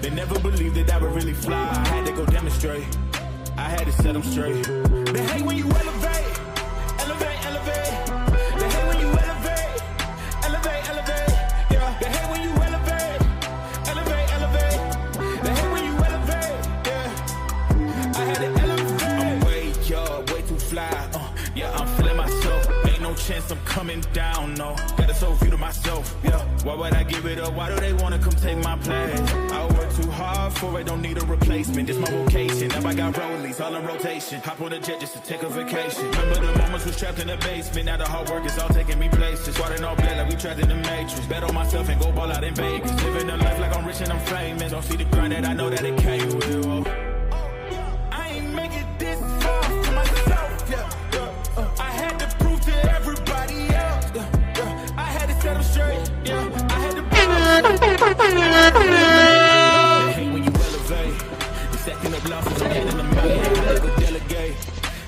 They never believed that I would really fly. I had to go demonstrate. I had to set them straight. They hate when you elevate, elevate, elevate. They hate when you elevate, elevate, elevate. Yeah. They hate when you elevate, elevate, elevate. They hate when you elevate. Yeah. I had to elevate. I'm way up, way too fly. Yeah, I'm feeling myself. Ain't no chance I'm coming down. No, got a soul view to myself. Yeah. Why would I give it up? Why do they wanna come take my place? I work too hard for it, don't need a replacement. This my vocation. Now I got rollies all in rotation. Hop on a jet just to take a vacation. Remember the moments was trapped in the basement. Now the hard work is all taking me places. Squatting all black like we trapped in the matrix. Bet on myself and go ball out in Vegas. Living a life like I'm rich and I'm famous. Don't see the grind that I know that it came with. I ain't make it this far for myself. Yeah. I had to prove to everybody else. I had to set them straight. Yeah. I had to. They hate when you elevate. The second of losses, I'm heading a million. I had to go delegate.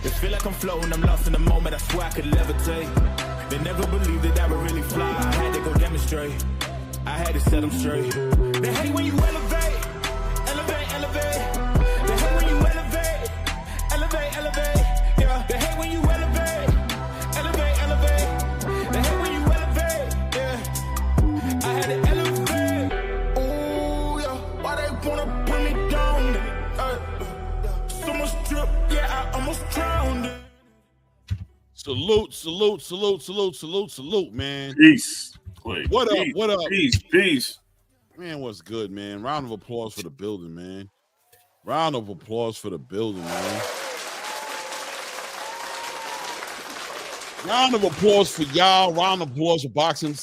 They feel like I'm floating, I'm lost in the moment. I swear I could levitate. They never believed that I would really fly. I had to go demonstrate. I had to set them straight. They hate when you elevate, elevate, elevate. They hate when you elevate, elevate, elevate. Yeah. They hate when you elevate, elevate, elevate. They hate when you elevate. Yeah. I had to elevate. Ooh, yeah. Why they wanna put me down? So much drip, yeah, I almost drowned. Salute, salute, salute, salute, salute, salute, man. Peace. What up? What up? Peace. Man, what's good, man? Round of applause for the building, man. Round of applause for the building, man. Round of applause for y'all. Round of applause for boxing.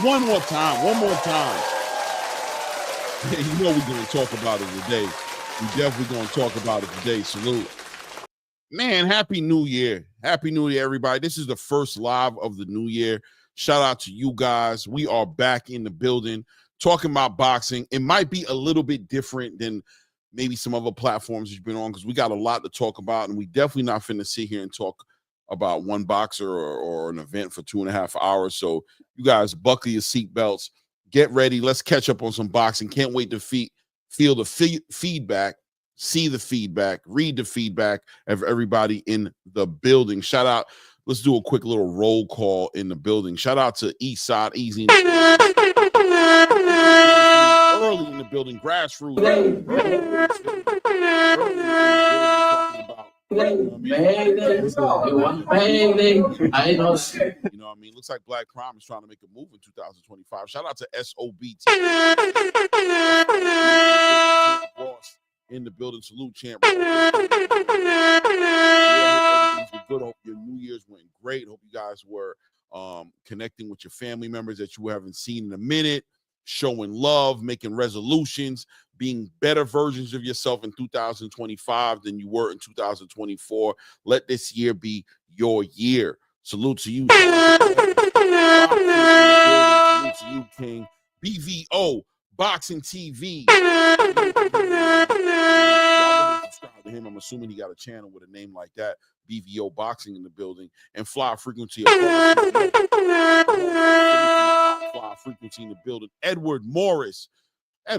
One more time. Yeah, you know we're going to talk about it today. We definitely going to talk about it today. Salute. Man, Happy New Year. Happy New Year, everybody. This is the first live of the new year. Shout out to you guys. We are back in the building talking about boxing. It might be a little bit different than maybe some other platforms you've been on because we got a lot to talk about, and we definitely not finna sit here and talk about one boxer or an event for 2.5 hours. So you guys buckle your seatbelts. Get ready. Let's catch up on some boxing. Can't wait to feel the feedback, see the feedback, read the feedback of everybody in the building. Shout out. Let's do a quick little roll call in the building. Shout out to Eastside Easy. Early in the building, grassroots. I know. You know what I mean? Looks like Black Prime is trying to make a move in 2025. Shout out to SOBT. In the building. Salute, champ. Good. Hope your New Year's went great. Hope you guys were connecting with your family members that you haven't seen in a minute, showing love, making resolutions, being better versions of yourself in 2025 than you were in 2024. Let this year be your year. Salute to you. Salute to you, King. BVO Boxing TV. Subscribe to him. I'm assuming he got a channel with a name like that. BVO Boxing in the building. And Fly Frequency. Fly Frequency in the building. Edward Morris. A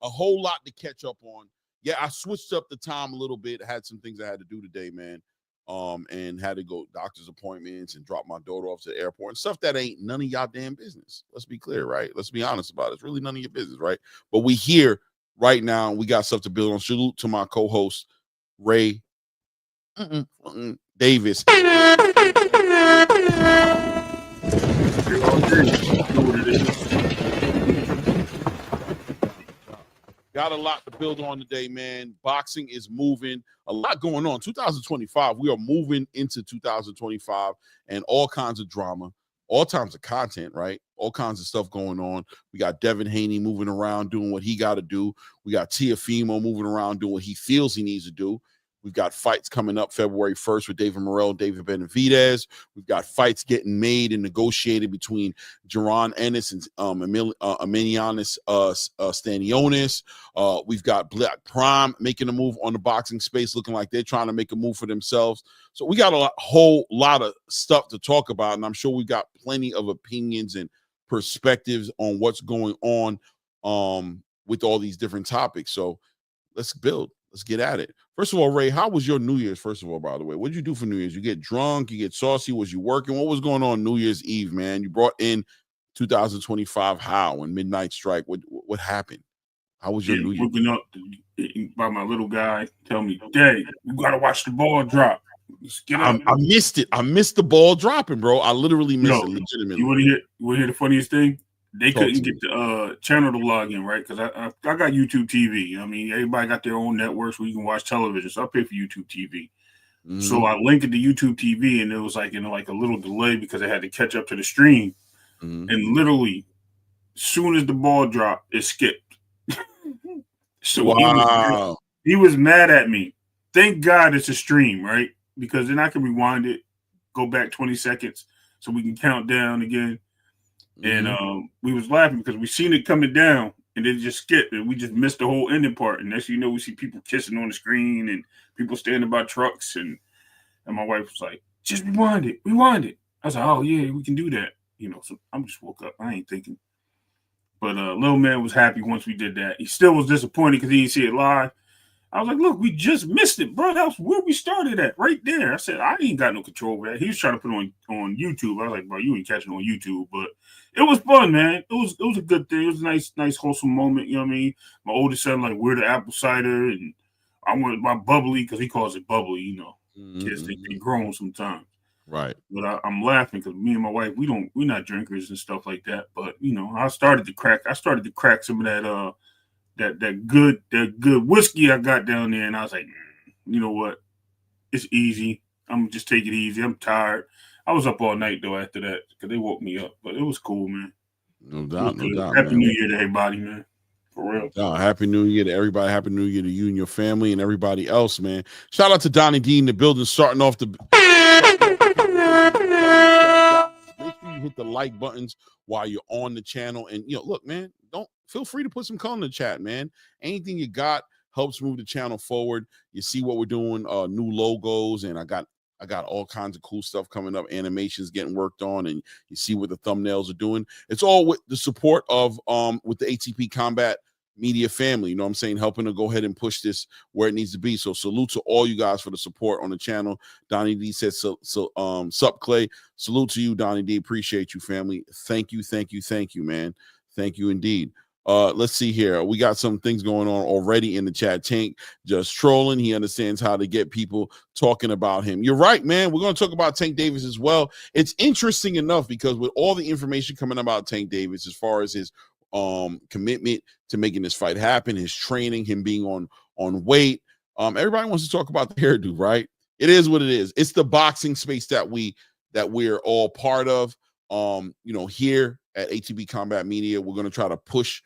whole lot to catch up on. Yeah, I switched up the time a little bit. I had some things I had to do today, man. And had to go doctor's appointments and drop my daughter off to the airport and stuff that ain't none of y'all damn business. Let's be clear, right? Let's be honest about it. It's really none of your business, right? But we here right now. We got stuff to build on. Salute to my co-host, Ray Davis. Got a lot to build on today, man. Boxing is moving. A lot going on. 2025, we are moving into 2025 and all kinds of drama, all kinds of content, right? All kinds of stuff going on. We got Devin Haney moving around doing what he got to do. We got Teofimo moving around doing what he feels he needs to do. We've got fights coming up February 1st with David Morrell and David Benavidez. We've got fights getting made and negotiated between Gervonta Ennis and Emilianis Stanionis. We've got Black Prime making a move on the boxing space, looking like they're trying to make a move for themselves. So we got a whole lot of stuff to talk about, and I'm sure we've got plenty of opinions and perspectives on what's going on with all these different topics. So let's build. Let's get at it. First of all, Ray, how was your New Year's? First of all, by the way, what did you do for New Year's? You get drunk? You get saucy? Was you working? What was going on New Year's Eve, man? You brought in 2025 how and Midnight Strike. What happened? How was your New Year's? Looking up by my little guy, tell me, Dave, you gotta watch the ball drop. Let's get up. I missed it. I missed the ball dropping, bro. I literally missed it. Legitimately. You want to hear the funniest thing? They couldn't get the channel to log in, right? Because I got YouTube TV. I mean, everybody got their own networks where you can watch television. So I pay for YouTube TV. Mm-hmm. So I linked it to YouTube TV, and it was like like a little delay because I had to catch up to the stream. Mm-hmm. And literally, as soon as the ball dropped, it skipped. So wow. He was mad at me. Thank God it's a stream, right? Because then I can rewind it, go back 20 seconds, so we can count down again. And we was laughing because we seen it coming down and it just skipped and we just missed the whole ending part. And next thing you know, we see people kissing on the screen and people standing by trucks. And my wife was like, just rewind it. I was like, oh, yeah, we can do that. So I'm just woke up. I ain't thinking. But little man was happy once we did that. He still was disappointed because he didn't see it live. I was like, look, we just missed it, bro. That's where we started at, right there. I said, I ain't got no control over that. He was trying to put it on YouTube. I was like, bro, you ain't catching it on YouTube. But it was fun, man. It was a good thing. It was a nice, wholesome moment. You know what I mean? My oldest son, like, we're the apple cider. And I wanted my bubbly because he calls it bubbly, Kids think they grown sometimes. Right. But I'm laughing because me and my wife, we're not drinkers and stuff like that. But, I started to crack some of that that good whiskey I got down there, and I was like, you know what? It's easy. I'm gonna just take it easy. I'm tired. I was up all night though after that because they woke me up, but it was cool, man. No doubt. Happy New Year to everybody, man. For real. Happy New Year to everybody. Happy New Year to you and your family and everybody else, man. Shout out to Donnie D in the building, starting off the. Make sure you hit the like buttons while you're on the channel, and look, man, don't feel free to put some color in the chat, man. Anything you got helps move the channel forward. You see what we're doing, new logos, and I got all kinds of cool stuff coming up, animations getting worked on, and you see what the thumbnails are doing. It's all with the support of with the ATP Combat Media family, you know what I'm saying, helping to go ahead and push this where it needs to be. So salute to all you guys for the support on the channel. Donnie D said, sup Clay. Salute to you, Donnie D. Appreciate you, family. Thank you, man. Thank you indeed. Let's see here. We got some things going on already in the chat. Tank just trolling. He understands how to get people talking about him. You're right, man. We're going to talk about Tank Davis as well. It's interesting enough because with all the information coming about Tank Davis as far as his commitment to making this fight happen, his training, him being on weight, everybody wants to talk about the hairdo, right? It is what it is. It's the boxing space that we're all part of. Here at ATB Combat Media, we're going to try to push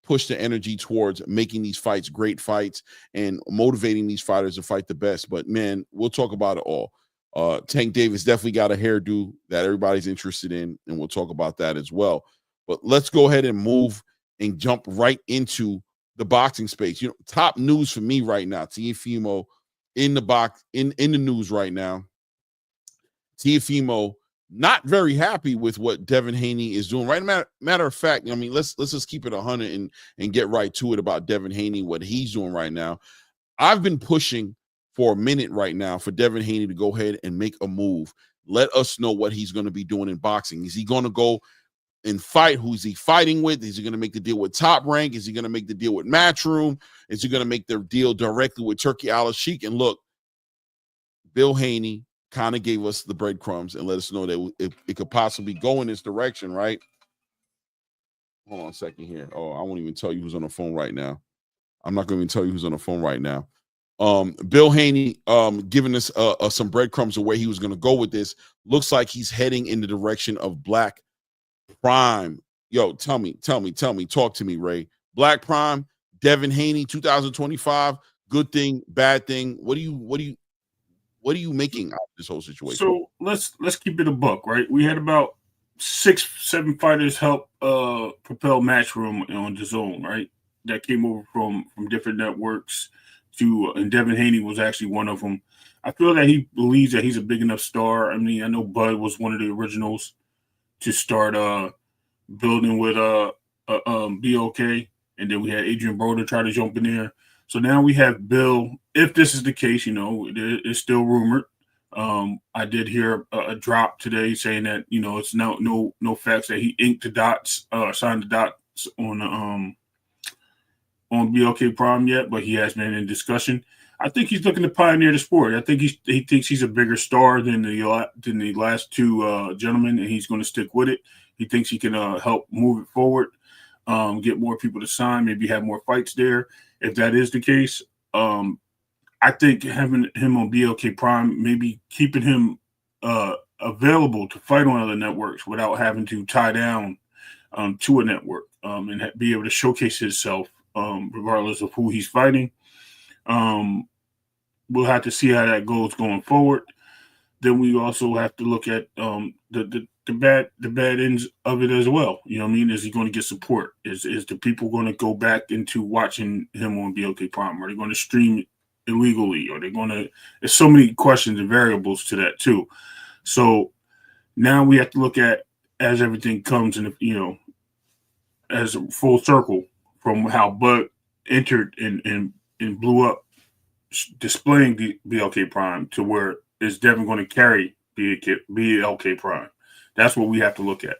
the energy towards making these fights great fights and motivating these fighters to fight the best. But man, we'll talk about it all. Tank Davis definitely got a hairdo that everybody's interested in, and we'll talk about that as well. But let's go ahead and move and jump right into the boxing space. Top news for me right now, Teofimo in the news right now. Teofimo not very happy with what Devin Haney is doing. Right, matter of fact, I mean, let's just keep it 100 and get right to it about Devin Haney, what he's doing right now. I've been pushing for a minute right now for Devin Haney to go ahead and make a move. Let us know what he's going to be doing in boxing. Is he going to go and fight? Who's he fighting with? Is he going to make the deal with Top Rank? Is he going to make the deal with Matchroom? Is he going to make the deal directly with Turkey Al-Sheikh? And look, Bill Haney kind of gave us the breadcrumbs and let us know that it could possibly go in this direction, right? Hold on a second here. Oh, I won't even tell you who's on the phone right now. I'm not going to even tell you who's on the phone right now. Bill Haney giving us some breadcrumbs of where he was going to go with this. Looks like he's heading in the direction of Black Prime. Yo, tell me, talk to me, Ray. Black Prime, Devin Haney, 2025. Good thing, bad thing? What are you making out of this whole situation? So let's keep it a buck, right? We had about 6-7 fighters help propel Matchroom on the zone, right? That came over from different networks and Devin Haney was actually one of them. I feel that he believes that he's a big enough star. I mean, I know Bud was one of the originals to start building with BOK, and then we had Adrien Broner try to jump in there. So now we have Bill. If this is the case, it's still rumored. I did hear a drop today saying that it's no facts that he inked the dots, signed the dots on BLK Prime yet, but he has been in discussion. I think he's looking to pioneer the sport. I think he thinks he's a bigger star than the last two gentlemen, and he's going to stick with it. He thinks he can help move it forward, get more people to sign, maybe have more fights there. If that is the case, I think having him on BLK Prime, maybe keeping him available to fight on other networks without having to tie down to a network and be able to showcase himself regardless of who he's fighting. We'll have to see how that goes going forward. Then we also have to look at the bad ends of it as well. You know what I mean? Is he going to get support? Is the people going to go back into watching him on BLK Prime? Are they going to stream it illegally? Are they going to? There's so many questions and variables to that too. So now we have to look at as everything comes in, as a full circle from how Bud entered and blew up, displaying the BLK Prime to where is Devin going to carry BLK Prime? That's what we have to look at.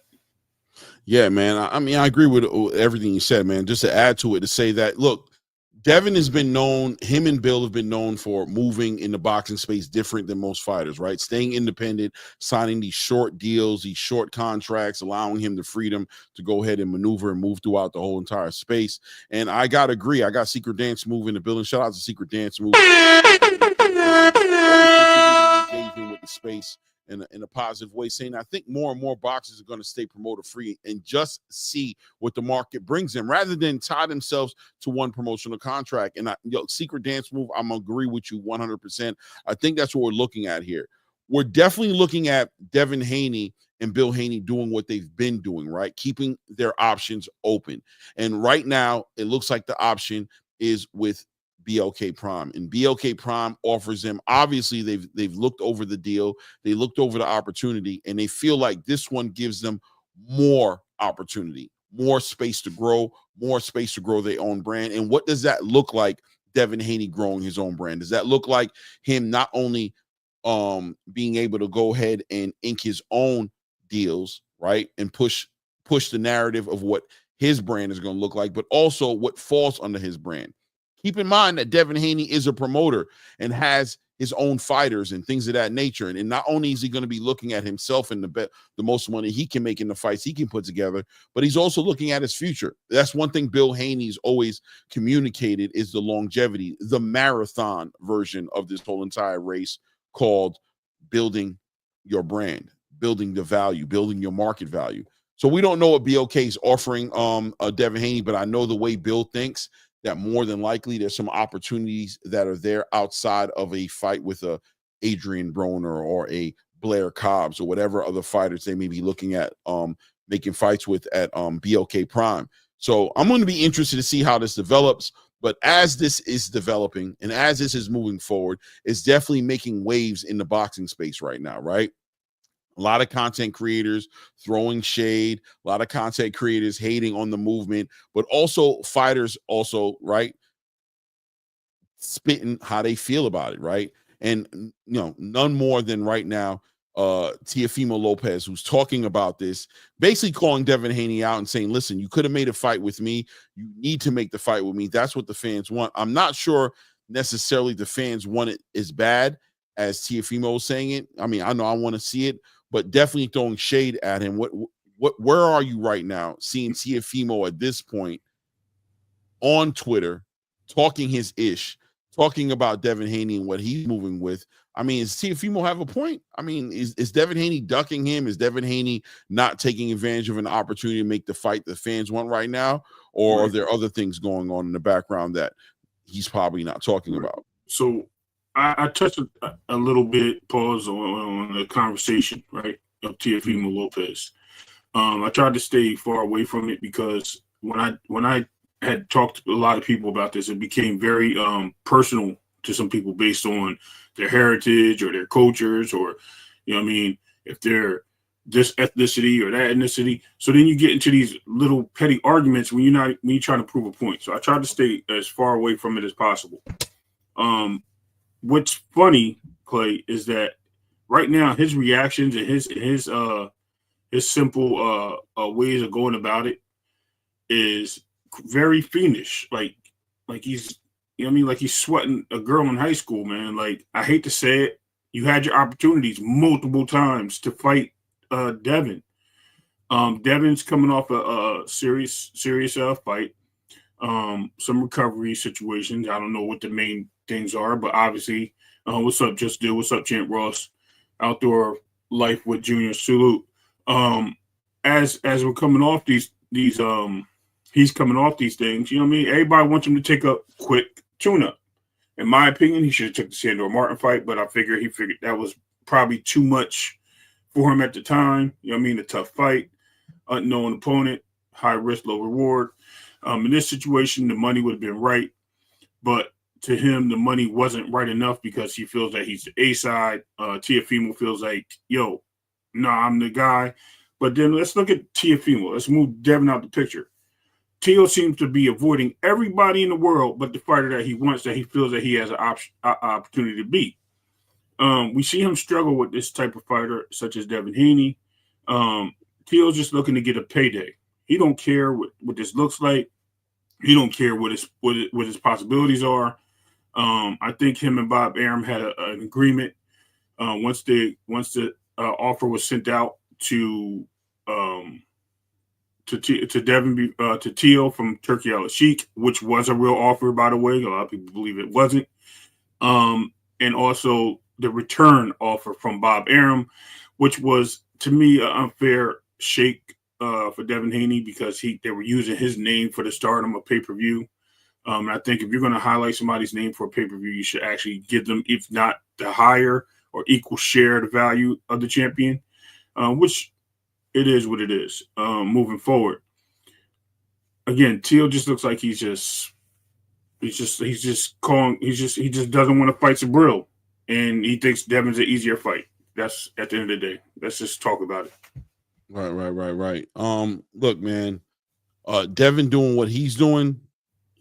Yeah, man. I mean, I agree with everything you said, man. Just to add to it, to say that, look, Devin has been known, him and Bill have been known for moving in the boxing space different than most fighters, right? Staying independent, signing these short deals, these short contracts, allowing him the freedom to go ahead and maneuver and move throughout the whole entire space. And I got to agree. I got Secret Dance Move in the building. Shout out to Secret Dance Move. Engaging with the space in a positive way, saying I think more and more boxers are going to stay promoter free and just see what the market brings them rather than tie themselves to one promotional contract. And Secret Dance Move, I'm gonna agree with you 100%. I think that's what we're looking at here. We're definitely looking at Devin Haney and Bill Haney doing what they've been doing, right? Keeping their options open. And right now, it looks like the option is with BLK Prime, and BLK Prime offers them, obviously they've looked over the deal, they looked over the opportunity, and they feel like this one gives them more opportunity, more space to grow their own brand. And what does that look like? Devin Haney growing his own brand? Does that look like him not only being able to go ahead and ink his own deals, right, and push the narrative of what his brand is going to look like, but also what falls under his brand? Keep in mind that Devin Haney is a promoter and has his own fighters and things of that nature. And not only is he going to be looking at himself and the most money he can make in the fights he can put together, but he's also looking at his future. That's one thing Bill Haney's always communicated is the longevity, the marathon version of this whole entire race called building your brand, building the value, building your market value. So we don't know what BLK is offering Devin Haney, but I know the way Bill thinks, that more than likely there's some opportunities that are there outside of a fight with a Adrien Broner or a Blair Cobbs or whatever other fighters they may be looking at making fights with at BLK Prime. So I'm going to be interested to see how this develops. But as this is developing and as this is moving forward, it's definitely making waves in the boxing space right now, right? A lot of content creators throwing shade, a lot of content creators hating on the movement, but also fighters also, right, spitting how they feel about it, right? And, none more than right now, Teofimo Lopez, who's talking about this, basically calling Devin Haney out and saying, listen, you could have made a fight with me. You need to make the fight with me. That's what the fans want. I'm not sure necessarily the fans want it as bad as Teofimo saying it. I mean, I know I want to see it, but definitely throwing shade at him. Where are you right now seeing Teofimo at this point on Twitter talking his ish, talking about Devin Haney and what he's moving with? I mean, does Teofimo have a point? I mean, is Devin Haney ducking him? Is Devin Haney not taking advantage of an opportunity to make the fight the fans want right now? Or are there other things going on in the background that he's probably not talking about. So I touched a little bit, pause on the conversation, right, of Teofimo Lopez. I tried to stay far away from it because when I had talked to a lot of people about this, it became very personal to some people based on their heritage or their cultures, or if they're this ethnicity or that ethnicity. So then you get into these little petty arguments when you're trying to prove a point. So I tried to stay as far away from it as possible. What's funny, Clay, is that right now his reactions and his simple ways of going about it is very fiendish. Like he's like he's sweating a girl in high school, man. Like, I hate to say it, you had your opportunities multiple times to fight Devin. Devin's coming off a serious fight. Some recovery situations. I don't know what the main things are, but obviously, what's up, Just Do? What's up, Champ Ross? Outdoor Life with Junior. Salute. As we're coming off these he's coming off these things. You know what I mean? Everybody wants him to take a quick tune-up. In my opinion, he should have took the Sandor Martin fight, but he figured that was probably too much for him at the time. You know what I mean? A tough fight, unknown opponent, high risk, low reward. In this situation, the money would have been right, but to him, the money wasn't right enough because he feels that he's the A side. Teofimo feels like, yo, nah, I'm the guy. But then let's look at Teofimo. Let's move Devin out the picture. Teo seems to be avoiding everybody in the world but the fighter that he wants, that he feels that he has an opportunity to beat. We see him struggle with this type of fighter, such as Devin Haney. Teo's just looking to get a payday. He don't care what this looks like. He don't care what his possibilities are. I think him and Bob Arum had an agreement once the offer was sent out to Devin to Teo from Turkey Al Sheikh, which was a real offer, by the way. A lot of people believe it wasn't. And also the return offer from Bob Arum, which was, to me, an unfair shake for Devin Haney because they were using his name for the stardom of pay-per-view. I think if you're going to highlight somebody's name for a pay-per-view, you should actually give them, if not the higher or equal share of the value of the champion, which it is what it is. Moving forward, again, Teo just looks like he just doesn't want to fight Sabril, and he thinks Devin's an easier fight. That's at the end of the day. Let's just talk about it. Right. Look, man, Devin doing what he's doing.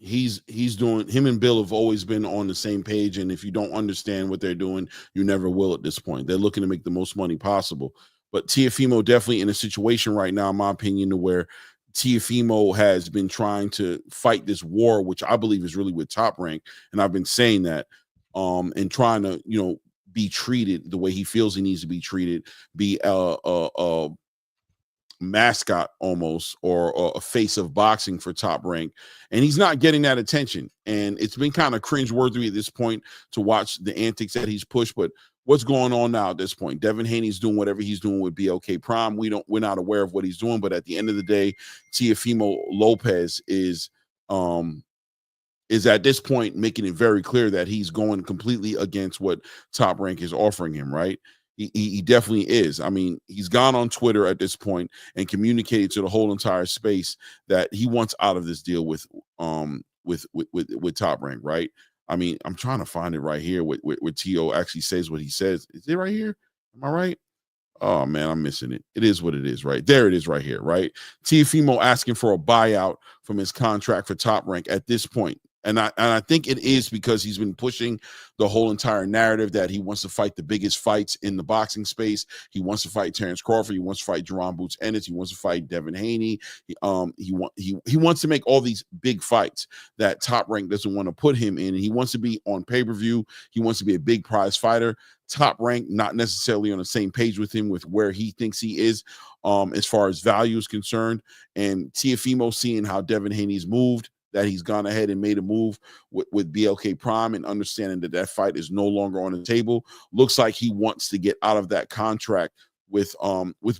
He's doing. Him and Bill have always been on the same page, and if you don't understand what they're doing, you never will at this point. They're looking to make the most money possible. But Teofimo definitely in a situation right now, in my opinion, to where Teofimo has been trying to fight this war, which I believe is really with Top Rank, and I've been saying that, and trying to be treated the way he feels he needs to be treated, be a mascot almost, or a face of boxing for Top Rank, and he's not getting that attention, and it's been kind of cringeworthy at this point to watch the antics that he's pushed. But what's going on now at this point? Devin Haney's doing whatever he's doing with BLK Prime. We're not aware of what he's doing, but at the end of the day, Teofimo Lopez is at this point making it very clear that he's going completely against what Top Rank is offering him, right? He definitely is. I mean, he's gone on Twitter at this point and communicated to the whole entire space that he wants out of this deal with Top Rank, right? I mean, I'm trying to find it right here where Teo actually says what he says. Is it right here? Am I right? Oh, man, I'm missing it. It is what it is, right? There it is right here, right? Teofimo asking for a buyout from his contract for Top Rank at this point. And I think it is because he's been pushing the whole entire narrative that he wants to fight the biggest fights in the boxing space. He wants to fight Terrence Crawford. He wants to fight Jerron Boots Ennis. He wants to fight Devin Haney. He wants to make all these big fights that Top Rank doesn't want to put him in. And he wants to be on pay-per-view. He wants to be a big prize fighter. Top Rank not necessarily on the same page with him with where he thinks he is as far as value is concerned. And Teofimo seeing how Devin Haney's moved, that he's gone ahead and made a move with BLK Prime, and understanding that fight is no longer on the table, looks like he wants to get out of that contract with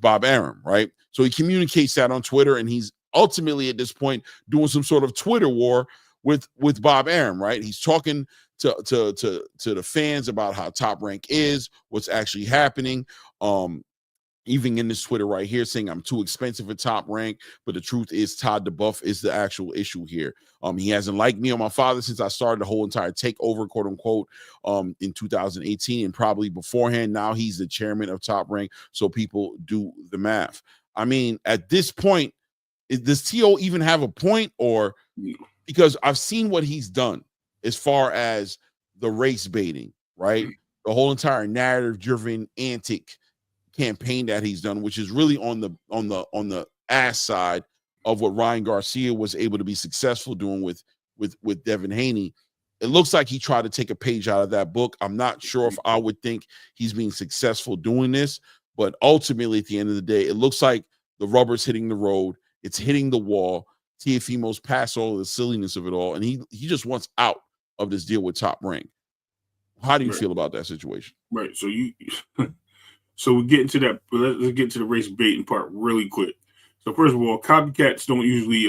Bob Arum, right? So he communicates that on Twitter, and he's ultimately at this point doing some sort of Twitter war with Bob Arum, right? He's talking to the fans about how Top Rank is, what's actually happening. Even in this Twitter right here saying I'm too expensive for Top Rank, but the truth is Todd DeBuff is the actual issue here. He hasn't liked me or my father since I started the whole entire takeover, quote unquote, in 2018 and probably beforehand. Now he's the chairman of Top Rank, so people do the math. I mean, at this point, does T.O. even have a point? Or because I've seen what he's done as far as the race baiting, right? The whole entire narrative driven antic campaign that he's done, which is really on the ass side of what Ryan Garcia was able to be successful doing with Devin Haney. It looks like he tried to take a page out of that book. I'm not sure if I would think he's being successful doing this, but ultimately at the end of the day, it looks like the rubber's hitting the road. It's hitting the wall. Teofimo's past all of the silliness of it all, and he just wants out of this deal with Top Rank. How do you feel about that situation? Right. So we get into that. Let's get to the race baiting part really quick. So first of all, copycats don't usually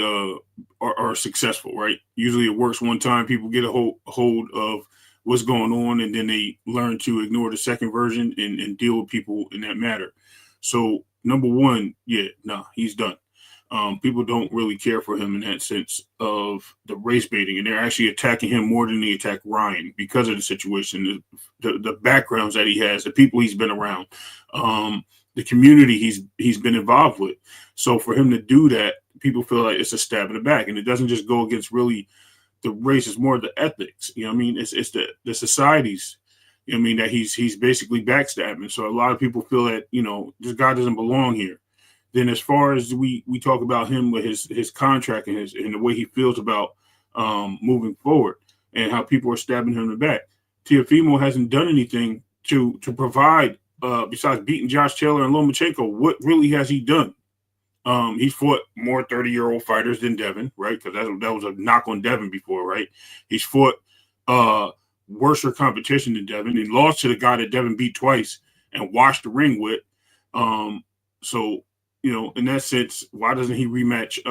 are successful, right? Usually it works one time. People get a hold of what's going on, and then they learn to ignore the second version and deal with people in that matter. So number one, he's done. People don't really care for him in that sense of the race baiting, and they're actually attacking him more than they attack Ryan because of the situation, the backgrounds that he has, the people he's been around, the community he's been involved with. So for him to do that, people feel like it's a stab in the back, and it doesn't just go against really the race; it's more the ethics. You know what I mean? It's the societies. You know what I mean, that he's basically backstabbing. So a lot of people feel that this guy doesn't belong here. Then as far as we talk about him with his contract and the way he feels about moving forward and how people are stabbing him in the back, Teofimo hasn't done anything to provide besides beating Josh Taylor and Lomachenko. What really has he done? He's fought more 30-year-old fighters than Devin, right? Because that was a knock on Devin before, right? He's fought worse competition than Devin. He lost to the guy that Devin beat twice and washed the ring with. So in that sense, why doesn't he rematch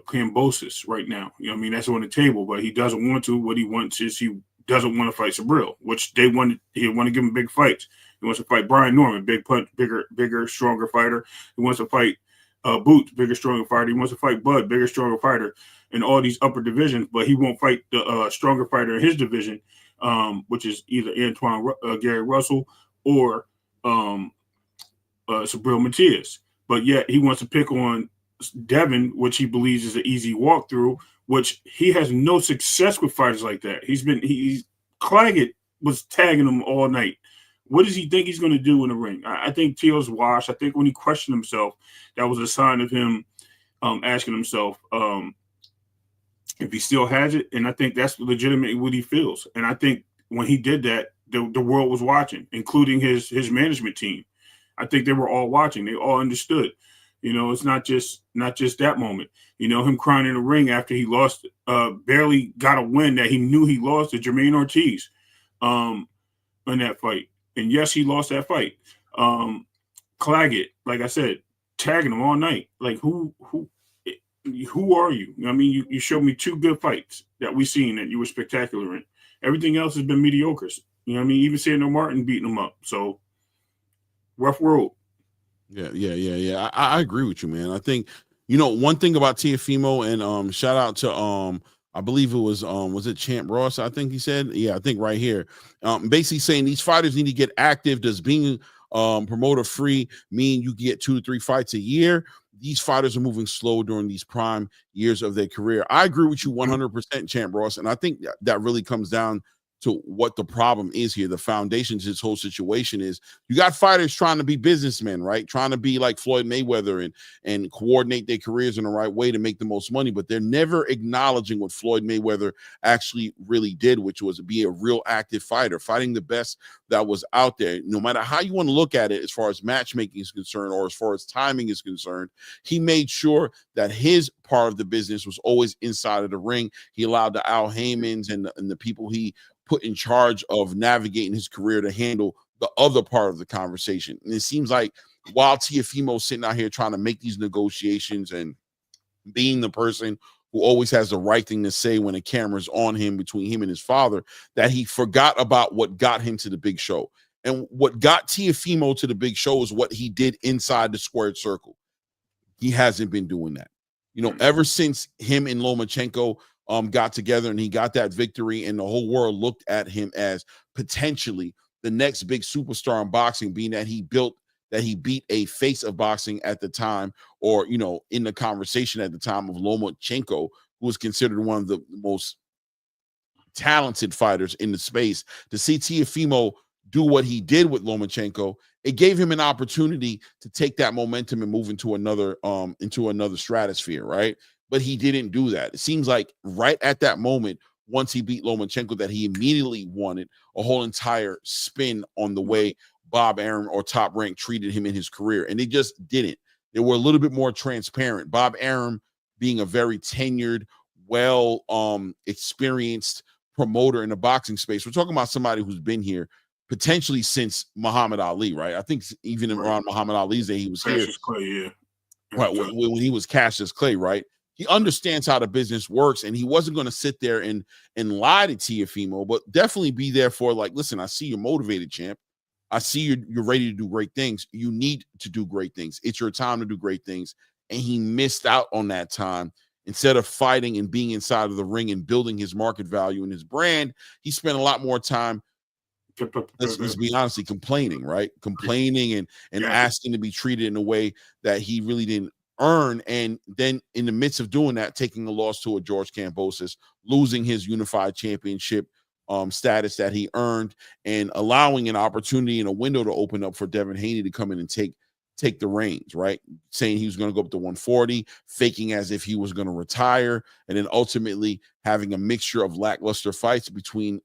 Kambosos right now? That's on the table, but he doesn't want to. What he wants is he doesn't want to fight Sabril, which he want to give him big fights. He wants to fight Brian Norman, big punch, bigger, stronger fighter. He wants to fight Boots, bigger, stronger fighter. He wants to fight Bud, bigger, stronger fighter in all these upper divisions, but he won't fight the stronger fighter in his division, which is either Antoine Gary Russell or Sabril Matias. But yet he wants to pick on Devin, which he believes is an easy walkthrough, which he has no success with fighters like that. Claggett was tagging him all night. What does he think he's going to do in the ring? I think Teo's washed. I think when he questioned himself, that was a sign of him asking himself if he still has it. And I think that's legitimately what he feels. And I think when he did that, the world was watching, including his management team. I think they were all watching. They all understood. It's not just that moment. Him crying in the ring after he lost, barely got a win that he knew he lost to Jermaine Ortiz in that fight. And yes, he lost that fight. Claggett, like I said, tagging him all night. Like who are you? You showed me two good fights that we seen that you were spectacular in. Everything else has been mediocre. Even Sandor Martin beating him up. So rough road. Yeah. I agree with you, man. I think, one thing about Teofimo, and shout out to I believe it was it Champ Ross? I think he said, I think right here. Basically saying these fighters need to get active. Does being promoter free mean you get 2 to 3 fights a year? These fighters are moving slow during these prime years of their career. I agree with you 100%, Champ Ross, and I think that really comes down to what the problem is here. The foundation to this whole situation is you got fighters trying to be businessmen, right? Trying to be like Floyd Mayweather and coordinate their careers in the right way to make the most money, but they're never acknowledging what Floyd Mayweather actually really did, which was be a real active fighter, fighting the best that was out there. No matter how you want to look at it, as far as matchmaking is concerned, or as far as timing is concerned, he made sure that his part of the business was always inside of the ring. He allowed the Al Haymans and the people he put in charge of navigating his career to handle the other part of the conversation. And it seems like while Teofimo's sitting out here trying to make these negotiations and being the person who always has the right thing to say when a camera's on him, between him and his father, that he forgot about what got him to the big show. And what got Teofimo to the big show is what he did inside the squared circle. He hasn't been doing that. Ever since him and Lomachenko got together and he got that victory, and the whole world looked at him as potentially the next big superstar in boxing, being that he beat a face of boxing at the time, or in the conversation at the time of Lomachenko, who was considered one of the most talented fighters in the space. To see Teofimo do what he did with Lomachenko, it gave him an opportunity to take that momentum and move into another stratosphere, right? But he didn't do that. It seems like right at that moment, once he beat Lomachenko, that he immediately wanted a whole entire spin on the way Bob Arum or Top Rank treated him in his career, and they just didn't. They were a little bit more transparent. Bob Arum, being a very tenured, experienced promoter in the boxing space, we're talking about somebody who's been here potentially since Muhammad Ali, right? I think even around Muhammad Ali's day, he was Cassius here. Clay, yeah. Right, when he was Cassius Clay, right? He understands how the business works, and he wasn't going to sit there and lie to Teofimo, but definitely be there for, like, listen, I see you're motivated, champ. I see you're ready to do great things. You need to do great things. It's your time to do great things. And he missed out on that time. Instead of fighting and being inside of the ring and building his market value and his brand, he spent a lot more time, let's be honestly, complaining, right? Complaining and asking to be treated in a way that he really didn't earn. And then in the midst of doing that, taking a loss to a George Kambosos, losing his unified championship status that he earned, and allowing an opportunity and a window to open up for Devin Haney to come in and take the reins, right? Saying he was going to go up to 140, faking as if he was going to retire, and then ultimately having a mixture of lackluster fights between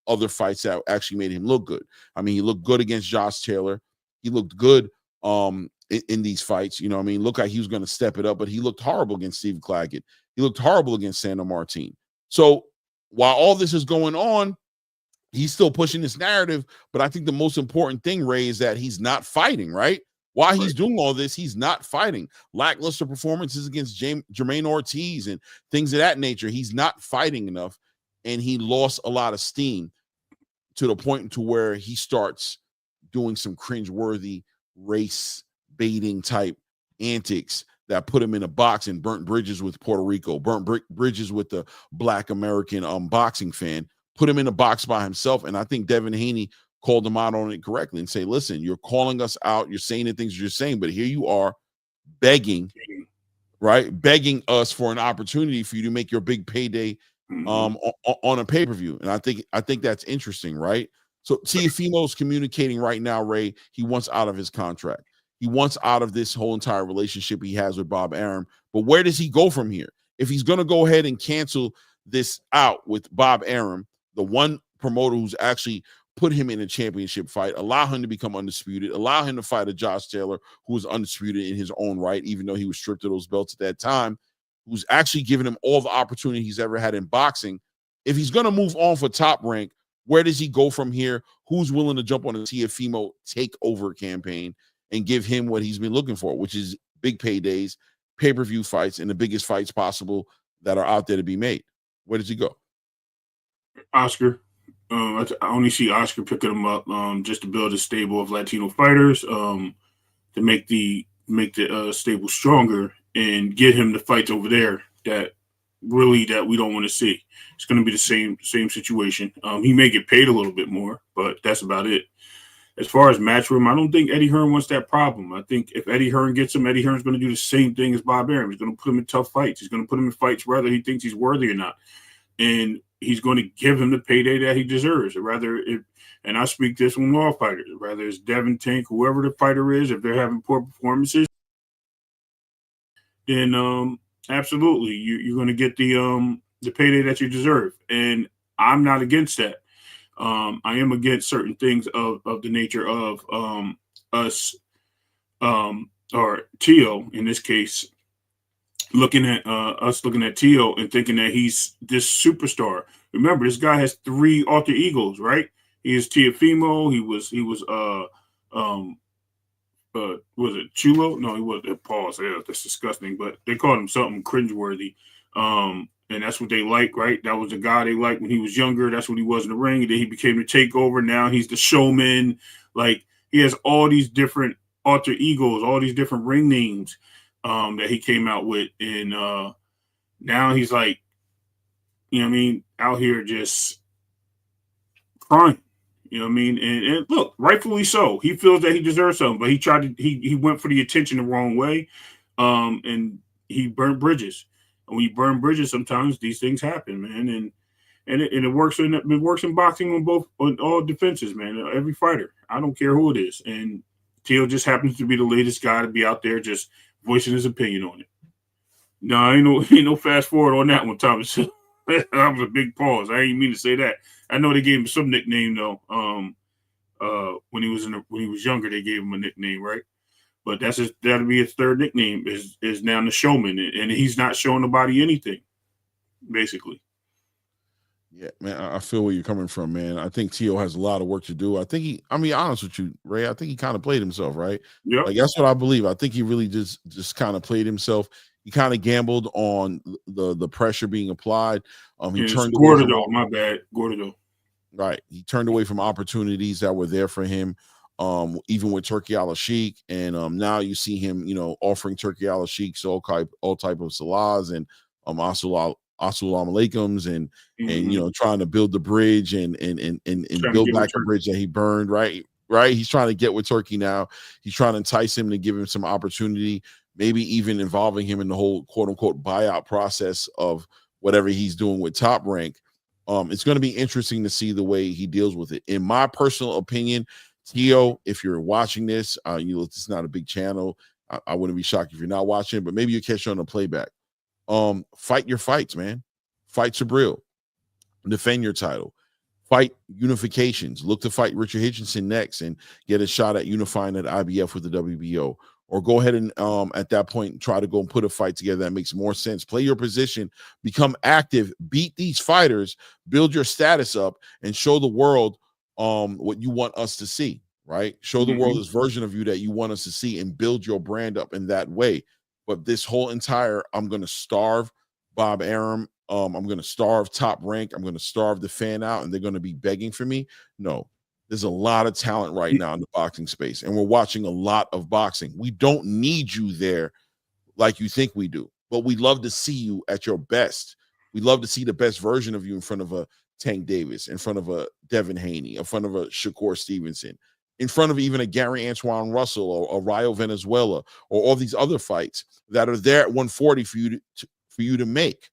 other fights that actually made him look good. I mean, he looked good against Josh Taylor. He looked good in these fights. Looked like he was going to step it up, but he looked horrible against Steve Claggett. He looked horrible against Sandor Martin. So while all this is going on, he's still pushing this narrative. But I think the most important thing, Ray, is that he's not fighting, right? While he's doing all this, he's not fighting. Lackluster performances against Jermaine Ortiz and things of that nature. He's not fighting enough, and he lost a lot of steam to the point to where he starts doing some cringeworthy race baiting type antics that put him in a box and burnt bridges with Puerto Rico, burnt bridges with the Black American boxing fan, put him in a box by himself. And I think Devin Haney called him out on it correctly and say, listen, you're calling us out. You're saying the things you're saying, but here you are begging, right? Begging us for an opportunity for you to make your big payday on a pay-per-view. And I think that's interesting, right? So Teofimo's communicating right now, Ray, he wants out of his contract. He wants out of this whole entire relationship he has with Bob Arum. But where does he go from here? If he's going to go ahead and cancel this out with Bob Arum, the one promoter who's actually put him in a championship fight, allow him to become undisputed, allow him to fight a Josh Taylor who was undisputed in his own right, even though he was stripped of those belts at that time, who's actually given him all the opportunity he's ever had in boxing. If he's going to move on for Top Rank, where does he go from here? Who's willing to jump on a Teofimo takeover campaign and give him what he's been looking for, which is big paydays, pay-per-view fights, and the biggest fights possible that are out there to be made? Where does he go? Oscar. I only see Oscar picking him up just to build a stable of Latino fighters, to make the stable stronger and get him the fights over there that we don't want to see. It's going to be the same situation. He may get paid a little bit more, but that's about it. As far as Matchroom, I don't think Eddie Hearn wants that problem. I think if Eddie Hearn gets him, Eddie Hearn's going to do the same thing as Bob Arum. He's going to put him in tough fights. He's going to put him in fights whether he thinks he's worthy or not. And he's going to give him the payday that he deserves. And I speak this from all fighters, whether it's Devin, Tank, whoever the fighter is, if they're having poor performances, then absolutely you're going to get the payday that you deserve. And I'm not against that. I am against certain things of the nature of us or Teo in this case, looking at Teo and thinking that he's this superstar. Remember, this guy has 3 alter egos, right? He is Teofimo. He was was it Chulo? No, he wasn't. Pause. Yeah, that's disgusting. But they called him something cringeworthy. And that's what they like, right? That was the guy they liked when he was younger. That's what he was in the ring. And then he became the takeover. Now he's the showman. Like, he has all these different alter egos, all these different ring names that he came out with. And now he's like, you know what I mean, out here just crying. You know what I mean? And look, rightfully so. He feels that he deserves something, but he went for the attention the wrong way. And he burned bridges. And when you burn bridges, sometimes these things happen, man. And it works in boxing on all defenses, man. Every fighter. I don't care who it is. And Teo just happens to be the latest guy to be out there just voicing his opinion on it. No, ain't no fast forward on that one, Thomas. That was a big pause. I didn't mean to say that. I know they gave him some nickname though. When he was younger, they gave him a nickname, right? But that'll be his third nickname is now the showman, and he's not showing nobody anything, basically. Yeah, man, I feel where you're coming from, man. I think Teo has a lot of work to do. I think I'll be honest with you, Ray. I think he kind of played himself, right? Yeah, like that's what I believe. I think he really just kind of played himself. He kind of gambled on the pressure being applied. He turned away from my bad, Gordo. Right, he turned away from opportunities that were there for him. Even with Turkey Al-Sheikh, and now you see him, offering Turkey Al-Sheikh all type of salahs and assalamu alaikums and trying to build the bridge and build back the bridge that he burned. Right. He's trying to get with Turkey now. He's trying to entice him to give him some opportunity, maybe even involving him in the whole quote unquote buyout process of whatever he's doing with Top Rank. It's going to be interesting to see the way he deals with it. In my personal opinion, Teo, if you're watching this, it's not a big channel. I wouldn't be shocked if you're not watching, but maybe you catch it on the playback. Fight your fights, man. Fight Sabril. Defend your title. Fight unifications. Look to fight Richard Hitchinson next and get a shot at unifying at IBF with the WBO. Or go ahead and at that point try to go and put a fight together that makes more sense. Play your position, become active, beat these fighters, build your status up, and show the world what you want us to see, right? Show the world this version of you that you want us to see and build your brand up in that way. But this whole entire, I'm going to starve Bob Arum, I'm going to starve Top Rank, I'm going to starve the fan out, and they're going to be begging for me. No, there's a lot of talent right now in the boxing space, and we're watching a lot of boxing. We don't need you there like you think we do, but we love to see you at your best. We love to see the best version of you in front of a Tank Davis, in front of a Devin Haney, in front of a Shakur Stevenson, in front of even a Gary Antoine Russell or a Rayo Venezuela or all these other fights that are there at 140 for you to make.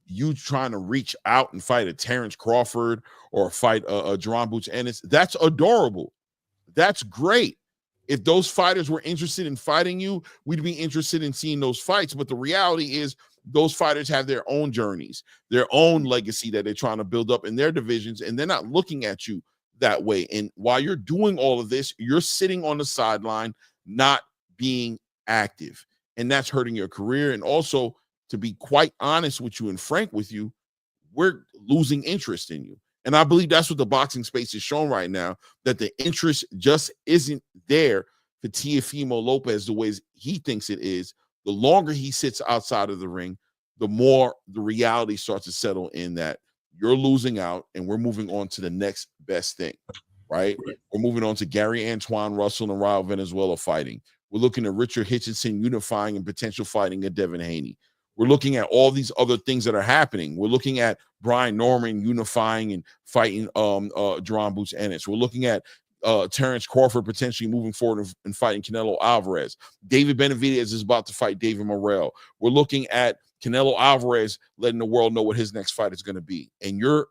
You trying to reach out and fight a Terrence Crawford or fight a Jerron Boots Ennis, that's adorable. That's great. If those fighters were interested in fighting you, we'd be interested in seeing those fights. But the reality is those fighters have their own journeys, their own legacy that they're trying to build up in their divisions, and they're not looking at you that way. And while you're doing all of this, you're sitting on the sideline, not being active. And that's hurting your career. And also, to be quite honest with you and frank with you, we're losing interest in you. And I believe that's what the boxing space is showing right now, that the interest just isn't there for Teofimo Lopez the way he thinks it is. The longer he sits outside of the ring, the more the reality starts to settle in that you're losing out and we're moving on to the next best thing, right? We're moving on to Gary Antoine Russell and Rayo Venezuela fighting. We're looking at Richard Hitchinson unifying and potential fighting at Devin Haney. We're looking at all these other things that are happening. We're looking at Brian Norman unifying and fighting Jerron Boots Ennis. We're looking at Terrence Crawford potentially moving forward and fighting Canelo Alvarez. David Benavidez is about to fight David Morrell. We're looking at Canelo Alvarez letting the world know what his next fight is going to be. And you're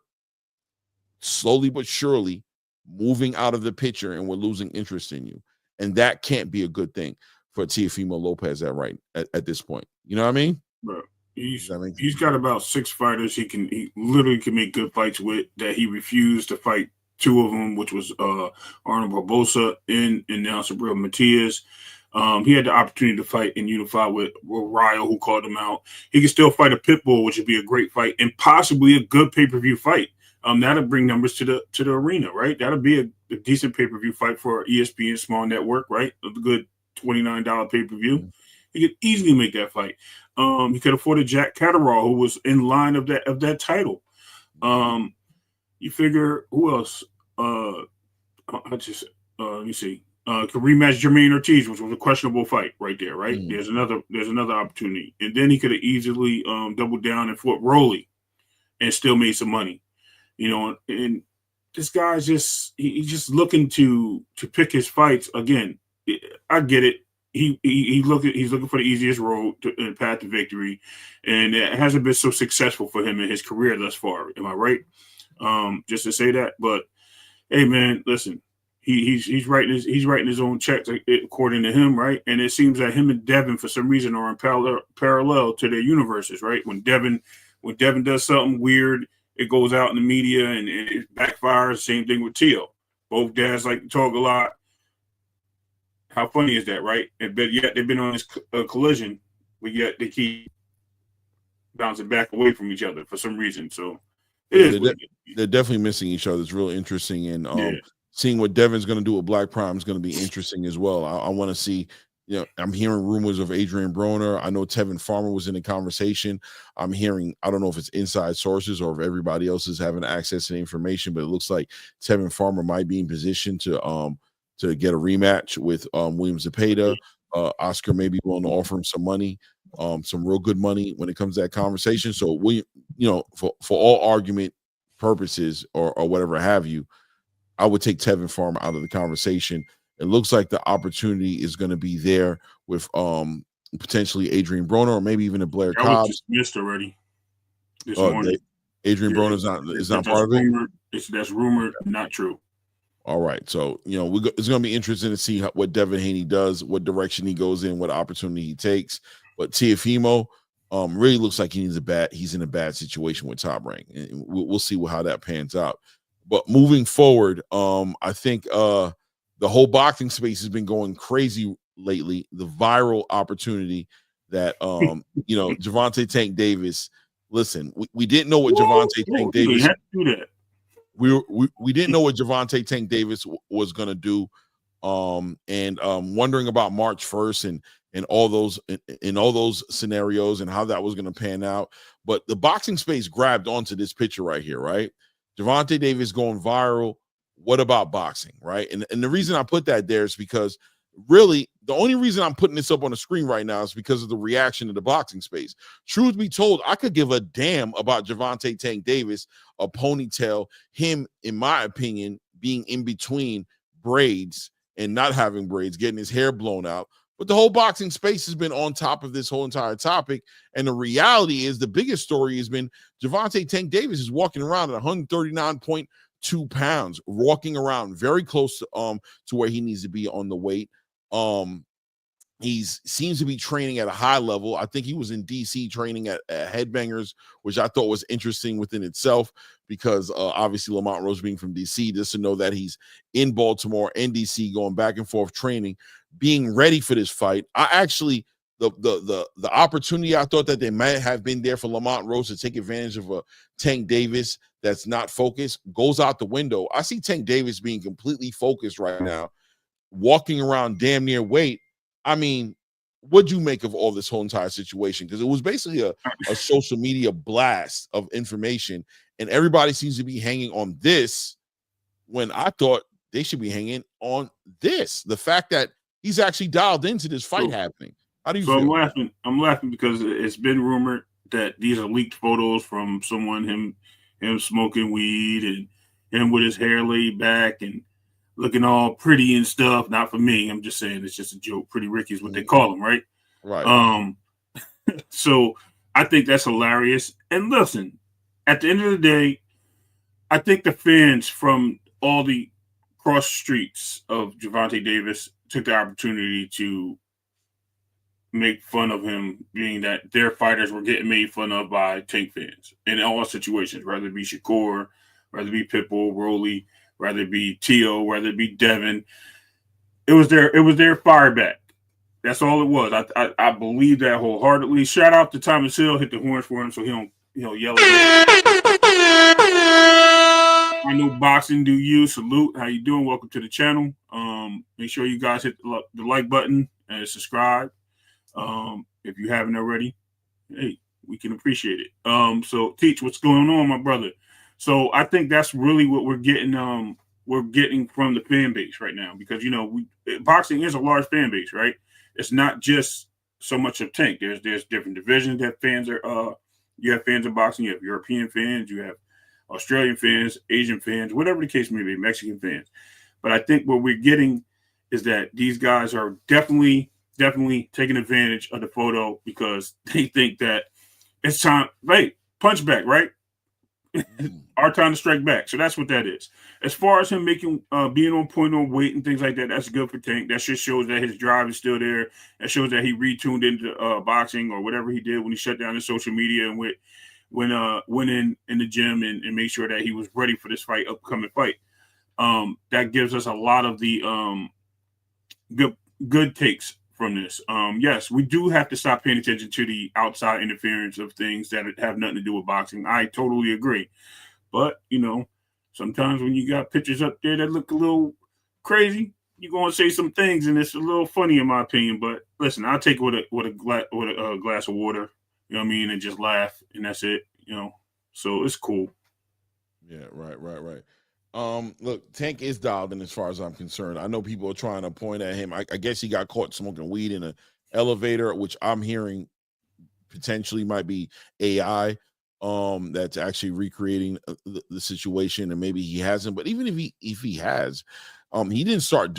slowly but surely moving out of the picture, and we're losing interest in you. And that can't be a good thing for Teofimo Lopez at this point. You know what I mean? Bro, he's got about 6 fighters he literally can make good fights with that he refused to fight 2 of them, which was Arnold Barbosa and now Sabril Matias. He had the opportunity to fight and unify with Rayo, who called him out. He can still fight a Pitbull, which would be a great fight and possibly a good pay-per-view fight. That'll bring numbers to the arena, right? That'll be a decent pay-per-view fight for ESPN small network, right? A good $29 pay-per-view. He could easily make that fight. He could afford a Jack Catterall, who was in line of that title. You figure who else? Let me see. Could rematch Jermaine Ortiz, which was a questionable fight right there, right? There's another opportunity. And then he could have easily doubled down and fought Rolly and still made some money. You know, and this guy's he's just looking to pick his fights. Again, I get it. He's looking for the easiest road to path to victory, and it hasn't been so successful for him in his career thus far. Am I right? Just to say that. But hey, man, listen. He's writing his own checks according to him, right? And it seems that him and Devin, for some reason, are in parallel to their universes, right? When Devin does something weird, it goes out in the media and it backfires. Same thing with Teo. Both dads like to talk a lot. How funny is that, right? But yet they've been on this collision, but yet they keep bouncing back away from each other for some reason. So they're definitely missing each other. It's real interesting, and seeing what Devin's going to do with Black Prime is going to be interesting as well. I want to see. You know, I'm hearing rumors of Adrien Broner. I know Tevin Farmer was in the conversation. I'm hearing, I don't know if it's inside sources or if everybody else is having access to the information, but it looks like Tevin Farmer might be in position to get a rematch with William Zepeda. Oscar may be willing to offer him some money, some real good money when it comes to that conversation. So for all argument purposes or whatever have you, I would take Tevin Farmer out of the conversation. It looks like the opportunity is going to be there with potentially Adrien Broner or maybe even a Blair Cobb. Just missed already this morning. Adrien Broner is not part of it. That's rumored, not true. All right, so it's going to be interesting to see what Devin Haney does, what direction he goes in, what opportunity he takes. But Teofimo really looks like he's in a bad situation with Top Rank, and we'll see how that pans out. But moving forward, I think the whole boxing space has been going crazy lately. The viral opportunity that Gervonta Tank Davis. Listen, we didn't know what Gervonta Tank Davis. We didn't know what Gervonta Tank Davis was going to do, and wondering about March 1st and all those scenarios and how that was going to pan out. But the boxing space grabbed onto this picture right here, right? Gervonta Davis going viral. What about boxing, right? And the reason I put that there is because really the only reason I'm putting this up on the screen right now is because of the reaction to the boxing space. Truth be told, I could give a damn about Gervonta Tank Davis, a ponytail, him, in my opinion, being in between braids and not having braids, getting his hair blown out. But the whole boxing space has been on top of this whole entire topic. And the reality is the biggest story has been Gervonta Tank Davis is walking around at 139.2 pounds, walking around very close to where he needs to be on the weight. He seems to be training at a high level. I think he was in DC training at Headbangers, which I thought was interesting within itself because obviously Lamont Rose being from DC, just to know that he's in Baltimore and DC going back and forth training, being ready for this fight. I actually, the opportunity I thought that they might have been there for Lamont Rose to take advantage of a Tank Davis that's not focused goes out the window. I see Tank Davis being completely focused right now, walking around damn near weight. I mean, what'd you make of all this whole entire situation? Because it was basically a social media blast of information, and everybody seems to be hanging on this when I thought they should be hanging on this. The fact that he's actually dialed into this fight happening. How do you feel? I'm laughing because it's been rumored that these are leaked photos from someone, him smoking weed and him with his hair laid back and looking all pretty and stuff. Not for me. I'm just saying it's just a joke. Pretty Ricky is what they call him, right? Right. So I think that's hilarious. And listen, at the end of the day, I think the fans from all the cross streets of Gervonta Davis took the opportunity to make fun of him, being that their fighters were getting made fun of by Tank fans in all situations, whether it be Shakur, whether it be Pitbull, Rolly, whether it be Teo, whether it be Devin. It was their fire back. That's all it was. I believe that wholeheartedly. Shout out to Thomas Hill, hit the horns for him so he don't yell at me. I know boxing do you. Salute. How you doing? Welcome to the channel. Make sure you guys hit the like button and subscribe. If you haven't already, hey, we can appreciate it. So Teach, what's going on, my brother? So I think that's really what we're getting. We're getting from the fan base right now because boxing is a large fan base, right? It's not just so much of Tank. There's different divisions that fans are. You have fans of boxing. You have European fans. You have Australian fans, Asian fans, whatever the case may be, Mexican fans. But I think what we're getting is that these guys are definitely taking advantage of the photo because they think that it's time. Hey, punch back, right? Our time to strike back. So that's what that is. As far as him making being on point on weight and things like that, that's good for Tank. That just shows that his drive is still there. That shows that he retuned into boxing or whatever he did when he shut down his social media and went in the gym and made sure that he was ready for this upcoming fight. That gives us a lot of the good takes from this. Yes, we do have to stop paying attention to the outside interference of things that have nothing to do with boxing. I totally agree. But, sometimes when you got pictures up there that look a little crazy, you're going to say some things, and it's a little funny in my opinion. But listen, I'll take it with a glass of water, you know what I mean, and just laugh, and that's it, So it's cool. Yeah, right. Look, Tank is dialed in as far as I'm concerned. I know people are trying to point at him. I guess he got caught smoking weed in an elevator, which I'm hearing potentially might be AI that's actually recreating the situation, and maybe he hasn't. But even if he has, he didn't start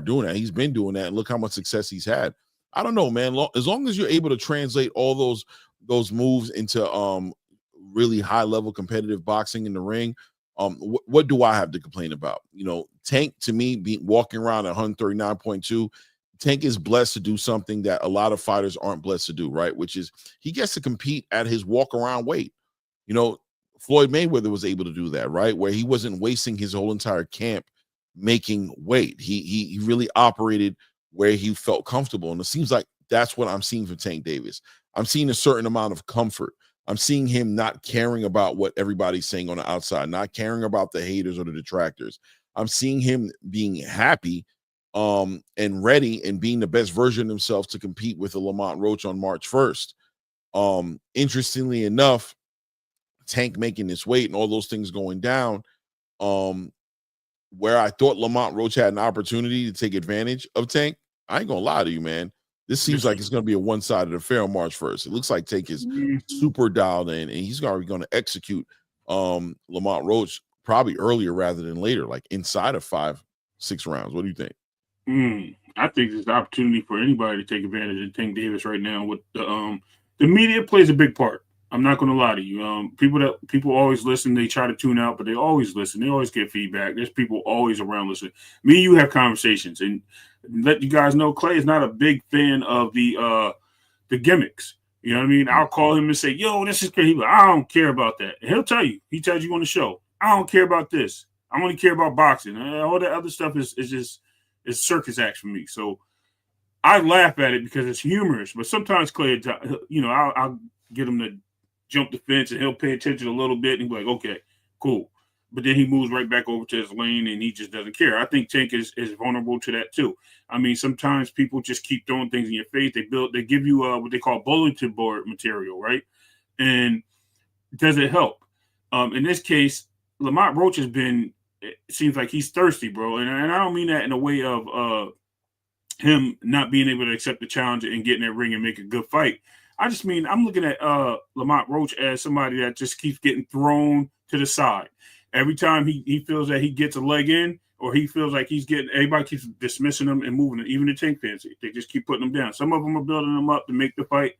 doing that. He's been doing that, and look how much success he's had. I don't know, man. As long as you're able to translate all those moves into really high level competitive boxing in the ring, what do I have to complain about? Tank, to me, walking around at 139.2, Tank is blessed to do something that a lot of fighters aren't blessed to do, right? Which is he gets to compete at his walk around weight. Floyd Mayweather was able to do that, right? Where he wasn't wasting his whole entire camp making weight. He really operated where he felt comfortable. And it seems like that's what I'm seeing from Tank Davis. I'm seeing a certain amount of comfort. I'm seeing him not caring about what everybody's saying on the outside, not caring about the haters or the detractors. I'm seeing him being happy and ready and being the best version of himself to compete with the Lamont Roach on March 1st. Interestingly enough, Tank making this weight and all those things going down, where I thought Lamont Roach had an opportunity to take advantage of Tank, I ain't gonna lie to you, man. This seems like it's going to be a one-sided affair on March 1st. It looks like Tank is super dialed in, and he's already going to execute Lamont Roach probably earlier rather than later, like inside of 5-6 rounds. What do you think? I think there's an opportunity for anybody to take advantage of Tank Davis right now. With the media plays a big part. I'm not going to lie to you. People always listen. They try to tune out, but they always listen. They always get feedback. There's people always around listening. Me and you have conversations, and let you guys know Clay is not a big fan of the gimmicks. You know what I mean? I'll call him and say, "Yo, this is crazy." But I don't care about that. And he'll tell you. He tells you on the show, "I don't care about this. I only care about boxing. All that other stuff is just circus acts for me." So I laugh at it because it's humorous. But sometimes Clay, I'll get him to jump the fence and he'll pay attention a little bit and be like, "Okay, cool." But then he moves right back over to his lane and he just doesn't care. I think Tank is vulnerable to that too. I mean, sometimes people just keep throwing things in your face. They give you what they call bulletin board material, right? And does it help? In this case, Lamont Roach it seems like he's thirsty, bro. And I don't mean that in a way of him not being able to accept the challenge and get in that ring and make a good fight. I just mean I'm looking at Lamont Roach as somebody that just keeps getting thrown to the side. Every time he feels that he gets a leg in or he feels like everybody keeps dismissing him and moving it. Even the Tank fans, they just keep putting him down. Some of them are building him up to make the fight.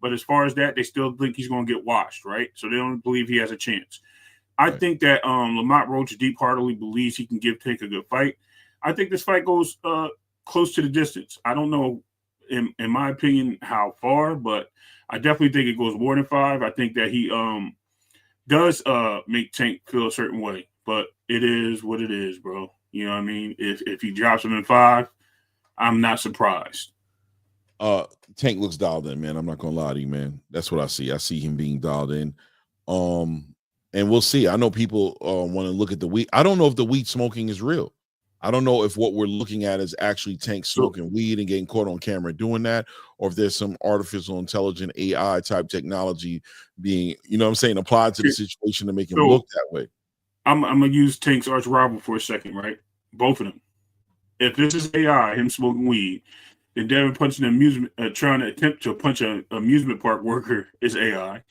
But as far as that, they still think he's going to get washed, right? So they don't believe he has a chance. I think that Lamont Roach deep-heartedly believes he can give Tank a good fight. I think this fight goes close to the distance. I don't know, in my opinion, how far, but I definitely think it goes more than 5. I think that he does make Tank feel a certain way, but it is what it is, bro. You know what I mean? If he drops him in 5, I'm not surprised. Tank looks dialed in, man. I'm not gonna lie to you, man. That's what I see. I see him being dialed in. And we'll see. I know people want to look at the weed. I don't know if the weed smoking is real. I don't know if what we're looking at is actually Tank smoking weed and getting caught on camera doing that, or if there's some artificial intelligent AI type technology being, you know what I'm saying, applied to the situation to make him look that way. I'm gonna use Tank's arch rival for a second, right? Both of them. If this is AI, him smoking weed, then Devin punching an amusement, trying to attempt to punch an amusement park worker is AI.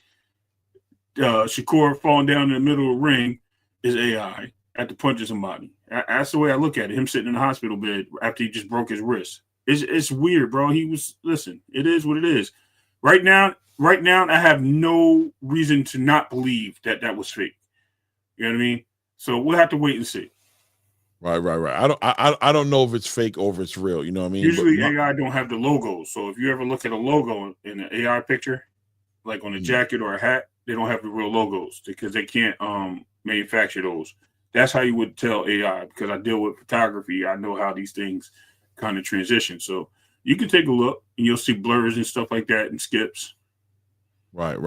Shakur falling down in the middle of the ring is AI after punching somebody. That's the way I look at it. Him sitting in the hospital bed after he just broke his wrist. It's weird, bro. Listen, it is what it is. Right now, I have no reason to not believe that was fake. You know what I mean? So we'll have to wait and see. Right. I don't know if it's fake or if it's real. You know what I mean? Usually AI don't have the logos. So if you ever look at a logo in an AI picture, like on a jacket or a hat, they don't have the real logos because they can't manufacture those. That's how you would tell AI, because I deal with photography. I know how these things kind of transition. So you can take a look and you'll see blurs and stuff like that and skips. Right.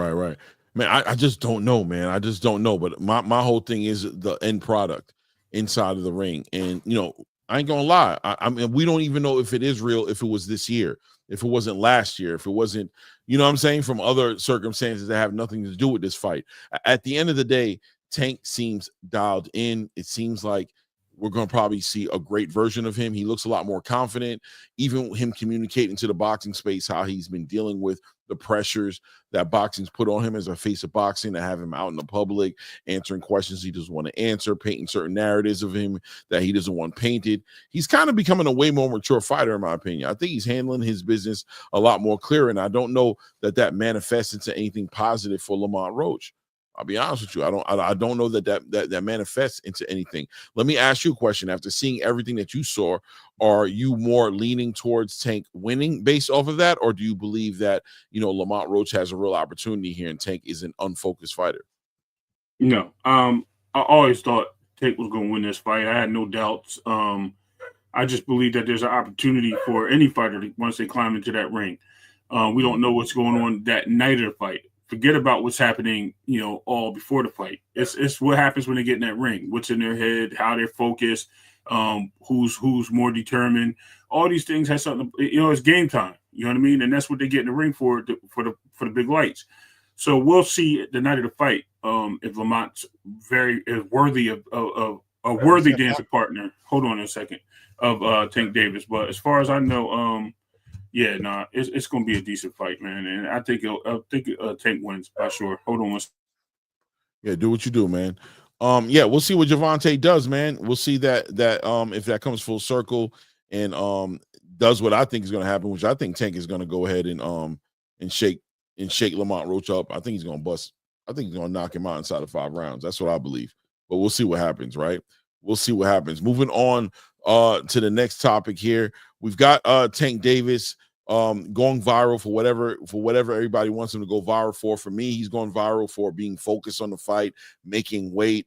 Man, I just don't know, man. I just don't know. But my whole thing is the end product inside of the ring. And, you know, I ain't gonna lie. I mean, we don't even know if it is real, if it was this year, if it wasn't last year, if it wasn't, you know what I'm saying, from other circumstances that have nothing to do with this fight. At the end of the day, Tank seems dialed in. It seems like we're going to probably see a great version of him. He looks a lot more confident. Even him communicating to the boxing space, how he's been dealing with the pressures that boxing's put on him as a face of boxing, to have him out in the public, answering questions he doesn't want to answer, painting certain narratives of him that he doesn't want painted. He's kind of becoming a way more mature fighter, in my opinion. I think he's handling his business a lot more clear, and I don't know that manifests into anything positive for Lamont Roach. I'll be honest with you. I don't know that manifests into anything. Let me ask you a question. After seeing everything that you saw, are you more leaning towards Tank winning based off of that, or do you believe that, you know, Lamont Roach has a real opportunity here and Tank is an unfocused fighter? No. I always thought Tank was going to win this fight. I had no doubts. I just believe that there's an opportunity for any fighter once they climb into that ring. We don't know what's going on that night of the fight. Forget about what's happening, you know, all before the fight. It's what happens when they get in that ring, what's in their head, how they're focused, who's more determined. All these things have something, you know, it's game time. You know what I mean? And that's what they get in the ring for the big lights. So we'll see the night of the fight if Lamont's is worthy of a worthy dancing partner. Hold on a second, of Tank Davis. But as far as I know, yeah, nah, it's going to be a decent fight, man, and I think Tank wins by sure. Hold on one second. Yeah, do what you do, man. Yeah, we'll see what Gervonta does, man. We'll see that if that comes full circle and does what I think is going to happen, which I think Tank is going to go ahead and shake Lamont Roach up. I think he's going to bust. I think he's going to knock him out inside of 5 rounds. That's what I believe. But we'll see what happens, right? We'll see what happens. Moving on to the next topic here. We've got Tank Davis going viral for whatever everybody wants him to go viral for. For me, he's going viral for being focused on the fight, making weight,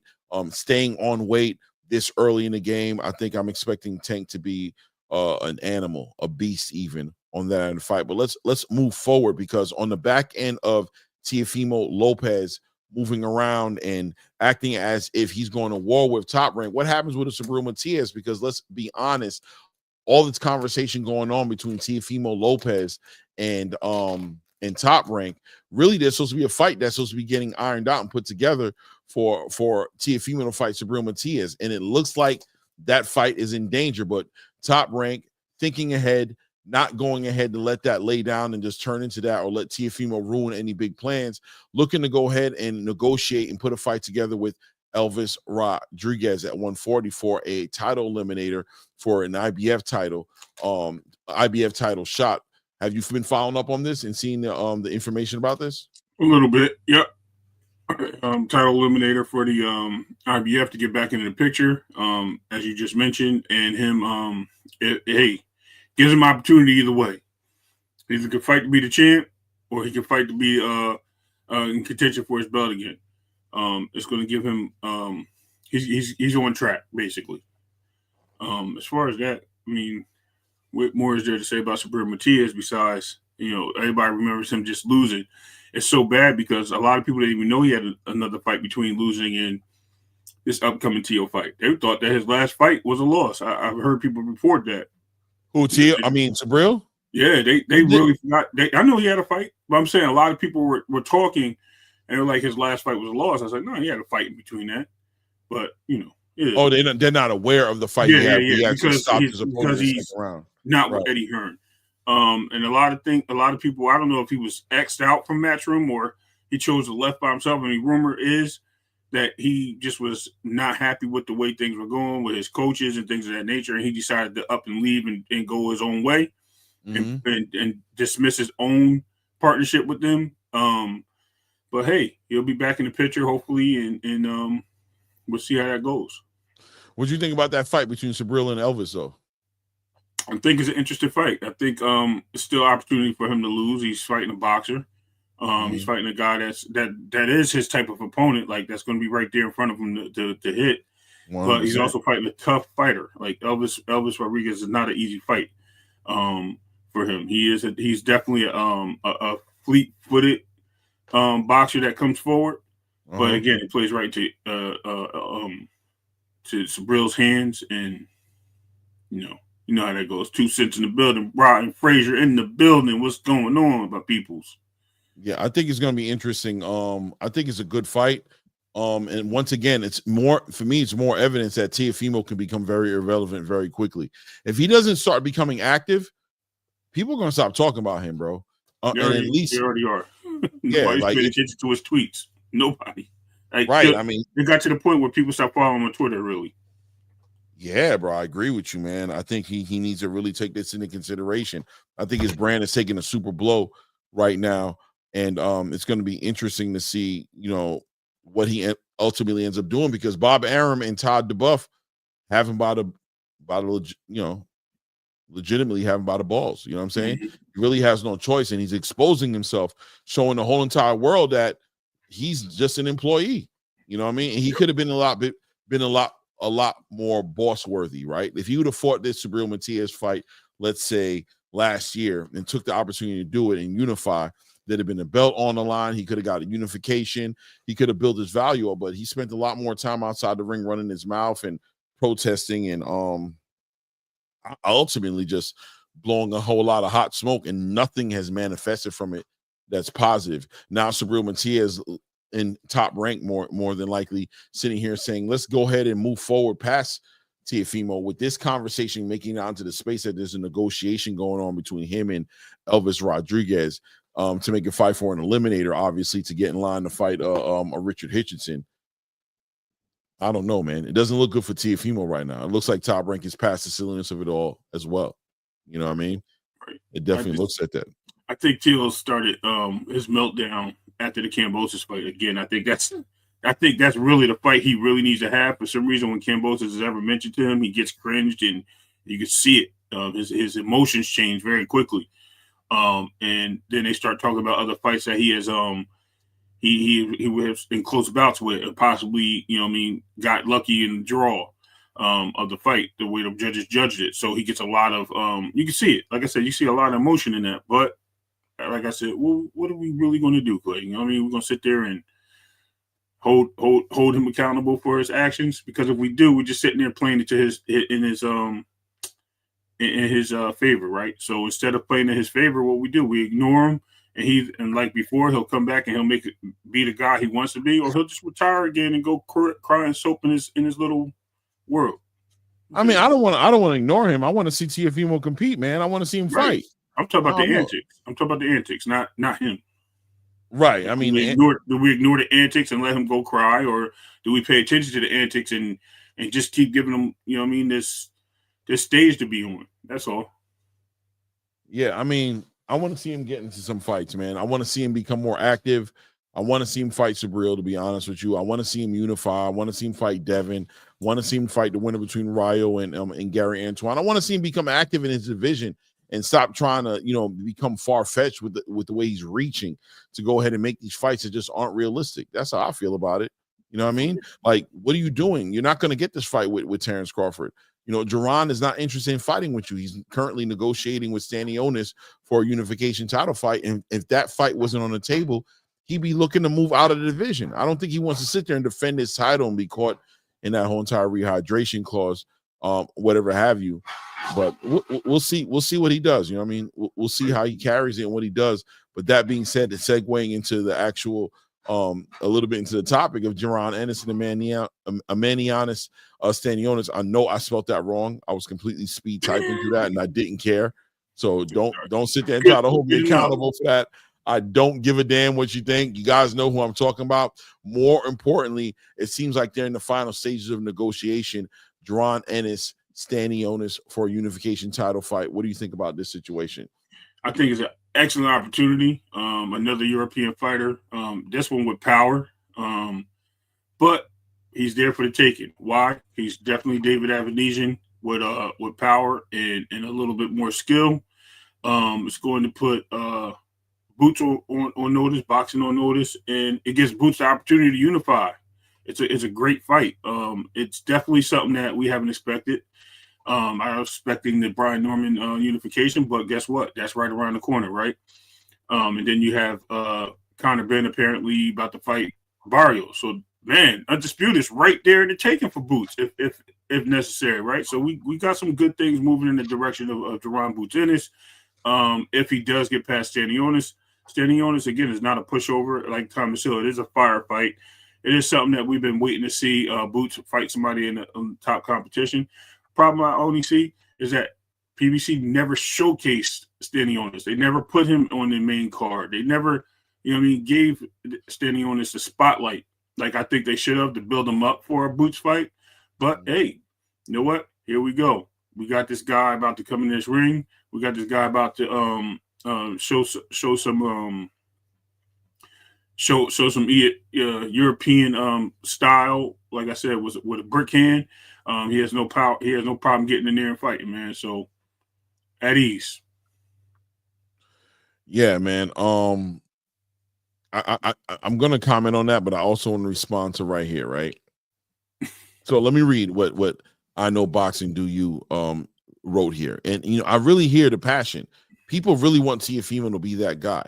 staying on weight this early in the game. I think I'm expecting Tank to be an animal, a beast even on that end of the fight. But let's move forward, because on the back end of Teofimo Lopez moving around and acting as if he's going to war with Top Rank, what happens with a Subriel Matias? Because let's be honest, all this conversation going on between Teofimo Lopez and Top Rank, really there's supposed to be a fight that's supposed to be getting ironed out and put together for Teofimo to fight Subriel Matias, and it looks like that fight is in danger. But Top Rank thinking ahead, not going ahead to let that lay down and just turn into that, or let Teofimo ruin any big plans, looking to go ahead and negotiate and put a fight together with Elvis Rodriguez at 140 for a title eliminator for an IBF title shot. Have you been following up on this and seeing the information about this? A little bit, yep. Title eliminator for the IBF to get back into the picture, as you just mentioned, and him, gives him opportunity either way. He can fight to be the champ, or he can fight to be in contention for his belt again. It's going to give him he's on track, basically. As far as that, I mean, what more is there to say about Subriel Matias besides, you know, everybody remembers him just losing. It's so bad because a lot of people didn't even know he had another fight between losing and this upcoming Teo fight. They thought that his last fight was a loss. I've heard people report that. Who, Teo? I mean, Sabril? Yeah, they really forgot. I know he had a fight, but I'm saying a lot of people were talking, and they're like his last fight was a loss. I was like, no, he had a fight in between that. But, you know. Yeah. Oh, they're not aware of the fight he had. He actually stopped his opponent in the second round. Not with Eddie Hearn. And a lot of people, I don't know if he was X'd out from Matchroom or he chose to left by himself. I mean, rumor is that he just was not happy with the way things were going with his coaches and things of that nature, and he decided to up and leave and go his own way and dismiss his own partnership with them. But hey, he'll be back in the picture hopefully, and we'll see how that goes. What do you think about that fight between Sabril and Elvis, though? I think it's an interesting fight. I think it's still an opportunity for him to lose. He's fighting a boxer. He's fighting a guy that is his type of opponent, like that's going to be right there in front of him to hit. 100%. But he's also fighting a tough fighter. Like Elvis Rodriguez is not an easy fight for him. He's definitely a fleet-footed boxer that comes forward. But again, it plays right to Sabril's hands, and you know how that goes. 2 cents in the building. Rod and Frazier in the building. What's going on about people's? Yeah, I think it's going to be interesting. I think it's a good fight. And once again, it's more evidence that Teofimo can become very irrelevant very quickly. If he doesn't start becoming active, people are going to stop talking about him, bro. They already are. Yeah, Nobody's like paying attention to his tweets. Nobody. Like, right. I mean, it got to the point where people stopped following him on Twitter, really. Yeah, bro, I agree with you, man. I think he needs to really take this into consideration. I think his brand is taking a super blow right now, and it's going to be interesting to see, what he ultimately ends up doing, because Bob Arum and Todd DeBuff have him legitimately have him by the balls. You know what I'm saying? He really has no choice, and he's exposing himself, showing the whole entire world that he's just an employee. You know what I mean? And he could have been a lot more boss worthy, right? If he would have fought this Subriel Matias fight, let's say last year, and took the opportunity to do it and unify, there'd have been a belt on the line. He could have got a unification. He could have built his value up, but he spent a lot more time outside the ring running his mouth and protesting and ultimately just blowing a whole lot of hot smoke, and nothing has manifested from it that's positive. Now Subriel Matias in top rank, more than likely sitting here saying, let's go ahead and move forward past Teofimo with this conversation, making it onto the space that there's a negotiation going on between him and Elvis Rodriguez to make a fight for an eliminator, obviously, to get in line to fight a Richard Hitchinson. I don't know, man. It doesn't look good for Teofimo right now. It looks like top rank is past the silliness of it all as well. You know what I mean? Right. It definitely looks like that. I think Teo started his meltdown after the Kambosos fight. Again, I think that's really the fight he really needs to have. For some reason, when Kambosos is ever mentioned to him, he gets cringed, and you can see it. His emotions change very quickly. And then they start talking about other fights that he has he was in close bouts with, and possibly, got lucky in the draw of the fight, the way the judges judged it. So he gets a lot of you can see it. Like I said, you see a lot of emotion in that. But like I said, well, what are we really going to do, Clay? We're going to sit there and hold him accountable for his actions, because if we do, we're just sitting there playing it to his favor, right? So instead of playing in his favor, what we do, we ignore him, and like before, he'll come back and he'll be the guy he wants to be, or he'll just retire again and go cry and soap in his little world. I mean, I don't want to ignore him. I want to see Teofimo compete, man. I want to see him fight. I'm talking about the antics. I'm talking about the antics, not him. Right. I mean, do we ignore the antics and let him go cry, or do we pay attention to the antics and just keep giving him, this stage to be on? That's all. Yeah, I mean, I want to see him get into some fights, man. I want to see him become more active. I want to see him fight Subriel, to be honest with you. I want to see him unify. I want to see him fight Devin. I want to see him fight the winner between Rayo and Gary Antoine. I want to see him become active in his division and stop trying to, become far-fetched with the way he's reaching to go ahead and make these fights that just aren't realistic. That's how I feel about it. You know what I mean? Like, what are you doing? You're not going to get this fight with Terrence Crawford. Duran is not interested in fighting with you. He's currently negotiating with Stanionis for a unification title fight. And if that fight wasn't on the table, he'd be looking to move out of the division. I don't think he wants to sit there and defend his title and be caught, in that whole entire rehydration clause, whatever have you. But we'll see. We'll see what he does. You know what I mean? We'll see how he carries it and what he does. But that being said, segueing into the actual a little bit into the topic of Gervonta Ennis and Amanianis Stanionis. I know I spelled that wrong. I was completely speed typing through that, and I didn't care. So don't sit there and try to hold me accountable for that. I don't give a damn what you think. You guys know who I'm talking about. More importantly, it seems like they're in the final stages of negotiation. Gervonta Ennis, Stanionis for a unification title fight. What do you think about this situation? I think it's an excellent opportunity. Another European fighter. This one with power. But he's there for the taking. Why? He's definitely David Adrien with power and a little bit more skill. It's going to put Boots on notice, boxing on notice, and it gives Boots the opportunity to unify. It's a great fight. It's definitely something that we haven't expected. I was expecting the Brian Norman unification, but guess what? That's right around the corner, right? And then you have Conor Ben apparently about to fight Barrio. So, man, Undisputed is right there in the taking for Boots if necessary, right? So we got some good things moving in the direction of Gervonta Boots Ennis. If he does get past Stanionis, again, is not a pushover like Thomas Hill. It is a firefight. It is something that we've been waiting to see Boots fight somebody in the top competition. Problem I only see is that PBC never showcased Stanionis. They never put him on the main card. They never, gave Stanionis the spotlight like I think they should have to build him up for a Boots fight. But, hey, you know what? Here we go. We got this guy about to come in this ring. We got this guy about to show some European style. Like I said, was with a brick hand. He has no power. He has no problem getting in there and fighting, man. So at ease. Yeah, man. I'm gonna comment on that, but I also want to respond to right here, right? So let me read what I Know Boxing Do You wrote here. And I really hear the passion. People really want Teofimo to be that guy,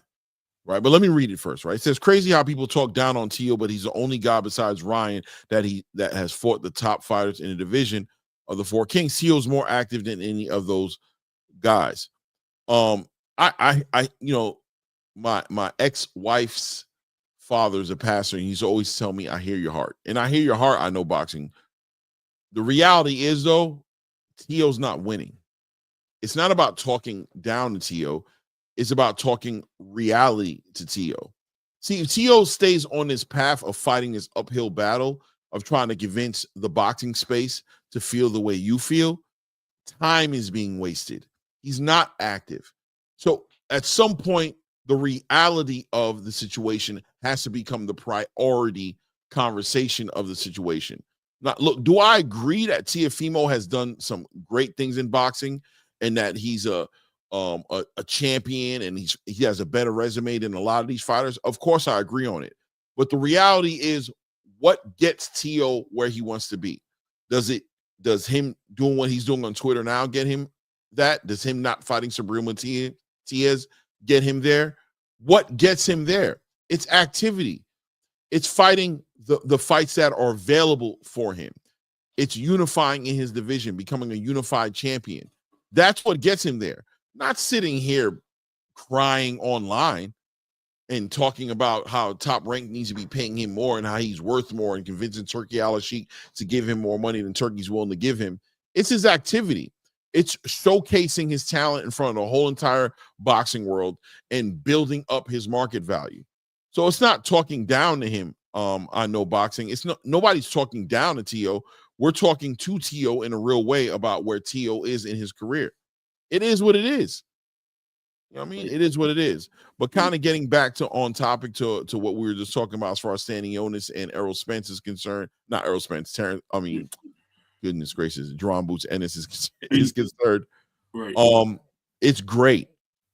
right? But let me read it first, right? It says, crazy how people talk down on Teo, but he's the only guy besides Ryan that has fought the top fighters in the division of the Four Kings. Teo's more active than any of those guys. My ex-wife's father's a pastor, and he's always telling me, I hear your heart. And I hear your heart, I know boxing. The reality is, though, Teo's not winning. It's not about talking down to Teo. It's about talking reality to Teo. See, if Teo stays on this path of fighting this uphill battle of trying to convince the boxing space to feel the way you feel, time is being wasted. He's not active. So at some point, the reality of the situation has to become the priority conversation of the situation. Now, look, do I agree that Teofimo has done some great things in boxing and that he's a champion and he has a better resume than a lot of these fighters? Of course, I agree on it. But the reality is, what gets Teo where he wants to be? Does him doing what he's doing on Twitter now get him that? Does him not fighting Sabrina Tiaz get him there? What gets him there? It's activity. It's fighting the fights that are available for him. It's unifying in his division, becoming a unified champion. That's what gets him there. Not sitting here crying online and talking about how Top Rank needs to be paying him more and how he's worth more and convincing Turkey Al-Sheikh to give him more money than Turkey's willing to give him. It's his activity. It's showcasing his talent in front of the whole entire boxing world and building up his market value. So it's not talking down to him. I Know Boxing. It's nobody's talking down to Teo. We're talking to Teo in a real way about where Teo is in his career. It is what it is. You know what I mean? It is what it is. But kind of getting back on topic to what we were just talking about as far as Stanionis and Errol Spence is concerned. Not Errol Spence. Goodness gracious. Gervonta Boots Ennis is concerned. Right. It's great.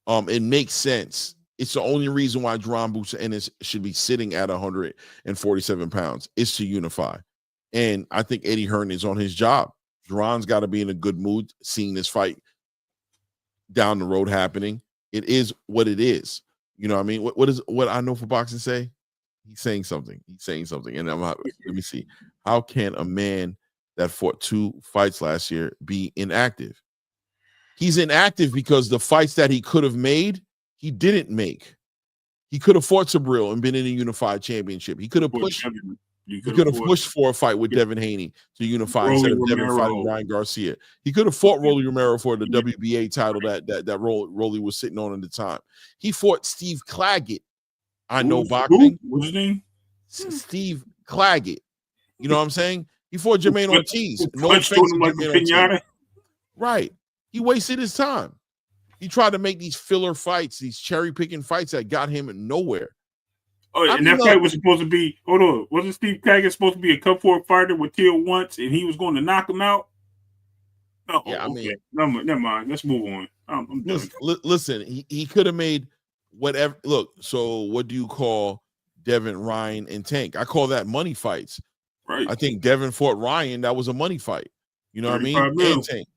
It makes sense. It's the only reason why Gervonta Boots Ennis should be sitting at 147 pounds is to unify. And I think Eddie Hearn is on his job. Gervonta's got to be in a good mood seeing this fight down the road happening. It is what it is. You know what I mean? What I Know for Boxing say? He's saying something. And let me see. How can a man that fought 2 fights last year be inactive? He's inactive because the fights that he could have made, he didn't make. He could have fought Subriel and been in a unified championship. He could have pushed. He could have pushed for a fight with Devin Haney to unify instead of Devin fighting Ryan Garcia. He could have fought Rolly Romero for the WBA title that Rolly was sitting on at the time. He fought Steve Claggett. I know boxing. What's his name? Steve Claggett. You know what I'm saying? He fought Jermaine Ortiz. No offense to Jermaine Ortiz. Right. He wasted his time. He tried to make these filler fights, these cherry-picking fights that got him nowhere. Oh, and that fight was supposed to be, hold on, wasn't Steve Claggett supposed to be a Cup 4 fighter with Teal once, and he was going to knock him out? Oh, yeah, okay. Never mind. Let's move on. I'm done. Listen, he could have made whatever. Look, so what do you call Devin, Ryan, and Tank? I call that money fights. Right. I think Devin fought Ryan. That was a money fight. You know what I mean? And Tank.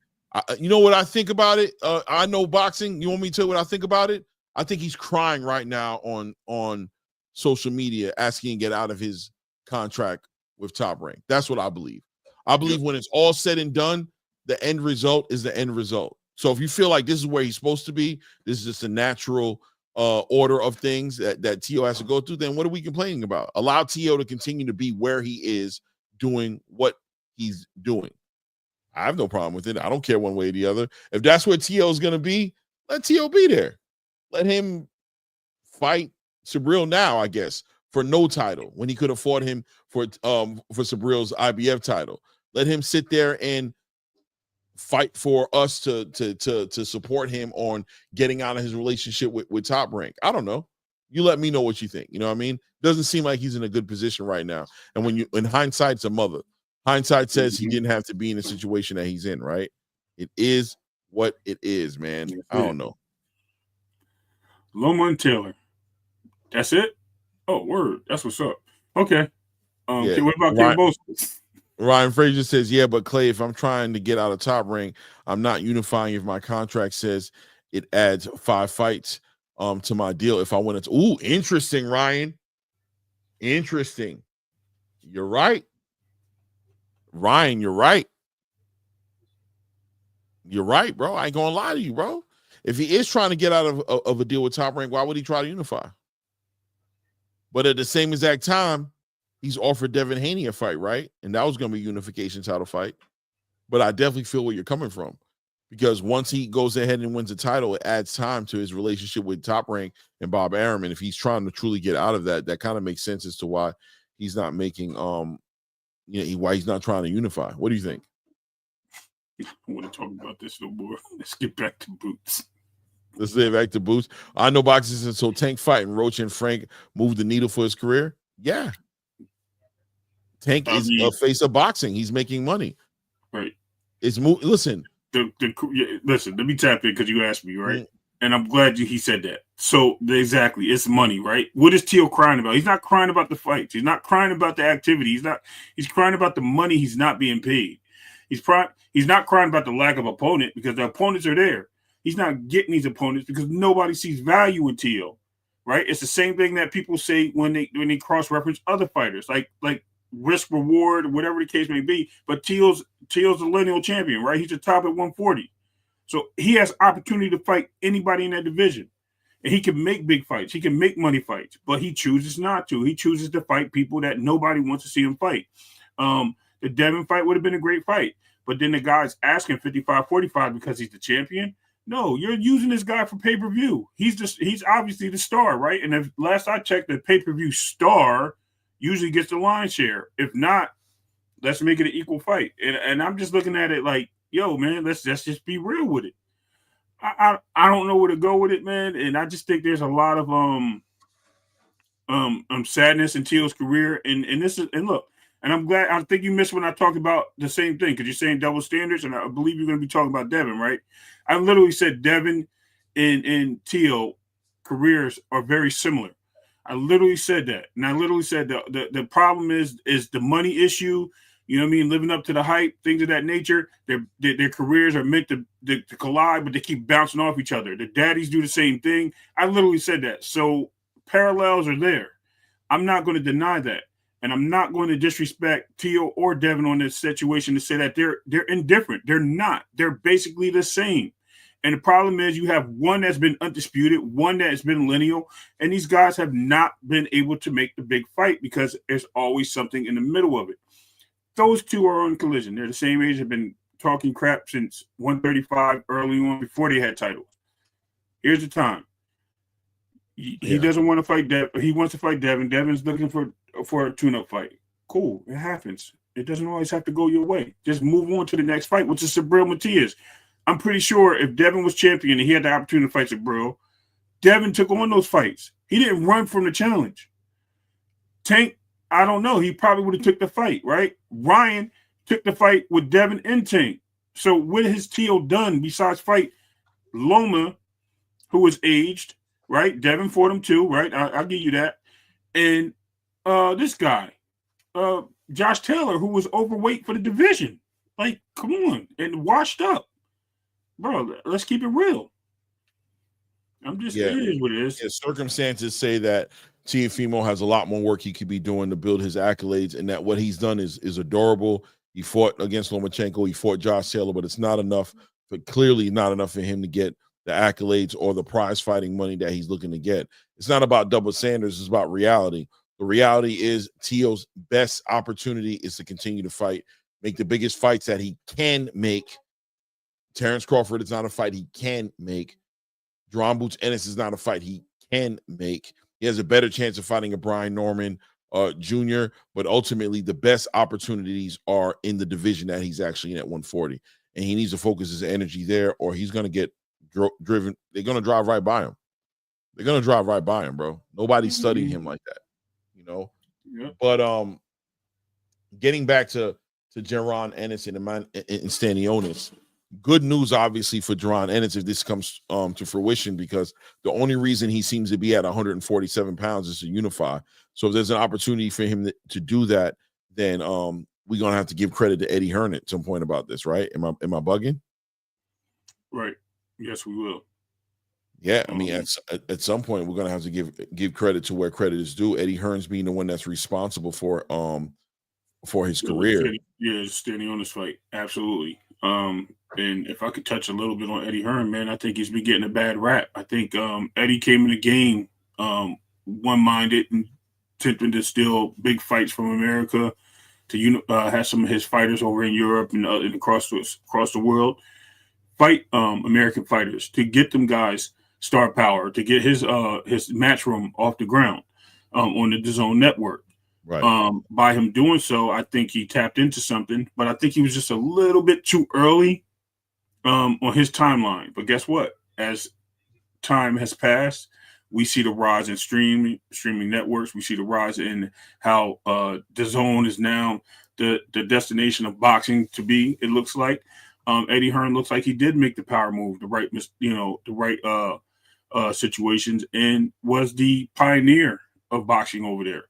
You know what I think about it? I know boxing. You want me to tell you what I think about it? I think he's crying right now on social media, asking to get out of his contract with Top Rank. That's what I believe. I believe when it's all said and done, the end result is the end result. So if you feel like this is where he's supposed to be, this is just a natural order of things that T.O. has to go through, then what are we complaining about? Allow T.O. to continue to be where he is doing what he's doing. I have no problem with it. I don't care one way or the other. If that's where T.O. is going to be, let T.O. be there. Let him fight Subriel now, I guess, for no title when he could have fought him for Subriel's IBF title. Let him sit there and fight for us to support him on getting out of his relationship with Top Rank. I don't know. You let me know what you think. You know what I mean? Doesn't seem like he's in a good position right now. And when hindsight's a mother. Hindsight says he didn't have to be in the situation that he's in, right? It is what it is, man. I don't know. Loma and Taylor. That's it? Oh, word. That's what's up. Okay. What about Ryan, Ryan Frazier says, yeah, but Clay, if I'm trying to get out of Top Rank, I'm not unifying if my contract says it adds 5 fights to my deal. If I win it. Ooh, interesting, Ryan. Interesting. You're right. Ryan, you're right. You're right, bro. I ain't gonna lie to you, bro. If he is trying to get out of a deal with Top Rank, why would he try to unify? But at the same exact time, he's offered Devin Haney a fight, right? And that was going to be a unification title fight. But I definitely feel where you're coming from. Because once he goes ahead and wins the title, it adds time to his relationship with Top Rank and Bob Arum. And if he's trying to truly get out of that, that kind of makes sense as to why he's not making, why he's not trying to unify. What do you think? I want to talk about this no more. Let's get back to Boots. Let's get back to Boots. I know boxing until Tank fight and Roach and Frank moved the needle for his career. Yeah. Tank is a face of boxing. He's making money. Right. Listen. Listen, let me tap in because you asked me, right? And I'm glad he said that. So exactly, it's money, right? What is Teal crying about? He's not crying about the fights. He's not crying about the activity. He's crying about the money he's not being paid. He's not crying about the lack of opponent because the opponents are there. He's not getting these opponents because nobody sees value in Teal, right? It's the same thing that people say when they cross-reference other fighters, like risk reward, whatever the case may be. But Teal's the lineal champion, right? He's the top at 140. So he has opportunity to fight anybody in that division. And he can make big fights. He can make money fights, but he chooses not to. He chooses to fight people that nobody wants to see him fight. The Devin fight would have been a great fight, but then the guy's asking 55-45 because he's the champion. No, you're using this guy for pay-per-view. He's obviously the star, right? And if last I checked, the pay-per-view star usually gets the line share. If not, let's make it an equal fight. And I'm just looking at it like, yo, man, let's just be real with it. I don't know where to go with it, man. And I just think there's a lot of sadness in Teal's career. And look, and I'm glad. I think you missed when I talked about the same thing because you're saying double standards, and I believe you're going to be talking about Devin, right? I literally said Devin and Teal careers are very similar. I literally said that, and I literally said the problem is the money issue. You know what I mean? Living up to the hype, things of that nature. Their careers are meant to collide, but they keep bouncing off each other. The daddies do the same thing. I literally said that. So parallels are there. I'm not going to deny that. and I'm not going to disrespect Teo or Devin on this situation to say that they're indifferent. They're not. They're basically the same. And the problem is you have one that's been undisputed, one that's been lineal, and these guys have not been able to make the big fight because there's always something in the middle of it. Those two are on collision. They're the same age, have been talking crap since 135 early on before they had titles. Here's the time. He doesn't want to fight Devin. He wants to fight Devin. Devin's looking for a tune-up fight. Cool. It happens. It doesn't always have to go your way. Just move on to the next fight, which is Subriel Matias. I'm pretty sure if Devin was champion and he had the opportunity to fight Subriel, Devin took on those fights. He didn't run from the challenge. Tank, I don't know. He probably would have took the fight, right? Ryan took the fight with Devin and Tank. So what has Teo done besides fight Loma, who was aged, right? Devin fought him too, right? I'll give you that. And this guy, Josh Taylor, who was overweight for the division. Like, come on. And washed up. Bro, let's keep it real. I'm just, it is what it is. Yeah, circumstances say that Teofimo has a lot more work he could be doing to build his accolades, and that what he's done is adorable. He fought against Lomachenko. He fought Josh Taylor, but it's not enough, but clearly not enough for him to get the accolades or the prize fighting money that he's looking to get. It's not about double standards. It's about reality. The reality is Teo's best opportunity is to continue to fight, make the biggest fights that he can make. Terrence Crawford is not a fight he can make. John Boots Ennis is not a fight he can make. He has a better chance of fighting a Brian Norman Jr., but ultimately the best opportunities are in the division that he's actually in at 140. And he needs to focus his energy there, or he's going to get driven. They're going to drive right by him. They're going to drive right by him, bro. Nobody's studying him like that, you know? Yeah. But getting back to Jaron Ennis and Stanionis, good news, obviously, for Jaron Ennis if this comes to fruition, because the only reason he seems to be at 147 pounds is to unify. So if there's an opportunity for him to do that, then we're going to have to give credit to Eddie Hearn at some point about this, right? Am I bugging? Right. Yes, we will. Yeah, I mean, at some point, we're going to have to give credit to where credit is due. Eddie Hearn's being the one that's responsible for his career. Yeah, standing on this fight. Absolutely. And if I could touch a little bit on Eddie Hearn, man, I think he's been getting a bad rap. I think Eddie came in the game one-minded and attempting to steal big fights from America, to have some of his fighters over in Europe and across the world fight American fighters, to get them guys star power, to get his Matchroom off the ground on the DAZN network. Right. By him doing so, I think he tapped into something, but I think he was just a little bit too early on his timeline. But guess what? As time has passed, we see the rise in streaming networks. We see the rise in how DAZN is now the destination of boxing to be. It looks like Eddie Hearn looks like he did make the power move, the right situations, and was the pioneer of boxing over there.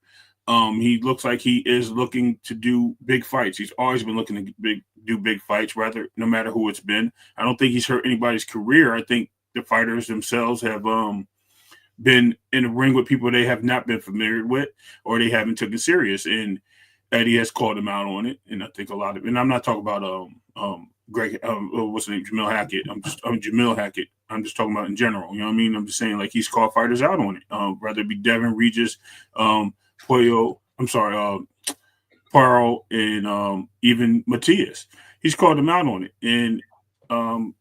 He looks like he is looking to do big fights. He's always been looking to do big fights, no matter who it's been. I don't think he's hurt anybody's career. I think the fighters themselves have been in the ring with people they have not been familiar with, or they haven't taken serious. And Eddie has called him out on it. And I think a lot of, and I'm not talking about what's the name, Jamil Hackett. Jamil Hackett. I'm just talking about in general. You know what I mean? I'm just saying, like, he's called fighters out on it. Whether it be Devin, Regis, Paro, and even Matias. He's called them out on it. And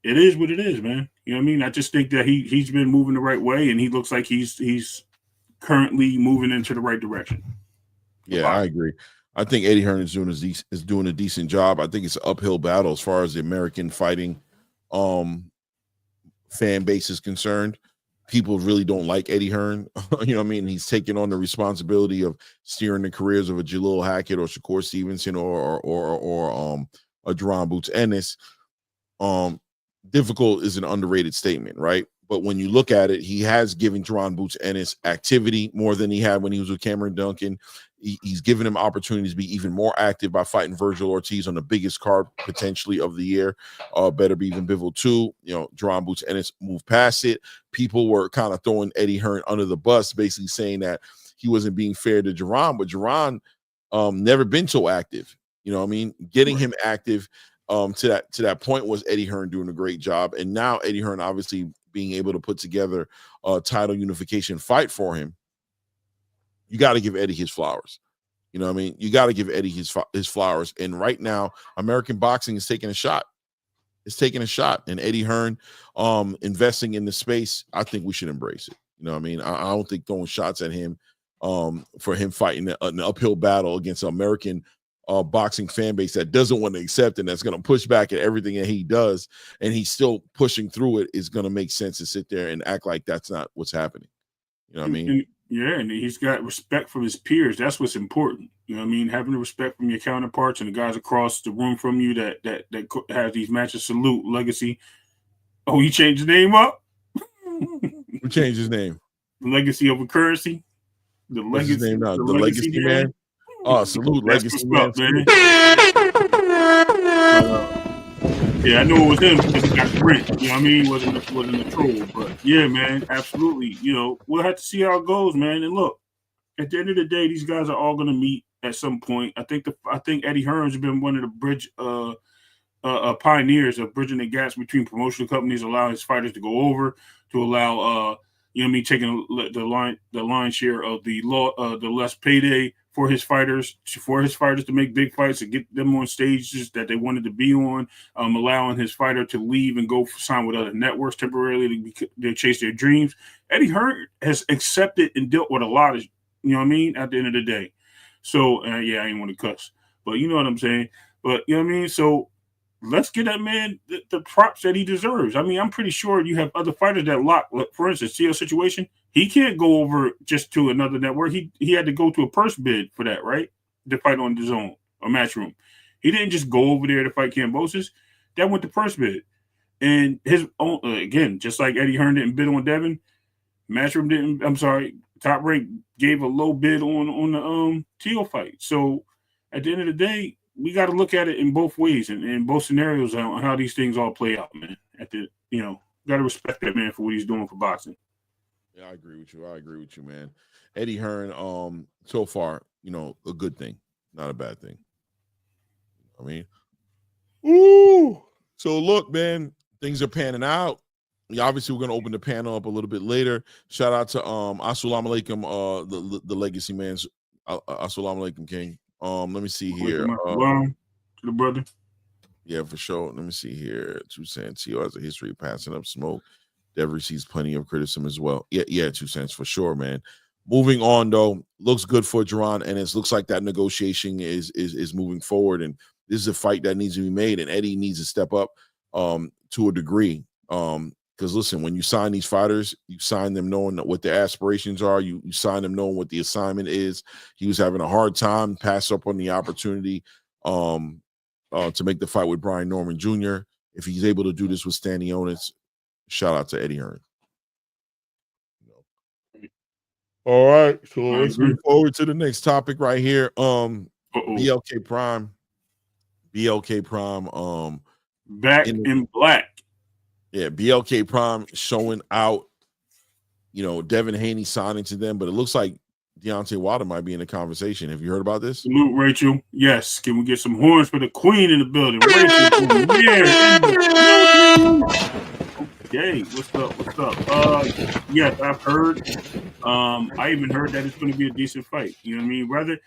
it is what it is, man. You know what I mean? I just think that he's been moving the right way, and he looks like he's currently moving into the right direction. Yeah, I agree. I think Eddie Hearn is doing a decent job. I think it's an uphill battle as far as the American fighting fan base is concerned. People really don't like Eddie Hearn. You know what I mean? He's taking on the responsibility of steering the careers of a Jalil Hackett or Shakur Stevenson or a Jaron Boots Ennis. Difficult is an underrated statement, right? But when you look at it, he has given Jaron Boots Ennis activity more than he had when he was with Cameron Duncan. He's given him opportunities to be even more active by fighting Virgil Ortiz on the biggest card potentially of the year. Better be even Bivol 2. You know, Jaron Boots Ennis moved past it. People were kind of throwing Eddie Hearn under the bus, basically saying that he wasn't being fair to Jaron. But Jaron never been so active. You know what I mean? Getting him active to that point was Eddie Hearn doing a great job. And now Eddie Hearn obviously being able to put together a title unification fight for him. You got to give Eddie his flowers. You know what I mean? You got to give Eddie his flowers. And right now, American boxing is taking a shot. It's taking a shot. And Eddie Hearn investing in the space, I think we should embrace it. You know what I mean? I don't think throwing shots at him for him fighting an uphill battle against an American boxing fan base that doesn't want to accept and that's going to push back at everything that he does, and he's still pushing through it, is going to make sense to sit there and act like that's not what's happening. You know what I mean? And he's got respect from his peers. That's what's important. You know what I mean? Having the respect from your counterparts and the guys across the room from you that have these matches. Salute, Legacy. Oh, he changed his name up? Who changed his name? Legacy over Currency. The What's Legacy his name now? The Legacy man. Oh, salute, That's Legacy what's man. up, yeah, I knew it was him because he got the rent. You know what I mean? Wasn't a troll, but yeah, man, absolutely. You know, we'll have to see how it goes, man. And look, at the end of the day, these guys are all going to meet at some point. I think Eddie Hearn's been one of the pioneers of bridging the gaps between promotional companies, allowing his fighters to go over, to allow you know what I mean, taking the line share of the less payday for his fighters to make big fights, to get them on stages that they wanted to be on, allowing his fighter to leave and go sign with other networks temporarily to chase their dreams. Eddie Hearn has accepted and dealt with a lot of, you know what I mean, at the end of the day. So, yeah, I ain't want to cuss, but you know what I'm saying? But, you know what I mean? So, let's get that man the props that he deserves. I mean, I'm pretty sure you have other fighters that lock. For instance, Teo situation, he can't go over just to another network. He had to go to a purse bid for that, right? To fight on the zone or Matchroom. He didn't just go over there to fight Kambosos. That went to purse bid. And his own, again, just like Eddie Hearn didn't bid on Devin, Matchroom didn't. I'm sorry, Top Rank gave a low bid on the Teo fight. So at the end of the day, we got to look at it in both ways and in both scenarios on how these things all play out, man. Got to respect that man for what he's doing for boxing. Yeah, I agree with you, man. Eddie Hearn, so far, you know, a good thing, not a bad thing. I mean, ooh. So look, man, things are panning out. Obviously, we're gonna open the panel up a little bit later. Shout out to Assalamu alaikum, the legacy man's Assalamu alaikum, King. Let me see here. To the brother. Yeah, for sure. Let me see here. 2 Cents. Teo has a history of passing up smoke. Dev receives plenty of criticism as well. Yeah, 2 Cents for sure, man. Moving on though, looks good for Adrien, and it looks like that negotiation is moving forward. And this is a fight that needs to be made, and Eddie needs to step up to a degree. Because listen, when you sign these fighters, you sign them knowing what their aspirations are. You sign them knowing what the assignment is. He was having a hard time, pass up on the opportunity to make the fight with Brian Norman Jr. If he's able to do this with Stanionis, shout out to Eddie Hearn. All right, so let's move forward to the next topic right here. BLK Prime. Back in black. Yeah, BLK Prime showing out, you know, Devin Haney signing to them, but it looks like Deontay Wilder might be in the conversation. Have you heard about this? Salute, Rachel. Yes. Can we get some horns for the queen in the building? Rachel. Okay. What's up? Yes, I've heard. I even heard that it's going to be a decent fight. You know what I mean?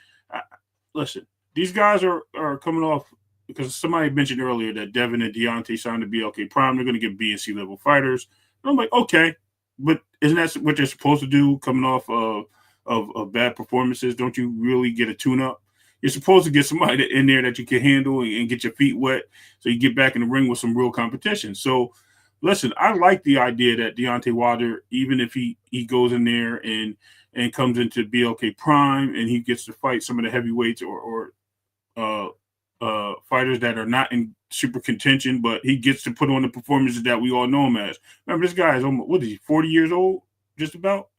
Listen, these guys are coming off, because somebody mentioned earlier that Devin and Deontay signed to BLK Prime. They're going to get B and C level fighters. And I'm like, okay, but isn't that what they're supposed to do coming off of bad performances? Don't you really get a tune-up? You're supposed to get somebody in there that you can handle and get your feet wet so you get back in the ring with some real competition. So, listen, I like the idea that Deontay Wilder, even if he goes in there and comes into BLK Prime and he gets to fight some of the heavyweights or fighters that are not in super contention, but he gets to put on the performances that we all know him as. Remember, this guy is almost, what is he, 40 years old, just about?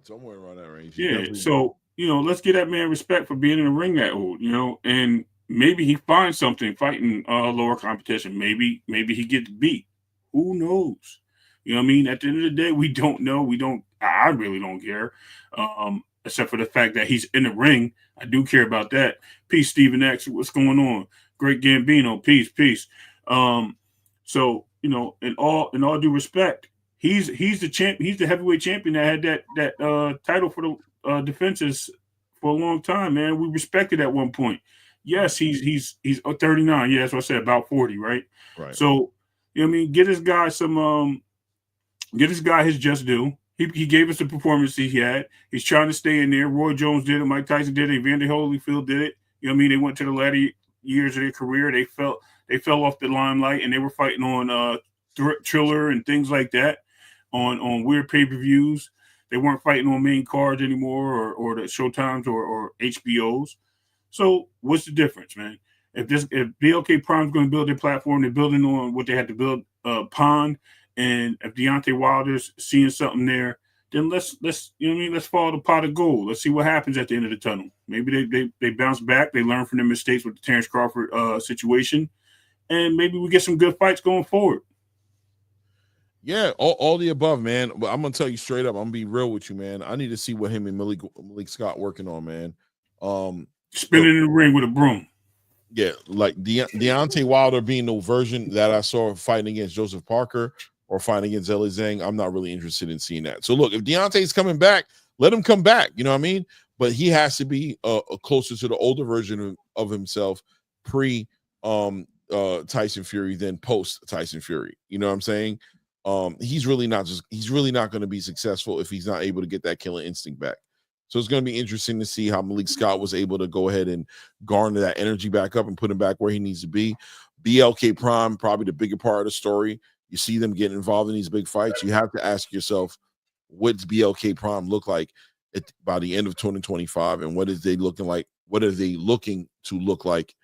Somewhere around that range. Yeah, so, you know, let's give that man respect for being in the ring that old, you know, and maybe he finds something fighting lower competition. Maybe he gets beat. Who knows? You know what I mean? At the end of the day, we don't know. I really don't care. except for the fact that he's in the ring. I do care about that. Peace, Stephen X. What's going on? Great Gambino. Peace. So in all due respect, he's the champ. He's the heavyweight champion that had that title for the defenses for a long time. Man, we respected at one point. Yes, he's 39. Yeah, that's what I said, about 40, right? Right. So get this guy his just due. He gave us the performance he had. He's trying to stay in there. Roy Jones did it. Mike Tyson did it. Evander Holyfield did it. They went to the latter years of their career. They fell off the limelight, and they were fighting on Triller and things like that on weird pay-per-views. They weren't fighting on main cards anymore or the Showtimes or HBOs. So what's the difference, man? If BLK Prime's going to build their platform, they're building on what they had to build Pond. And if Deontay Wilder's seeing something there, then let's follow the pot of gold. Let's see what happens at the end of the tunnel. Maybe they bounce back. They learn from their mistakes with the Terrence Crawford situation, and maybe we get some good fights going forward. Yeah, all the above, man. But I'm gonna tell you straight up, I'm gonna be real with you, man. I need to see what him and Malik Scott working on, man. Spinning in the ring with a broom. Yeah, like Deontay Wilder being the version that I saw fighting against Joseph Parker or fighting against Zhang Zhang, I'm not really interested in seeing that. So look, if Deontay's coming back, let him come back. You know what I mean? But he has to be closer to the older version of himself pre Tyson Fury than post Tyson Fury. You know what I'm saying? He's really not going to be successful if he's not able to get that killer instinct back. So it's going to be interesting to see how Malik Scott was able to go ahead and garner that energy back up and put him back where he needs to be. BLK Prime, probably the bigger part of the story. You see them getting involved in these big fights. You have to ask yourself, what's BLK Prime look like by the end of 2025, and what is they looking like? What are they looking to look like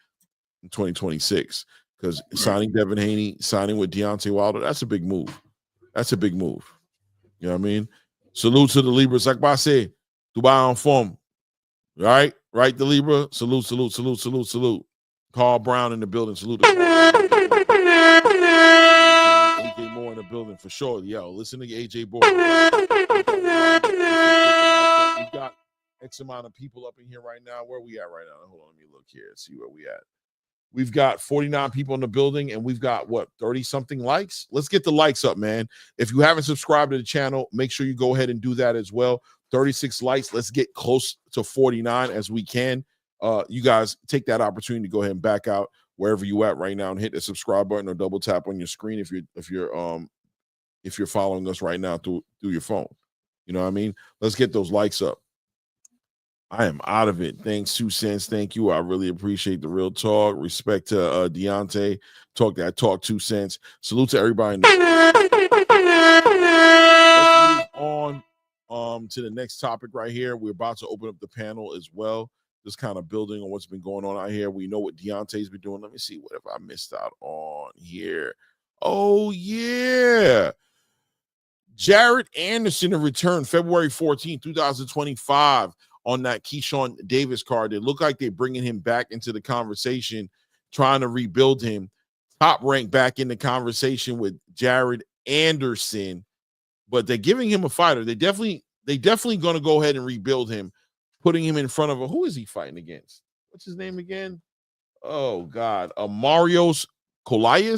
in 2026? Because signing Devin Haney, signing with Deontay Wilder, that's a big move. That's a big move. You know what I mean? Salute to the Libras. Like I say, Dubai en forme. Right, the Libra. Salute. Carl Brown in the building. Salute. AJ Moore in the building for sure. Yo, listen to AJ Moore. We've got X amount of people up in here right now. Where are we at right now? Hold on, let me look here. See where we at. We've got 49 people in the building, and we've got, 30-something likes? Let's get the likes up, man. If you haven't subscribed to the channel, make sure you go ahead and do that as well. 36 likes. Let's get close to 49 as we can. You guys take that opportunity to go ahead and back out wherever you at right now and hit the subscribe button or double tap on your screen if you're following us right now through your phone. You know what I mean? Let's get those likes up. I am out of it. Thanks, 2 cents. Thank you. I really appreciate the real talk. Respect to Deontay. Talk 2 cents. Salute to everybody. Let's move on to the next topic right here. We're about to open up the panel as well. Just kind of building on what's been going on out here. We know what Deontay's been doing. Let me see what have I missed out on here. Oh, yeah. Jared Anderson to return February 14, 2025. On that Keyshawn Davis card. It looked like they're bringing him back into the conversation, trying to rebuild him. Top rank back in the conversation with Jared Anderson, but they're giving him a fighter. They definitely going to go ahead and rebuild him, putting him in front of who is he fighting against? What's his name again? Oh God, Mario Calais.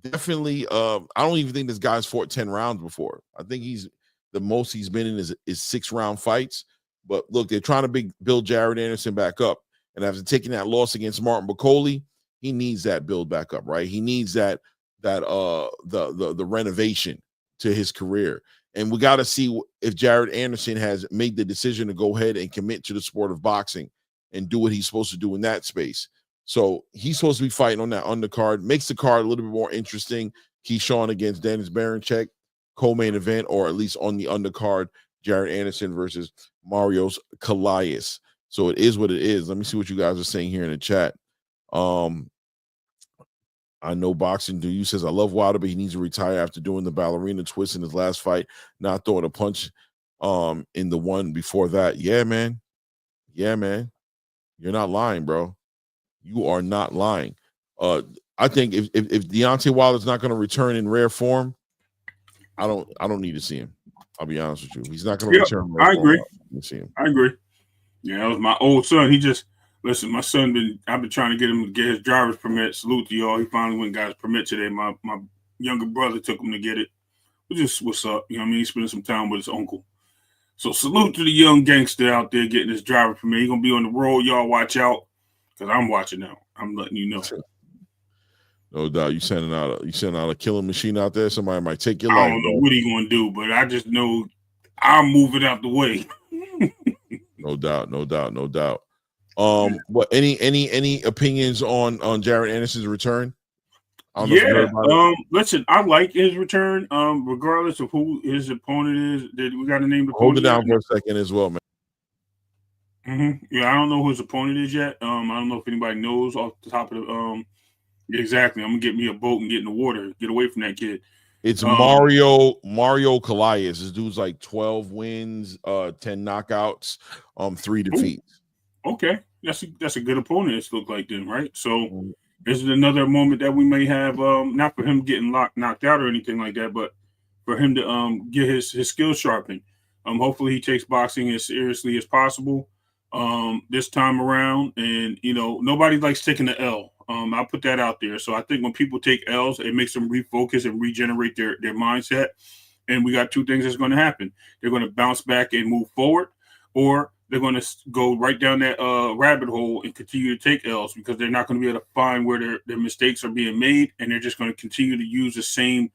Definitely. I don't even think this guy's fought 10 rounds before. I think the most he's been in is 6-round fights. But look, they're trying to build Jared Anderson back up. And after taking that loss against Martin Bacoli, he needs that build back up, right? He needs the renovation to his career. And we got to see if Jared Anderson has made the decision to go ahead and commit to the sport of boxing and do what he's supposed to do in that space. So he's supposed to be fighting on that undercard. Makes the card a little bit more interesting. Keyshawn against Dennis Berinchyk, co-main event, or at least on the undercard, Jared Anderson versus Mario Calais. So it is what it is. Let me see what you guys are saying here in the chat. I know boxing. Do you says I love Wilder, but he needs to retire after doing the ballerina twist in his last fight, not throwing a punch in the one before that. Yeah, man. You're not lying, bro. You are not lying. I think if Deontay Wilder's not going to return in rare form, I don't need to see him. I'll be honest with you. He's not going to return. I agree. Let me see him. I agree. Yeah, that was my old son. Listen, my son I've been trying to get him to get his driver's permit. Salute to y'all. He finally went and got his permit today. My younger brother took him to get it. Just what's up. You know what I mean? He's spending some time with his uncle. So salute to the young gangster out there getting his driver's permit. He's going to be on the road. Y'all watch out because I'm watching out. I'm letting you know. No doubt. You sending out a killing machine out there. Somebody might take your life. I don't know what he's going to do, but I just know I'm moving out the way. No doubt. What any opinions on Jared Anderson's return? Listen, I like his return. Regardless of who his opponent is, we got to name the hold it down for a second as well, man. Mm-hmm. Yeah, I don't know who his opponent is yet. I don't know if anybody knows off the top of the exactly. I'm gonna get me a boat and get in the water. Get away from that kid. It's Mario Calais. This dude's like 12 wins, 10 knockouts, 3 defeats. Okay, that's a good opponent. It's looked like then, right? So this is another moment that we may have. Not for him getting knocked out or anything like that, but for him to get his skills sharpened. Hopefully he takes boxing as seriously as possible this time around. And nobody likes taking the L. I'll put that out there. So I think when people take L's, it makes them refocus and regenerate their mindset. And we got two things that's going to happen. They're going to bounce back and move forward, or they're going to go right down that rabbit hole and continue to take L's because they're not going to be able to find where their mistakes are being made, and they're just going to continue to use the same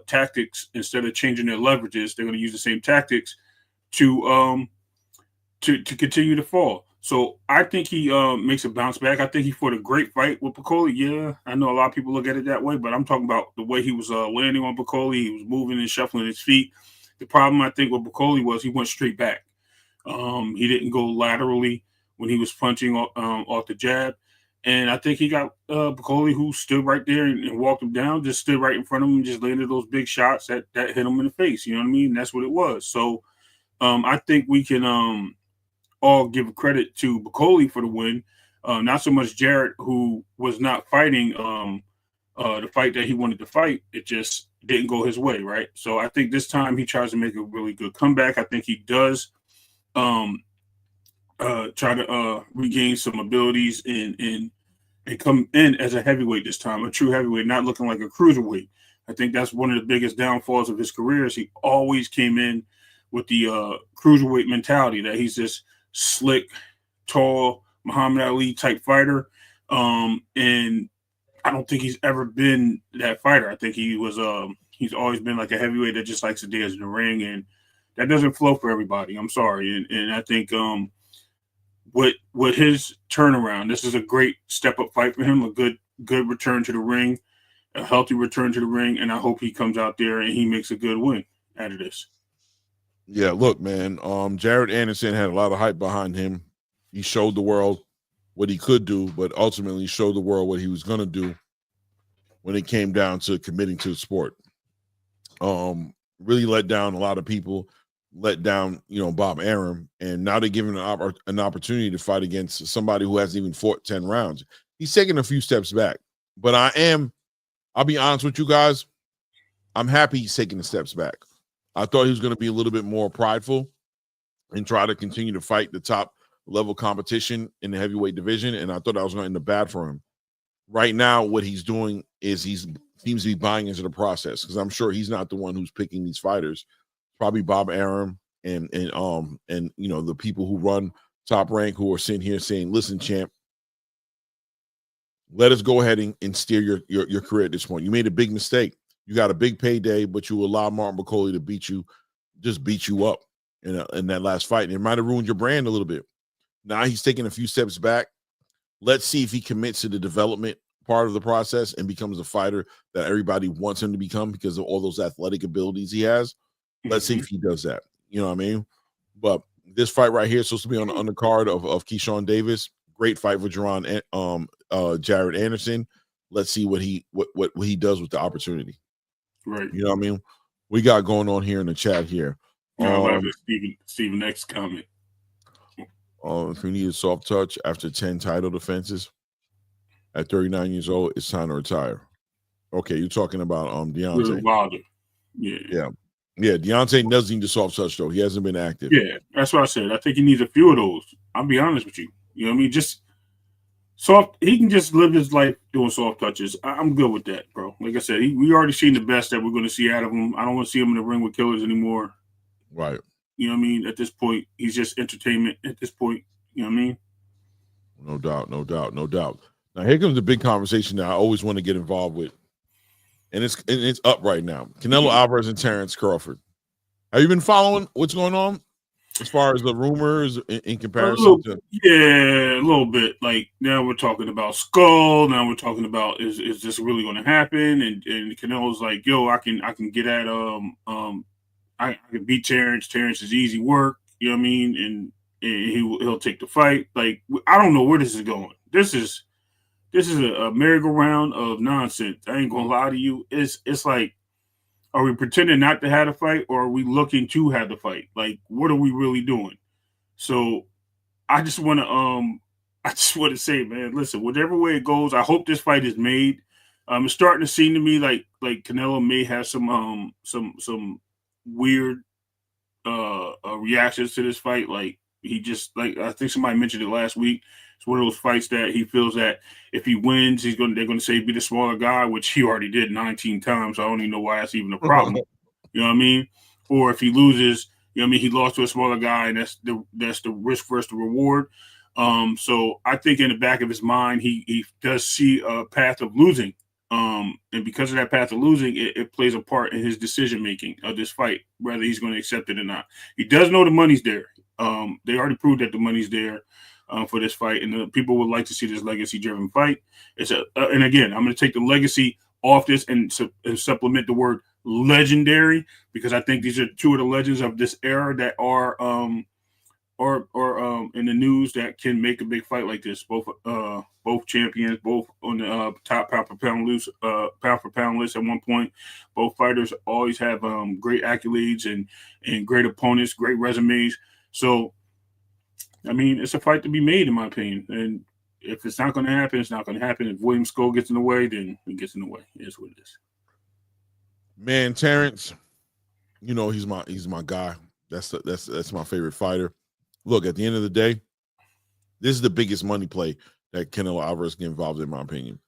tactics instead of changing their leverages. They're going to use the same tactics to continue to fall. So I think he makes a bounce back. I think he fought a great fight with Piccoli. Yeah, I know a lot of people look at it that way, but I'm talking about the way he was landing on Piccoli. He was moving and shuffling his feet. The problem, I think, with Piccoli was he went straight back. He didn't go laterally when he was punching off the jab. And I think he got Piccoli, who stood right there and walked him down, just stood right in front of him and just landed those big shots that hit him in the face. You know what I mean? That's what it was. So I think we can all give credit to Piccoli for the win. Not so much Jared, who was not fighting the fight that he wanted to fight. It just didn't go his way, right? So I think this time he tries to make a really good comeback. I think he does try to regain some abilities and come in as a heavyweight this time, a true heavyweight, not looking like a cruiserweight. I think that's one of the biggest downfalls of his career is he always came in with the cruiserweight mentality that he's this slick, tall, Muhammad Ali type fighter. And I don't think he's ever been that fighter. I think he was he's always been like a heavyweight that just likes to dance in the ring, and that doesn't flow for everybody. I'm sorry. And I think with his turnaround, this is a great step up fight for him, a good return to the ring, a healthy return to the ring, and I hope he comes out there and he makes a good win out of this. Yeah, look, man, Jared Anderson had a lot of hype behind him. He showed the world what he could do, but ultimately showed the world what he was going to do when it came down to committing to the sport. Really let down a lot of people, let down, Bob Arum, and now they're giving an opportunity to fight against somebody who hasn't even fought 10 rounds. He's taking a few steps back, but I'll be honest with you guys, I'm happy he's taking the steps back. I thought he was going to be a little bit more prideful and try to continue to fight the top level competition in the heavyweight division, and I thought that was going to end up bad for him. Right now, what he's doing is he seems to be buying into the process, because I'm sure he's not the one who's picking these fighters. Probably Bob Arum and the people who run Top Rank who are sitting here saying, "Listen, champ, let us go ahead and steer your career at this point. You made a big mistake. You got a big payday, but you allow Martin Piccoli to beat you up in that last fight. And it might have ruined your brand a little bit. Now he's taking a few steps back. Let's see if he commits to the development part of the process and becomes a fighter that everybody wants him to become because of all those athletic abilities he has. Let's see if he does that. You know what I mean? But this fight right here is supposed to be on the undercard of Keyshawn Davis. Great fight for Jared Anderson. Let's see what he does with the opportunity. Right. You know what I mean? We got going on here in the chat here. Steven X comment. If we need a soft touch after 10 title defenses at 39 years old, it's time to retire. Okay, you're talking about Deontay Wilder. Yeah. Yeah, Deontay does need a soft touch though. He hasn't been active. Yeah, that's what I said. I think he needs a few of those. I'll be honest with you. You know what I mean? Just soft. He can just live his life doing soft touches. I'm good with that, bro. Like I said, we already seen the best that we're going to see out of him. I don't want to see him in the ring with killers anymore. Right. You know what I mean? At this point, he's just entertainment. At this point, you know what I mean? No doubt, no doubt, no doubt. Now here comes the big conversation that I always want to get involved with, and it's up right now. Canelo Alvarez and Terrence Crawford. Have you been following what's going on as far as the rumors in comparison to? Yeah, a little bit. Like now we're talking about Skull. Now we're talking about is this really going to happen? And Canelo's like, yo, I can get at I can beat Terrence. Terrence is easy work. You know what I mean? And he'll take the fight. Like I don't know where this is going. This is a merry-go-round of nonsense. I ain't gonna lie to you. It's like, are we pretending not to have the fight, or are we looking to have the fight? Like, what are we really doing? So, I just want to say, man, listen, whatever way it goes, I hope this fight is made. It's starting to seem to me like Canelo may have some weird reactions to this fight. Like he just I think somebody mentioned it last week. It's one of those fights that he feels that if he wins, they're going to say be the smaller guy, which he already did 19 times. So I don't even know why that's even a problem. You know what I mean? Or if he loses, you know what I mean, he lost to a smaller guy, and that's the risk versus the reward. So I think in the back of his mind, he does see a path of losing. And because of that path of losing, it plays a part in his decision making of this fight, whether he's going to accept it or not. He does know the money's there. They already proved that the money's there for this fight, and people would like to see this legacy-driven fight. And again, I'm going to take the legacy off this and supplement the word legendary, because I think these are two of the legends of this era that are in the news that can make a big fight like this. Both champions, both on the top pound for pound list at one point. Both fighters always have great accolades and great opponents, great resumes. So, I mean, it's a fight to be made, in my opinion. And if it's not going to happen, it's not going to happen. If William Skull gets in the way, then he gets in the way. It is what it is. Man, Terrence, you know he's my guy. That's my favorite fighter. Look, at the end of the day, this is the biggest money play that Canelo Alvarez get involved in my opinion.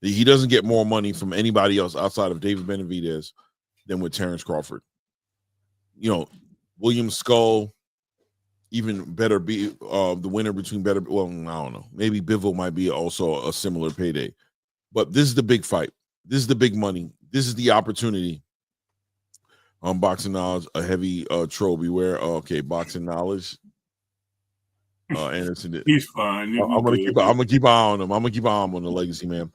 He doesn't get more money from anybody else outside of David Benavidez than with Terrence Crawford. You know, William Skull, even better be the winner between better. Well, I don't know. Maybe Bivol might be also a similar payday. But this is the big fight. This is the big money. This is the opportunity. Boxing knowledge, a heavy troll. Beware. Okay, boxing knowledge. Anderson. He's fine. I'm gonna keep an eye on him. I'm gonna keep an eye on the legacy, man.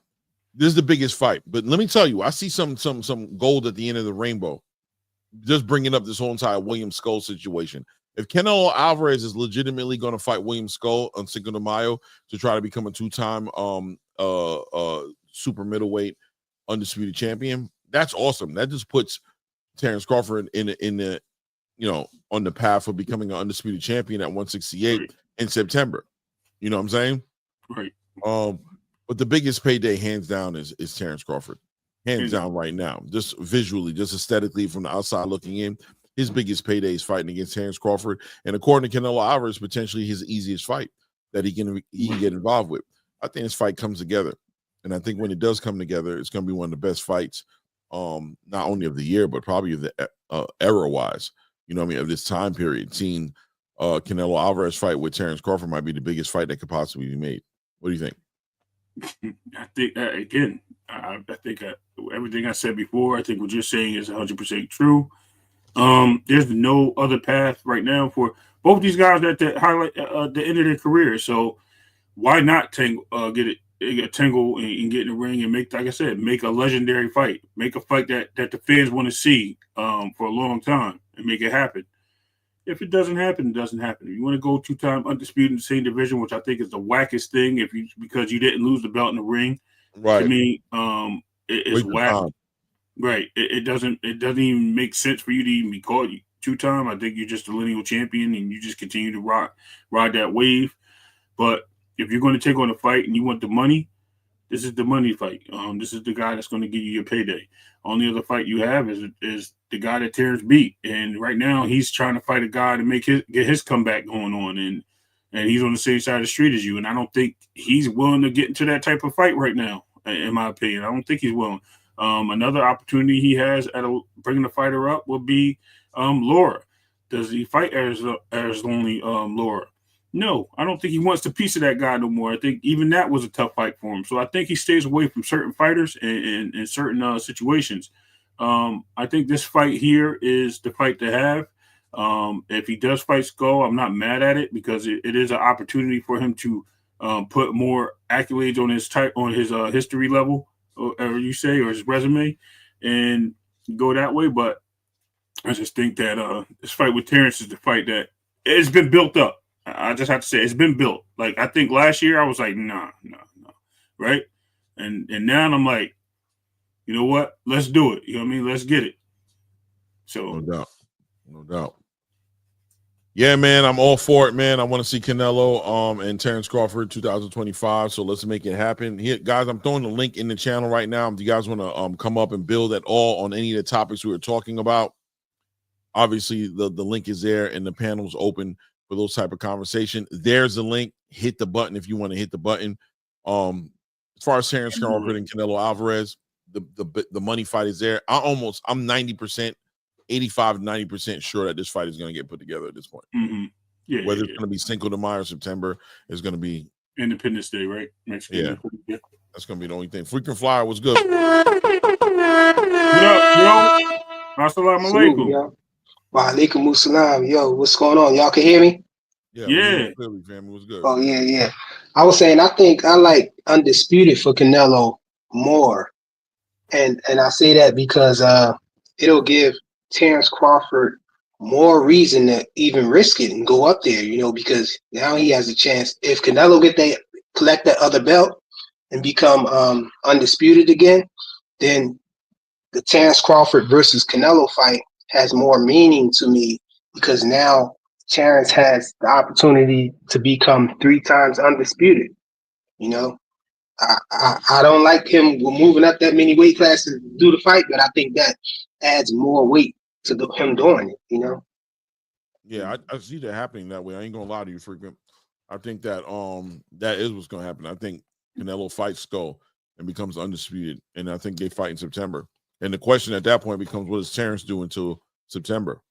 This is the biggest fight. But let me tell you, I see some gold at the end of the rainbow. Just bringing up this whole entire William Skull situation. If Canelo Alvarez is legitimately going to fight William Skull on Cinco de Mayo to try to become a two-time super middleweight undisputed champion, that's awesome. That just puts Terrence Crawford in the on the path of becoming an undisputed champion at 168 right. In September. You know what I'm saying? Right. But the biggest payday, hands down, is Terrence Crawford. Hands down right now. Just visually, just aesthetically from the outside looking in. His biggest payday is fighting against Terrence Crawford, and according to Canelo Alvarez, potentially his easiest fight that he can get involved with. I think this fight comes together, and I think when it does come together, it's going to be one of the best fights, not only of the year but probably of the era-wise. You know what I mean? Of this time period, seeing Canelo Alvarez fight with Terrence Crawford might be the biggest fight that could possibly be made. What do you think? I think again, I think everything I said before. I think what you're saying is 100% true. There's no other path right now for both these guys at the highlight the end of their career. So why not get a tangle and get in the ring and make, like I said, make a legendary fight, make a fight that the fans want to see for a long time and make it happen. If it doesn't happen, it doesn't happen. If you want to go two-time undisputed in the same division, which I think is the wackest thing, because you didn't lose the belt in the ring, right? To me, it's whack. Right. It doesn't even make sense for you to even be called two-time. I think you're just a lineal champion and you just continue to ride that wave. But if you're going to take on a fight and you want the money, This is the money fight. This is the guy that's going to give you your payday. Only other fight you have is the guy that Terrence beat, and right now he's trying to fight a guy to get his comeback going on, and he's on the same side of the street as you. And I don't think he's willing to get into that type of fight right now, in my opinion. I don't think he's willing. Another opportunity he has bringing the fighter up would be Laura. Does he fight as only Laura? No, I don't think he wants the piece of that guy no more. I think even that was a tough fight for him. So I think he stays away from certain fighters and certain situations. I think this fight here is the fight to have. If he does fight Skull, I'm not mad at it because it is an opportunity for him to put more accolades on his history level, or you say, or his resume, and go that way. But I just think that this fight with Terrence is the fight that it's been built up. I just have to say it's been built. Like, I think last year I was like, no, right? And now I'm like, you know what? Let's do it. You know what I mean? Let's get it. So No doubt. Yeah, man, I'm all for it, man. I want to see Canelo and Terrence Crawford 2025. So let's make it happen. Here, guys, I'm throwing the link in the channel right now. If you guys want to come up and build at all on any of the topics we were talking about, obviously the link is there and the panel's open for those type of conversation. There's the link. Hit the button if you want to hit the button. As far as Terrence Crawford and Canelo Alvarez, the money fight is there. I'm 90%, 85-90% sure that this fight is going to get put together at this point. Mm-hmm. Yeah, whether it's going to be Cinco de Mayo or September, is going to be Independence Day, right? Yeah, that's going to be the only thing. Freaking Flyer was good. What up, yo? Assalamu alaikum. Wa alaikum assalam. Yo, what's going on? Y'all can hear me? Yeah. Clearly, fam. It was good. Oh, yeah. I was saying, I think I like Undisputed for Canelo more. And I say that because it'll give Terrence Crawford more reason to even risk it and go up there, because now he has a chance. If Canelo collect that other belt and become undisputed again, then the Terrence Crawford versus Canelo fight has more meaning to me because now Terrence has the opportunity to become 3 times undisputed. I don't like him moving up that many weight classes to do the fight, but I think that adds more weight to him doing it, Yeah, I see that happening that way. I ain't gonna lie to you, Frequent. I think that that is what's gonna happen. I think Canelo fights Skull and becomes undisputed, and I think they fight in September. And the question at that point becomes, what does Terrence do until September?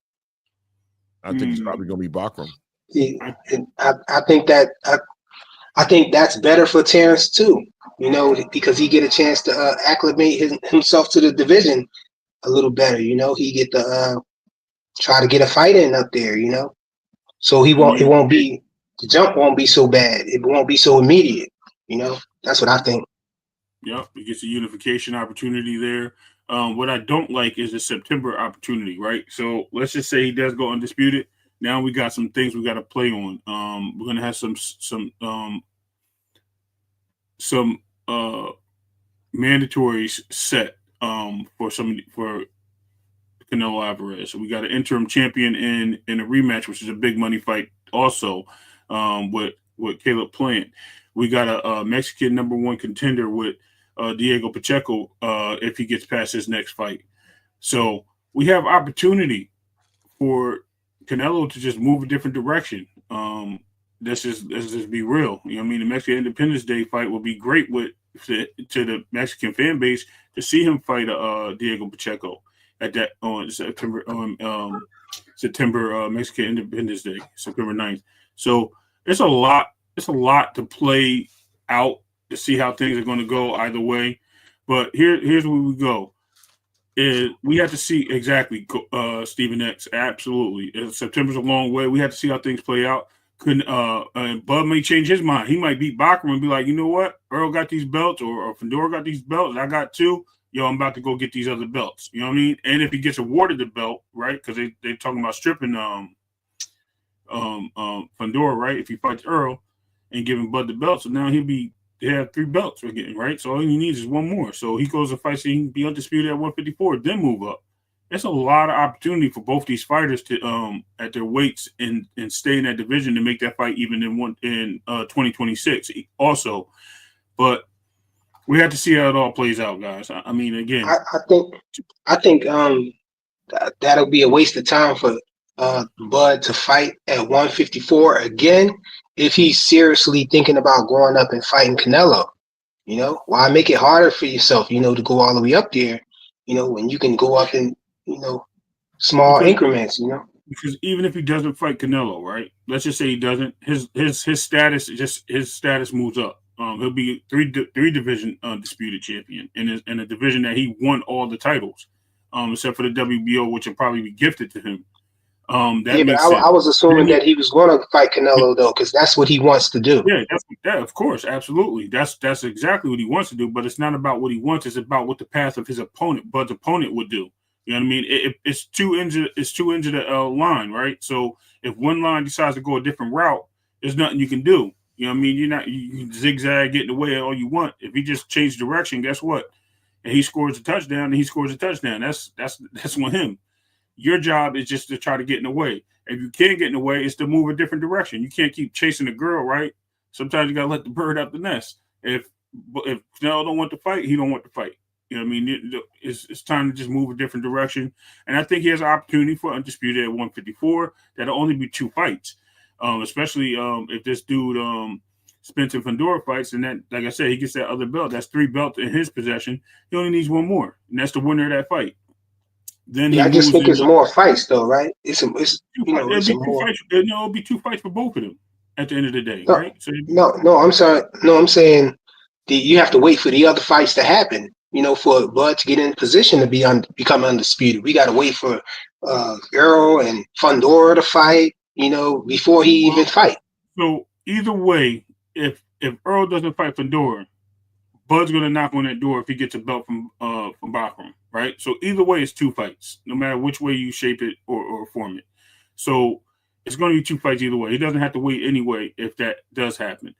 I think it's probably gonna be Bakram. Yeah, and I think that I think that's better for Terrence too, because he get a chance to acclimate himself to the division a little better. He get to try to get a fight in up there. So he won't. It won't be the jump won't be so bad. It won't be so immediate. That's what I think. Yep, it gets a unification opportunity there. What I don't like is the September opportunity, right? So let's just say he does go undisputed. Now we got some things we got to play on. We're gonna have some mandatories set for Canelo Alvarez. So we got an interim champion in a rematch, which is a big money fight also with Caleb Plant. We got a Mexican #1 contender with Diego Pacheco if he gets past his next fight. So we have opportunity for Canelo to just move a different direction. Let's just be real. The Mexican Independence Day fight will be great to the Mexican fan base to see him fight Diego Pacheco at that on September Mexican Independence Day, September 9th. So it's a lot to play out to see how things are going to go either way. But here's where we go. We have to see exactly Stephen X. Absolutely. September's a long way. We have to see how things play out. Bud may change his mind. He might beat Bakram and be like, you know what? Earl got these belts or Fedor got these belts. I got 2. Yo, I'm about to go get these other belts. You know what I mean? And if he gets awarded the belt, right? Because they're talking about stripping Fedor, right? If he fights Earl and giving Bud the belt, so now they have 3 belts we're getting, right? So all he needs is 1 more. So he goes to fight so he can be undisputed at 154, then move up. It's a lot of opportunity for both these fighters to at their weights and stay in that division to make that fight even in 2026 also. But We have to see how it all plays out, guys. I mean, again, I think that'll be a waste of time for Bud to fight at 154 again if he's seriously thinking about going up and fighting Canelo. You know, why make it harder for yourself, you know, to go all the way up there, you know, when you can go up in, you know, small increments, you know? Because even if he doesn't fight Canelo, right? Let's just say he doesn't, his status moves up. He'll be three division undisputed champion in a division that he won all the titles, except for the WBO, which will probably be gifted to him. That makes sense. I was assuming that he was going to fight Canelo though, because that's what he wants to do. Yeah, of course, absolutely. That's exactly what he wants to do. But it's not about what he wants; it's about what the path of his opponent, Bud's opponent, would do. You know what I mean? It's two ends of the line, right? So if one line decides to go a different route, there's nothing you can do. You know what I mean? You can zigzag, get in the way all you want. If he just changed direction, guess what? And he scores a touchdown, and he scores a touchdown. That's on him. Your job is just to try to get in the way. If you can't get in the way, it's to move a different direction. You can't keep chasing the girl, right? Sometimes you gotta let the bird out the nest. If Canelo don't want to fight, he don't want to fight. You know what I mean? It's time to just move a different direction. And I think he has an opportunity for undisputed at 154. That'll only be 2 fights, especially if this dude Spencer Fundora fights, and that, like I said, he gets that other belt. That's 3 belts in his possession. He only needs 1 more, and that's the winner of that fight. Then I just think it's more fights, though, right? It'll be 2 fights for both of them at the end of the day, right? So, I'm sorry. No, I'm saying you have to wait for the other fights to happen. You know, for Bud to get in position to become undisputed. We got to wait for Earl and Fundora to fight. You know, before he even fight. So either way, if Earl doesn't fight Fundora, Bud's gonna knock on that door if he gets a belt from Bachram, right? So either way, it's 2 fights, no matter which way you shape it or form it. So it's going to be 2 fights either way. He doesn't have to wait anyway if that does happen.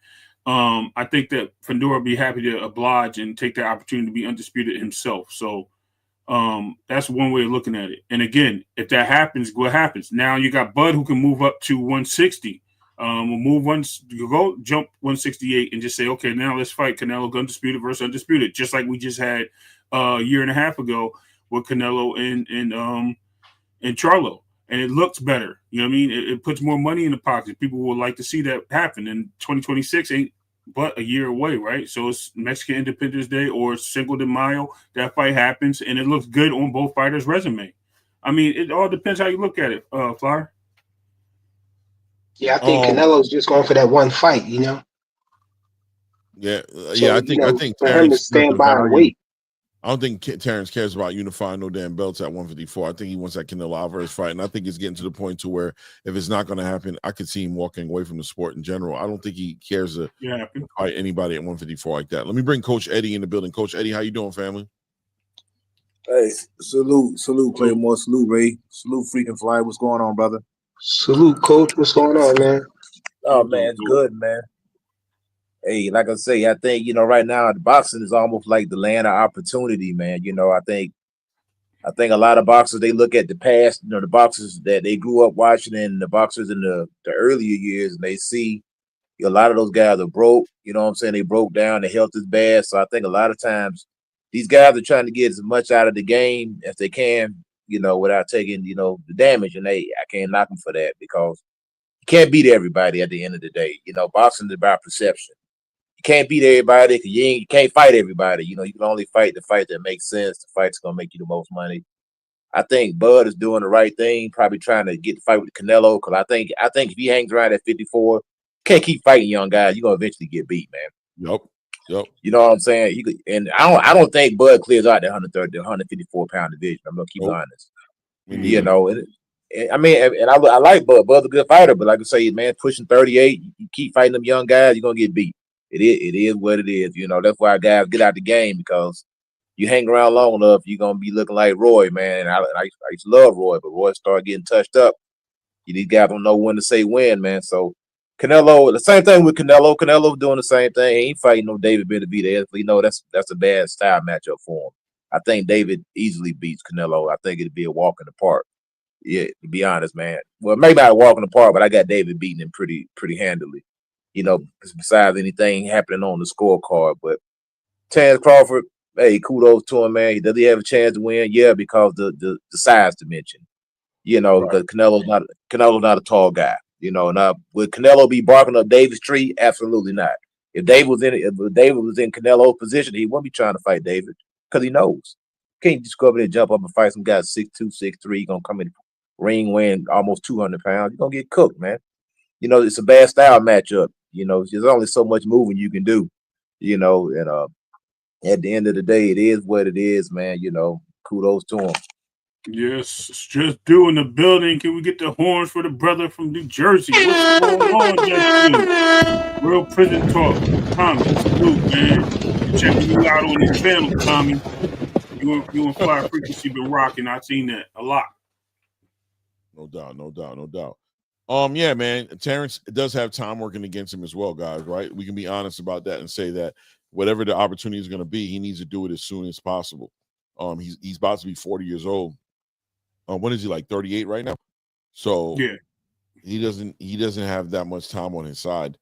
I think that Fundora will be happy to oblige and take the opportunity to be undisputed himself. So that's one way of looking at it. And again, if that happens, what happens? Now you got Bud who can move up to 160. We'll move go jump 168 and just say, okay, now let's fight Canelo undisputed versus undisputed, just like we just had a year and a half ago with Canelo and Charlo. And it looks better. You know what I mean? It puts more money in the pocket. People would like to see that happen. And 2026 ain't but a year away, right? So it's Mexican Independence Day or Cinco de Mayo. That fight happens, and it looks good on both fighters' resume. I mean, it all depends how you look at it, Flyer. Yeah, I think Canelo's just going for that one fight, you know? Yeah, I think for him to stand by and wait. I don't think Terrence cares about unifying no damn belts at 154. I think he wants that Canelo Alvarez fight, and I think it's getting to the point to where if it's not going to happen, I could see him walking away from the sport in general. I don't think he cares to fight anybody at 154 like that. Let me bring Coach Eddie in the building. Coach Eddie, how you doing, family? Hey, salute, Claymore, salute, Ray, salute, freaking Fly. What's going on, brother? Salute, Coach. What's going on, man? Oh, man, it's good, man. Hey, like I say, I think, right now the boxing is almost like the land of opportunity, man. I think a lot of boxers, they look at the past, the boxers that they grew up watching and the boxers in the earlier years, and they see a lot of those guys are broke, you know what I'm saying? They broke down, their health is bad. So I think a lot of times these guys are trying to get as much out of the game as they can, without taking, the damage. And I can't knock them for that because you can't beat everybody at the end of the day. Boxing is about perception. You can't beat everybody because you can't fight everybody. You can only fight the fight that makes sense. The fight's gonna make you the most money. I think Bud is doing the right thing, probably trying to get the fight with Canelo. Because I think if he hangs around at 54, can't keep fighting young guys. You're gonna eventually get beat, man. Yep. You know what I'm saying? And I don't think Bud clears out the 130, 154 pound division. I'm gonna keep honest. I like Bud. Bud's a good fighter, but like I say, man, pushing 38, you keep fighting them young guys, you're gonna get beat. It is what it is. That's why guys get out the game, because you hang around long enough, you're gonna be looking like Roy, man. And I used to love Roy, but Roy started getting touched up. These guys don't know when to say when, man. So Canelo, the same thing with Canelo. Canelo doing the same thing. He ain't fighting no David Benavidez. That's a bad style matchup for him. I think David easily beats Canelo. I think it'd be a walk in the park. Yeah, to be honest, man. Well, maybe not a walk in the park, but I got David beating him pretty handily. Besides anything happening on the scorecard. But Terrence Crawford, hey, kudos to him, man. Does he have a chance to win? Yeah, because the size dimension. Because Canelo's not a tall guy. Now would Canelo be barking up David's tree? Absolutely not. If David was in Canelo's position, he wouldn't be trying to fight David because he knows. Can't just go up there and jump up and fight some guy 6'2", 6'3", gonna come in the ring weighing almost 200 pounds. You're gonna get cooked, man. It's a bad style matchup. There's only so much moving you can do. And at the end of the day, it is what it is, man. Kudos to him. Yes, it's just doing the building. Can we get the horns for the brother from New Jersey? What's going on, Justin? Real prison talk. Tommy, salute, man. Checking you out on this panel, Tommy. You and Fire Frequency been rocking. I've seen that a lot. No doubt. Yeah, man. Terrence does have time working against him as well, guys. Right? We can be honest about that and say that whatever the opportunity is going to be, he needs to do it as soon as possible. He's about to be 40 years old. When is he, like 38 right now? So yeah, he doesn't have that much time on his side.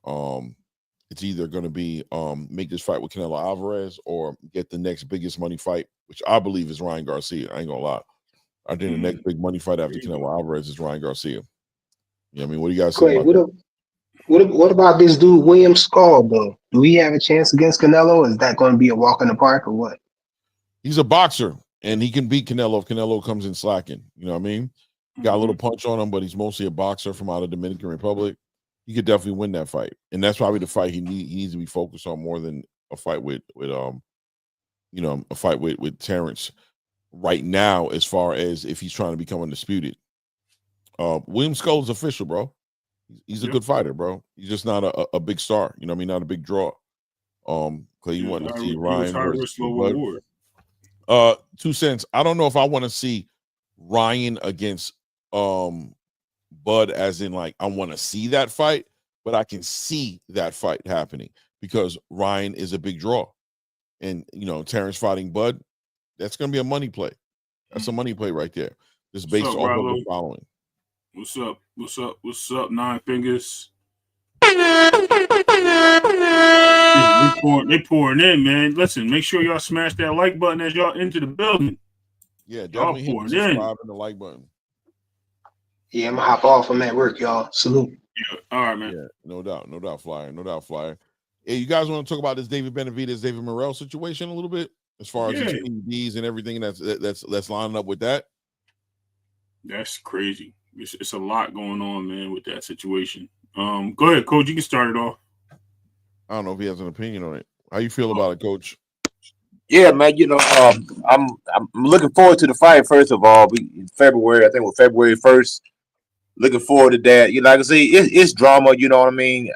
It's either going to be make this fight with Canelo Alvarez or get the next biggest money fight, which I believe is Ryan Garcia. I ain't gonna lie. I think the next big money fight after Canelo Alvarez is Ryan Garcia. I mean, what do you guys say about that? What about this dude William Skull, though? Do he have a chance against Canelo? Is that going to be a walk in the park or what? He's a boxer, and he can beat Canelo if Canelo comes in slacking. You know what I mean? Got a little punch on him, but he's mostly a boxer from out of Dominican Republic. He could definitely win that fight, and that's probably the fight he needs to be focused on more than a fight with Terrence right now. As far as if he's trying to become undisputed, William Skull is official, bro. He's a good fighter, bro. He's just not a big star. You know what I mean? Not a big draw. Clay, you want to see Ryan versus Bud? 2 cents. I don't know if I want to see Ryan against Bud, as in like I want to see that fight, but I can see that fight happening because Ryan is a big draw, and Terrence fighting Bud, that's gonna be a money play. That's a money play right there. Just based off of the following. What's up? 9 Fingers. They pouring in, man. Listen, make sure y'all smash that like button as y'all into the building. Yeah, definitely hit subscribe and the like button. Yeah, I'm gonna hop off. I'm at work, y'all. Salute. Yeah, all right, man. Yeah, no doubt, Flyer. Hey, you guys want to talk about this David Benavidez, David Morrell situation a little bit, as far as his PEDs and everything that's lining up with that? That's crazy. It's a lot going on, man, with that situation. Go ahead, Coach. You can start it off. I don't know if he has an opinion on it. How you feel about it, Coach? Yeah, man. I'm looking forward to the fight. First of all, in February. I think we're February 1st. Looking forward to that. Like I say, it's drama. You know what I mean?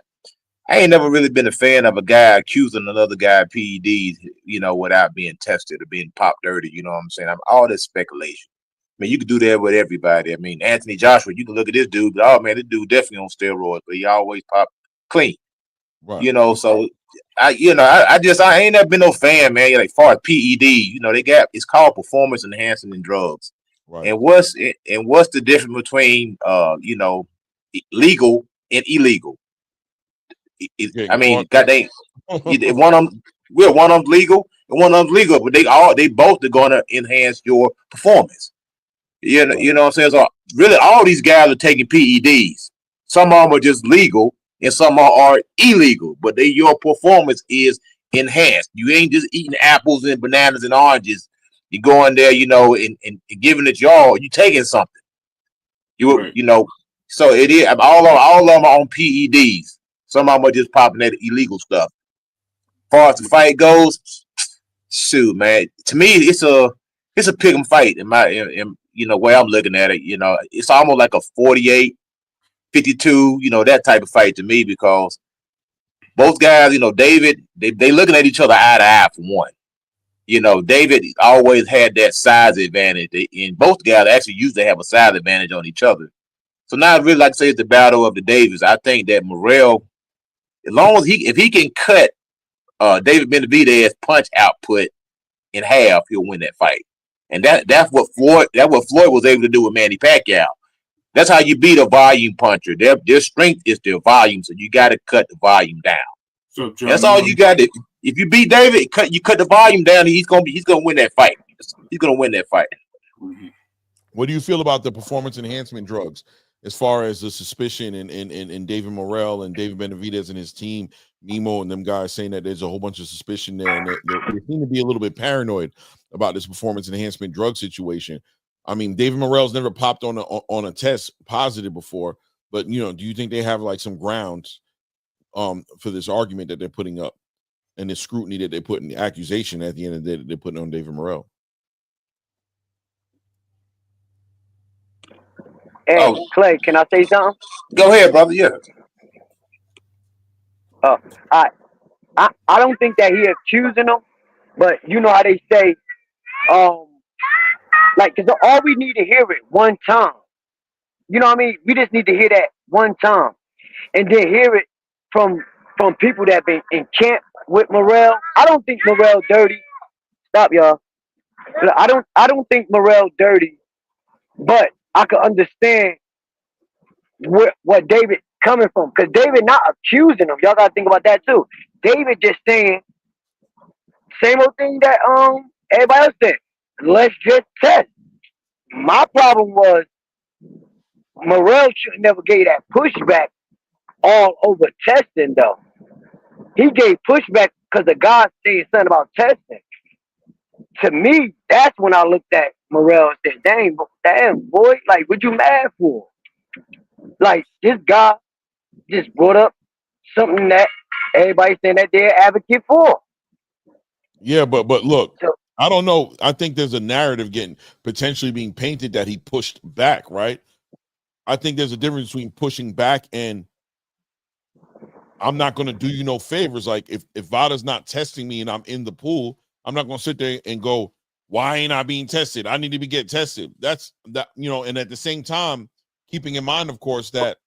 I ain't never really been a fan of a guy accusing another guy of PEDs, without being tested or being popped dirty. You know what I'm saying? All this speculation. I mean, you can do that with everybody. I mean, Anthony Joshua, you can look at this dude, but oh man, this dude definitely on steroids, but he always pop clean. Right. So I ain't never been no fan, man. Like far as PED, it's called performance enhancing drugs. Right. And what's the difference between legal and illegal? I mean, one of them's legal and one of them's legal, but they both are gonna enhance your performance. You know what I'm saying? So really, all these guys are taking PEDs. Some of them are just legal, and some are illegal. But your performance is enhanced. You ain't just eating apples and bananas and oranges. You go in there, and giving it your all. You taking something. So it is. All of them are on PEDs. Some of them are just popping that illegal stuff. As far as the fight goes, shoot, man. To me, it's a pick 'em fight in way I'm looking at it. It's almost like a 48-52, that type of fight to me, because both guys, David, they looking at each other eye to eye for one. David always had that size advantage, and both guys actually used to have a size advantage on each other. So now I really like to say it's the battle of the Davids. I think that Morrell, as long as if he can cut David Benavidez punch output in half, he'll win that fight. And that's what Floyd was able to do with Manny Pacquiao. That's how you beat a volume puncher. Their strength is their volume, so you got to cut the volume down. So, John, that's all you got to. If you beat David, you cut the volume down. He's gonna win that fight. He's gonna win that fight. What do you feel about the performance enhancement drugs, as far as the suspicion in David Morrell and David Benavidez and his team, Nemo and them guys saying that there's a whole bunch of suspicion there, and they seem to be a little bit paranoid about this performance enhancement drug situation. I mean, David Morrell's never popped on a test positive before, but do you think they have like some grounds for this argument that they're putting up and the scrutiny that they put in the accusation at the end of the day that they're putting on David Morrell? Hey, Clay, can I say something? Go ahead, brother. Yeah. I don't think that he accusing them, but you know how they say, because all we need to hear it one time. You know what I mean? We just need to hear that one time, and then hear it from people that been in camp with Morrell. I don't think Morrell dirty. Stop, y'all. I don't think Morrell dirty, but I can understand what David coming from, because David not accusing him. Y'all gotta think about that too. David just saying same old thing that everybody else said. Let's just test. My problem was Morrell should never gave that pushback all over testing though. He gave pushback because the guy said something about testing. To me, that's when I looked at Morrell and said, damn, boy, like, what you mad for? Like, this guy just brought up something that everybody's saying that they're advocate for. Yeah, but look, I don't know. I think there's a narrative potentially being painted that he pushed back, right? I think there's a difference between pushing back and I'm not going to do you no favors. Like, if Vada's not testing me and I'm in the pool, I'm not going to sit there and go, why ain't I being tested? I need to get tested. That's that, and at the same time, keeping in mind, of course, that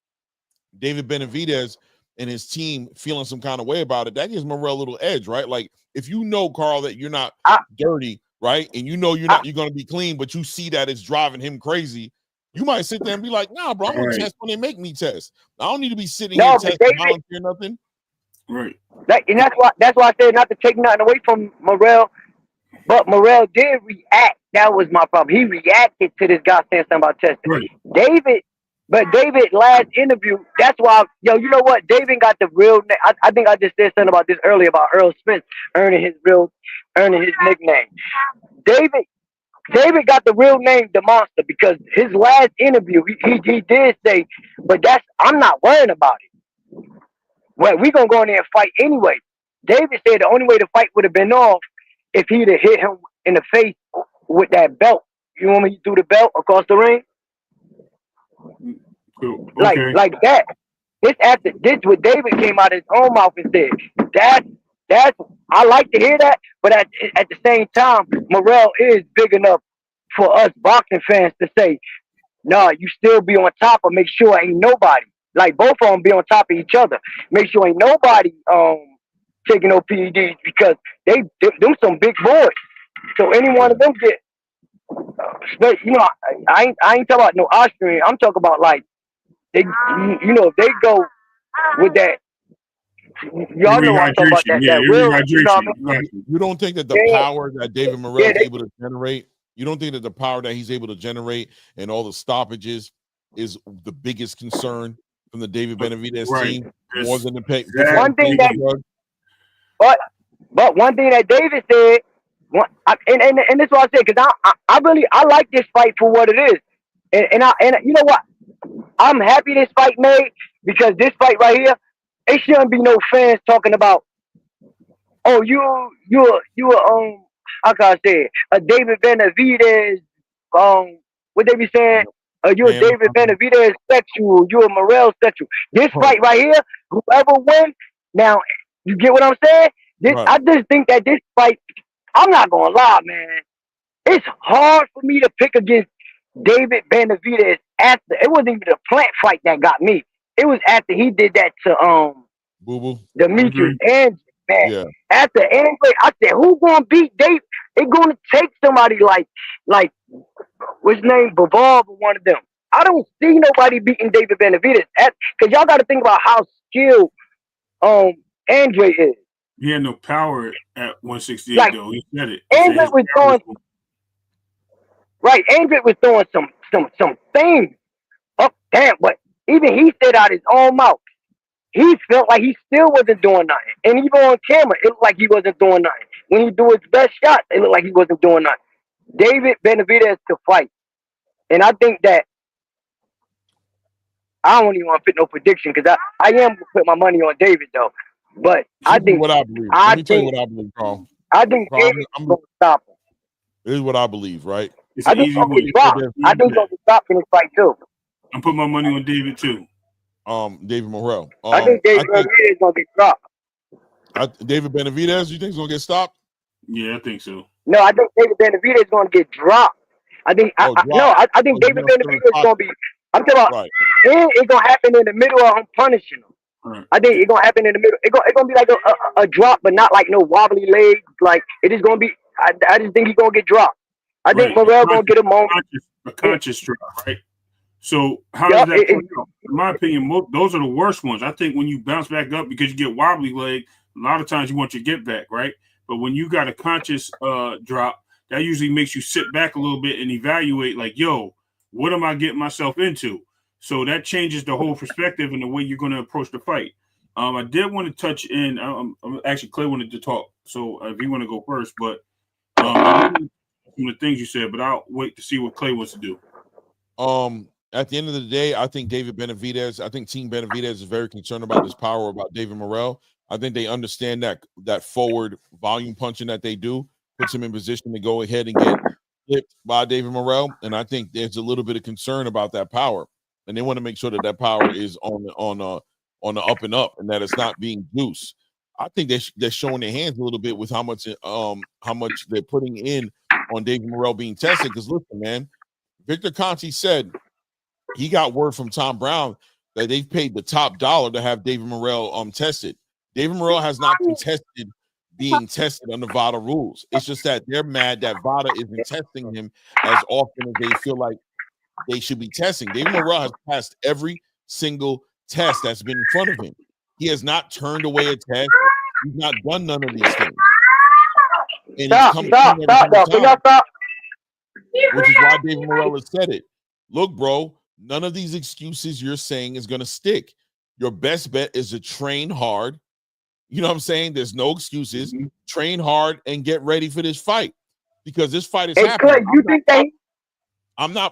David Benavidez and his team feeling some kind of way about it, that gives Morrell a little edge, right? Like, if you know, Carl, that you're not dirty, right? And you're going to be clean, but you see that it's driving him crazy, you might sit there and be like, nah, bro, I'm going to test when they make me test. I don't need to be sitting here testing, volunteer nothing. Right. And that's why I said not to take nothing away from Morrell, but Morrell did react. That was my problem. He reacted to this guy saying something about testing. Right. David last interview, that's why, you know what? David got the real name. I think I just said something about this earlier about Earl Spence earning his nickname. David got the real name, the Monster, because his last interview, he did say, but I'm not worrying about it. Well, we're going to go in there and fight anyway. David said the only way the fight would have been off if he'd have hit him in the face with that belt. You know when he threw the belt across the ring? Cool. Okay. Like that. This what David came out of his own mouth and said. That's I like to hear that, but at the same time, Morrell is big enough for us boxing fans to say, nah, you still be on top of make sure ain't nobody. Like both of them be on top of each other. Make sure ain't nobody taking no PEDs because they them some big boys. So any one of them get, I ain't talking about no Austrian. I'm talking about like they, if they go with that. Y'all know what I'm talking about. That real, you don't think that the power that David Morrell is able to generate? You don't think that the power that he's able to generate and all the stoppages is the biggest concern from the David Benavidez team more than the pay? One thing but one thing that David said, and this is what I said, because I like this fight for what it is, and you know what, I'm happy this fight made because this fight right here, it shouldn't be no fans talking about, oh you how can I say it? A David Benavidez, what they be saying? You're a David Benavidez sexual. You're a Morrell sexual. This fight right here, whoever wins, now you get what I'm saying? I just think that this fight, I'm not gonna lie, man. It's hard for me to pick against David Benavidez after. It wasn't even the Plant fight that got me. It was after he did that to Demetrius Andrew, man. Yeah. After Andrew, I said, who gonna beat Dave? It's gonna take somebody like what's his name, Bavard or one of them. I don't see nobody beating David Benavidez because y'all got to think about how skilled Andre is. He had no power at 168 Like, though. He said it. Adrien was throwing Adrien was throwing some things up damn, but even he said out his own mouth, he felt like he still wasn't doing nothing. And even on camera, it looked like he wasn't doing nothing. When he do his best shot, it looked like he wasn't doing nothing. David Benavidez to fight. And I think that I don't even want to put no prediction because I am going to put my money on David, though. But I think what I believe. Let me tell you what I believe, Carl. I think David's going to stop him. This is what I believe, right? It's I an think easy he's going to get dropped. I think he's going to get stopped in this fight, too. I'm putting my money on David, too. David Morrell. I think David Benavidez is going to get dropped. David Benavidez, you think he's going to get stopped? Yeah, I think so. No, I think David Benavidez is going to get dropped. I think I think David Benavidez is going to be. I'm talking about. Right. It's going to happen in the middle of him punishing him. Right. I think it's going to happen in the middle. It's going to be like a drop, but not like no wobbly legs. Like it is going to be. I just think he's going to get dropped. I think Morrell going to get a moment. A conscious drop, right? So how does that play out? In my opinion, those are the worst ones. I think when you bounce back up because you get wobbly leg, a lot of times you want your get back, right? But when you got a conscious drop, that usually makes you sit back a little bit and evaluate like, yo, what am I getting myself into? So that changes the whole perspective and the way you're going to approach the fight. I did want to touch in. Actually, Clay wanted to talk, so if you want to go first, but some of the things you said, but I'll wait to see what Clay wants to do. At the end of the day, I think Team Benavidez is very concerned about this power about David Morrell. I think they understand that forward volume punching that they do puts him in position to go ahead and get flipped by David Morrell. And I think there's a little bit of concern about that power. And they want to make sure that power is on the up and up and that it's not being juiced. I think they're showing their hands a little bit with how much they're putting in on David Morrell being tested. Because listen, man, Victor Conte said he got word from Tom Brown that they've paid the top dollar to have David Morrell tested. David Morrell has not contested being tested under VADA rules. It's just that they're mad that VADA isn't testing him as often as they feel like they should be testing. David Morrell has passed every single test that's been in front of him. He has not turned away a test. He's not done none of these things. And stop. Which is why David Morrell has said it. Look, bro, none of these excuses you're saying is going to stick. Your best bet is to train hard. You know what I'm saying? There's no excuses. Mm-hmm. Train hard and get ready for this fight because this fight is happening. I'm not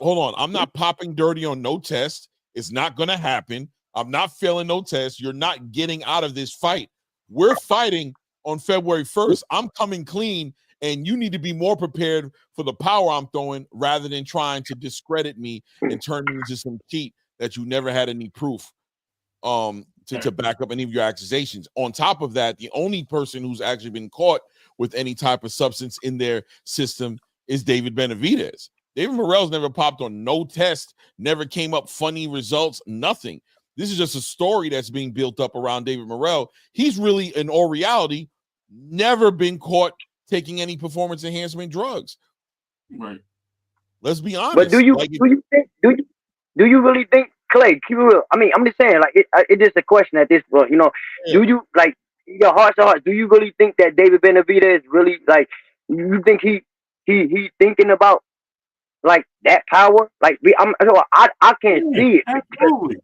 popping dirty on no test. It's not going to happen. I'm not failing no test. You're not getting out of this fight. We're fighting on February 1st. I'm coming clean, and you need to be more prepared for the power I'm throwing rather than trying to discredit me and turn me into some cheat that you never had any proof to back up any of your accusations. On top of that, the only person who's actually been caught with any type of substance in their system is David Benavidez. David Morrell's never popped on no test, never came up funny results, nothing. This is just a story that's being built up around David Morrell. He's really, in all reality, never been caught taking any performance enhancement drugs. Right. Let's be honest. But do you really think, Clay, keep it real? I mean, I'm just saying, like, it's just a question at this point, you know. Yeah. Do you, like, your hearts to hearts, do you really think that David Benavidez really, like, you think he thinking about, like, that power? Like, I can't see it. Absolutely.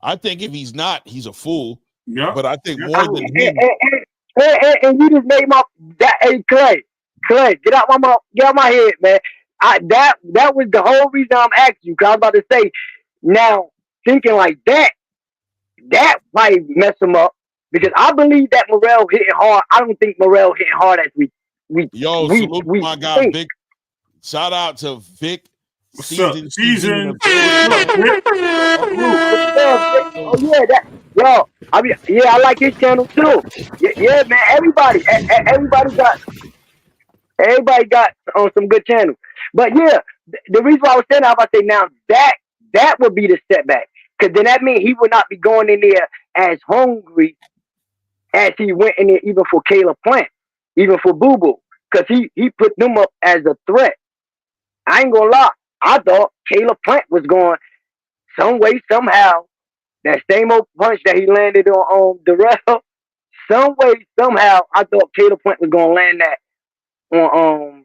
I think if he's not, he's a fool. Yeah. But I think more than him. And you just made hey, Clay, get out my head, man. That was the whole reason I'm asking you, because I was about to say, now, thinking like that might mess him up, because I believe that Morrell hitting hard. I don't think Morrell hitting hard as we salute my guy, Vic. Shout out to Vic. Season. Oh yeah, I like his channel too. Yeah, man. Everybody got on some good channels. But yeah, the reason why I was saying, I was about to say now that would be the setback, because then that means he would not be going in there as hungry as he went in there, even for Caleb Plant, even for Boo Boo, because he put them up as a threat. I ain't gonna lie. I thought Caleb Plant was going some way, somehow. That same old punch that he landed on Darrell, some way, somehow, I thought Caleb Plant was gonna land that on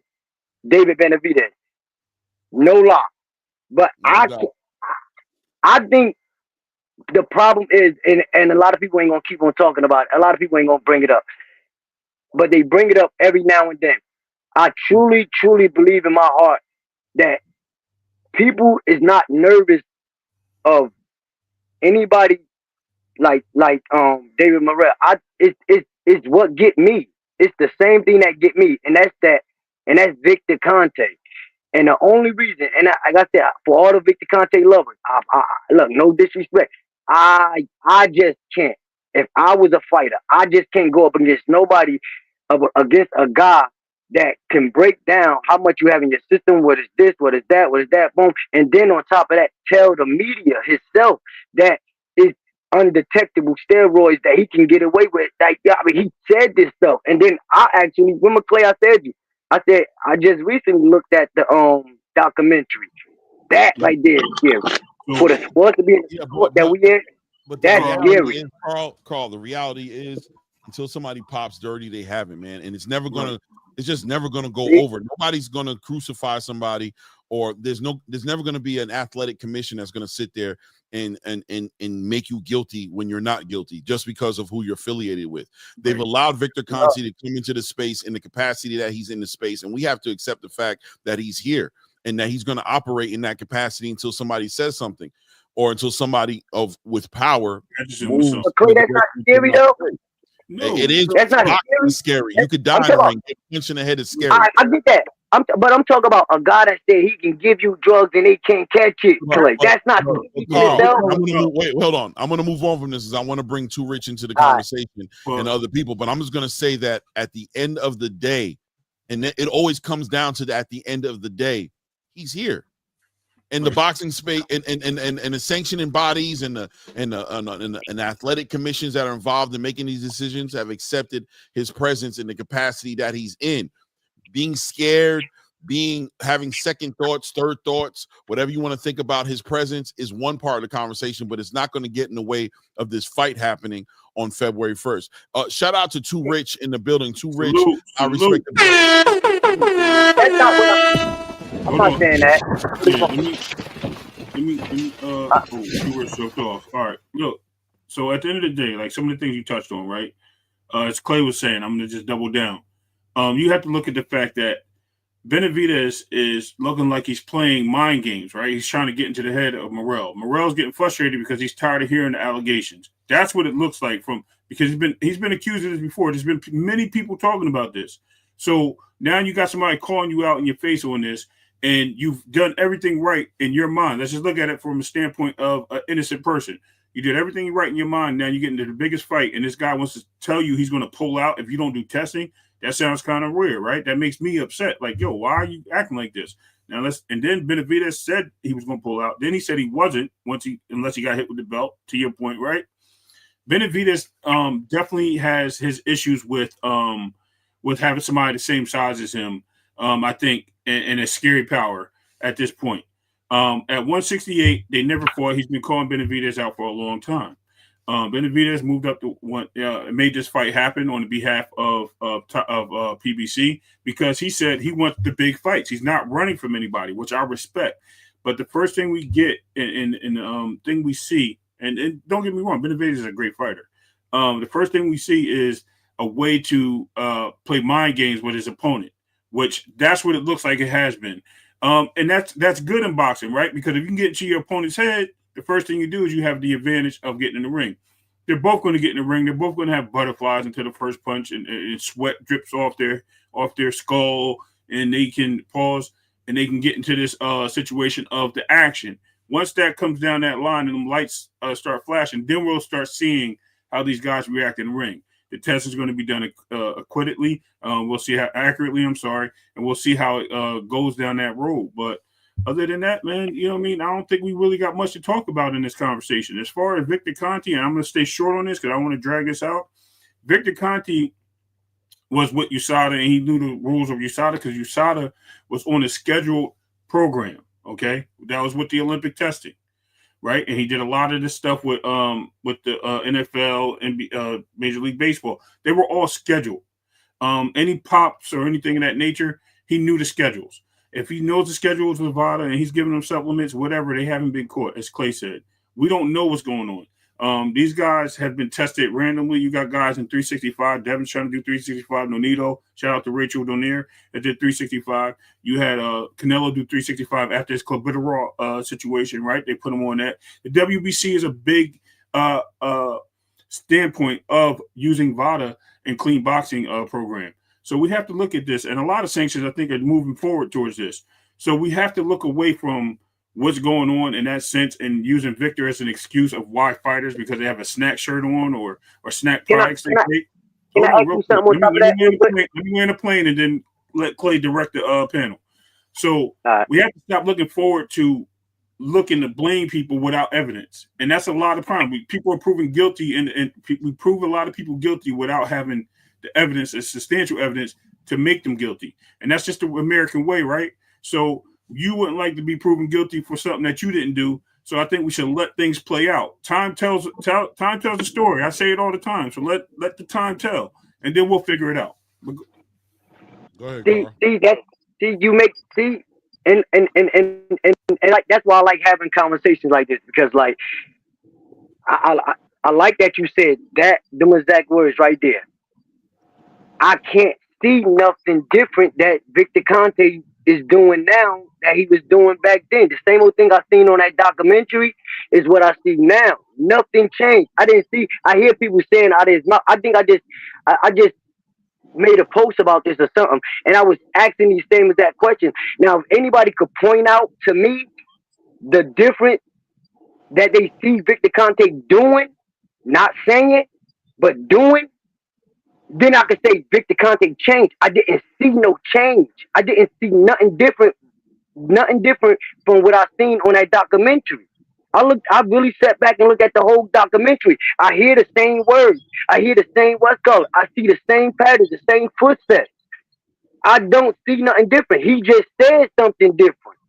David Benavidez. No lie. But I think the problem is, and a lot of people ain't gonna keep on talking about it. A lot of people ain't gonna bring it up, but they bring it up every now and then. I truly, truly believe in my heart that people is not nervous of anybody like David Morrell. It's what get me. It's the same thing that get me, and that's Victor Conte. And the only reason, and like I said, for all the Victor Conte lovers, I look, no disrespect. I just can't. If I was a fighter, I just can't go up against nobody, against a guy that can break down how much you have in your system. What is this? What is that? What is that? Boom. And then on top of that, tell the media himself that it's undetectable steroids that he can get away with. Like, I mean, he said this stuff. And then I actually, remember Clay, I said I just recently looked at the documentary. That right there is scary. For the sport to be in the sport that we in, but that's scary. Carl, the reality is, until somebody pops dirty, they haven't, man. And it's just never gonna go over. Nobody's gonna crucify somebody, or there's never gonna be an athletic commission that's gonna sit there and make you guilty when you're not guilty just because of who you're affiliated with. They've allowed Victor Conte to come into the space in the capacity that he's in the space, and we have to accept the fact that he's here and that he's going to operate in that capacity until somebody says something, or until somebody with power moves. But Clay, that's not scary though. No, it is. That's not scary. You could die in the ring. Get punched in the head is scary. I get that. But I'm talking about a guy that said he can give you drugs and they can't catch it. Clay. That's not. Wait, hold on. I'm going to move on from this. I want to bring Too Rich into the conversation and other people. But I'm just going to say that at the end of the day, and it always comes down to that. At the end of the day, he's here. And the boxing space and the sanctioning bodies and the athletic commissions that are involved in making these decisions have accepted his presence in the capacity that he's in. Being scared, having second thoughts, third thoughts, whatever you want to think about his presence is one part of the conversation, but it's not going to get in the way of this fight happening on February 1st. Shout out to Too Rich in the building. Too Rich, I respect the That's not what I'm not saying that. Let me Too Rich choked off. All right, look. So at the end of the day, like some of the things you touched on, right? As Clay was saying, I'm gonna just double down. You have to look at the fact that Benavidez is looking like he's playing mind games, right? He's trying to get into the head of Morrell. Morrell's getting frustrated because he's tired of hearing the allegations. That's what it looks like because he's been accused of this before. There's been many people talking about this. So now you got somebody calling you out in your face on this, and you've done everything right in your mind. Let's just look at it from a standpoint of an innocent person. You did everything right in your mind. Now you get into the biggest fight, and this guy wants to tell you he's going to pull out if you don't do testing. That sounds kind of weird, right? That makes me upset. Like, yo, why are you acting like this? Now and then Benavidez said he was going to pull out. Then he said he wasn't unless he got hit with the belt. To your point, right? Benavidez definitely has his issues with having somebody the same size as him. I think and a scary power at this point. At 168, they never fought. He's been calling Benavidez out for a long time. Benavidez moved up to made this fight happen on the behalf of PBC because he said he wants the big fights. He's not running from anybody, which I respect. But the first thing we get and thing we see, and don't get me wrong, Benavidez is a great fighter. The first thing we see is a way to play mind games with his opponent, which that's what it looks like it has been. And that's good in boxing, right? Because if you can get into your opponent's head, the first thing you do is you have the advantage of getting in the ring. They're both going to get in the ring. They're both going to have butterflies until the first punch and sweat drips off their skull, and they can pause and they can get into this situation of the action. Once that comes down that line and them lights start flashing, then we'll start seeing how these guys react in the ring. The test is going to be done accurately. We'll see how accurately, and we'll see how it goes down that road. But other than that, man, you know what I mean? I don't think we really got much to talk about in this conversation. As far as Victor Conte, and I'm going to stay short on this because I want to drag this out. Victor Conte was with USADA, and he knew the rules of USADA because USADA was on a scheduled program, okay? That was with the Olympic testing. right? And he did a lot of this stuff with the NFL and Major League Baseball. They were all scheduled. Any pops or anything of that nature, he knew the schedules. If he knows the schedules with VADA and he's giving them supplements, whatever, they haven't been caught, as Clay said. We don't know what's going on. These guys have been tested randomly. You got guys in 365. Devin's trying to do 365. Nonito, shout out to Rachel Donaire that did 365. You had Canelo do 365 after his clenbuterol situation, right? They put him on that. The WBC is a big standpoint of using VADA and clean boxing program. So we have to look at this, and a lot of sanctions, I think, are moving forward towards this. So we have to look away from what's going on in that sense and using Victor as an excuse of why fighters, because they have a snack shirt on or snack products. Can I ask you something on top of that? Let me land a plane and then let Clay direct the panel. So we have to stop looking forward to looking to blame people without evidence. And that's a lot of problem. People are proven guilty, and we prove a lot of people guilty without having the evidence, the substantial evidence to make them guilty. And that's just the American way, right? So you wouldn't like to be proven guilty for something that you didn't do. So I think we should let things play out. Time tells the story. I say it all the time. So let the time tell, and then we'll figure it out. Go ahead, and like that's why I like having conversations like this, because like I like that you said that them exact words right there. I can't see nothing different that Victor Conte is doing now that he was doing back then. The same old thing I seen on that documentary is what I see now. Nothing changed. I hear people saying out of his mouth. I think I just made a post about this or something, and I was asking these same exact questions. Now, if anybody could point out to me the difference that they see Victor Conte doing, not saying it, but doing, then I could say Victor Conte changed. I didn't see no change. I didn't see nothing different from what I seen on that documentary. I really sat back and looked at the whole documentary. I hear the same words. I hear the same what's called. I see the same patterns, the same footsteps. I don't see nothing different. He just said something different.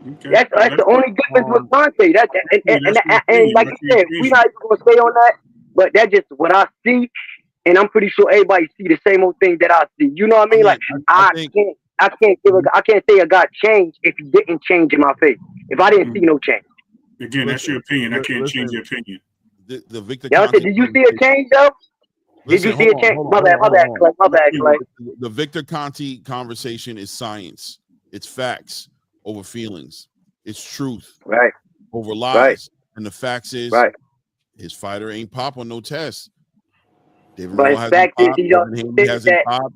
Okay. That's the only difference with Conte. And like you said, we're not even going to stay on that, but that's just what I see. And I'm pretty sure everybody see the same old thing that I see. You know what I mean? Like I can't say I got change if he didn't change in my face. If I didn't see no change. Again, that's your opinion. I can't change your opinion. The Victor. Did you see a change though? Did you see a change? My bad, Clay. The Victor Conte conversation is science. It's facts over feelings. It's truth. Right. Over lies. Right. And the facts is his fighter ain't pop on no test. David Morrell hasn't popped. Devin Haney hasn't popped.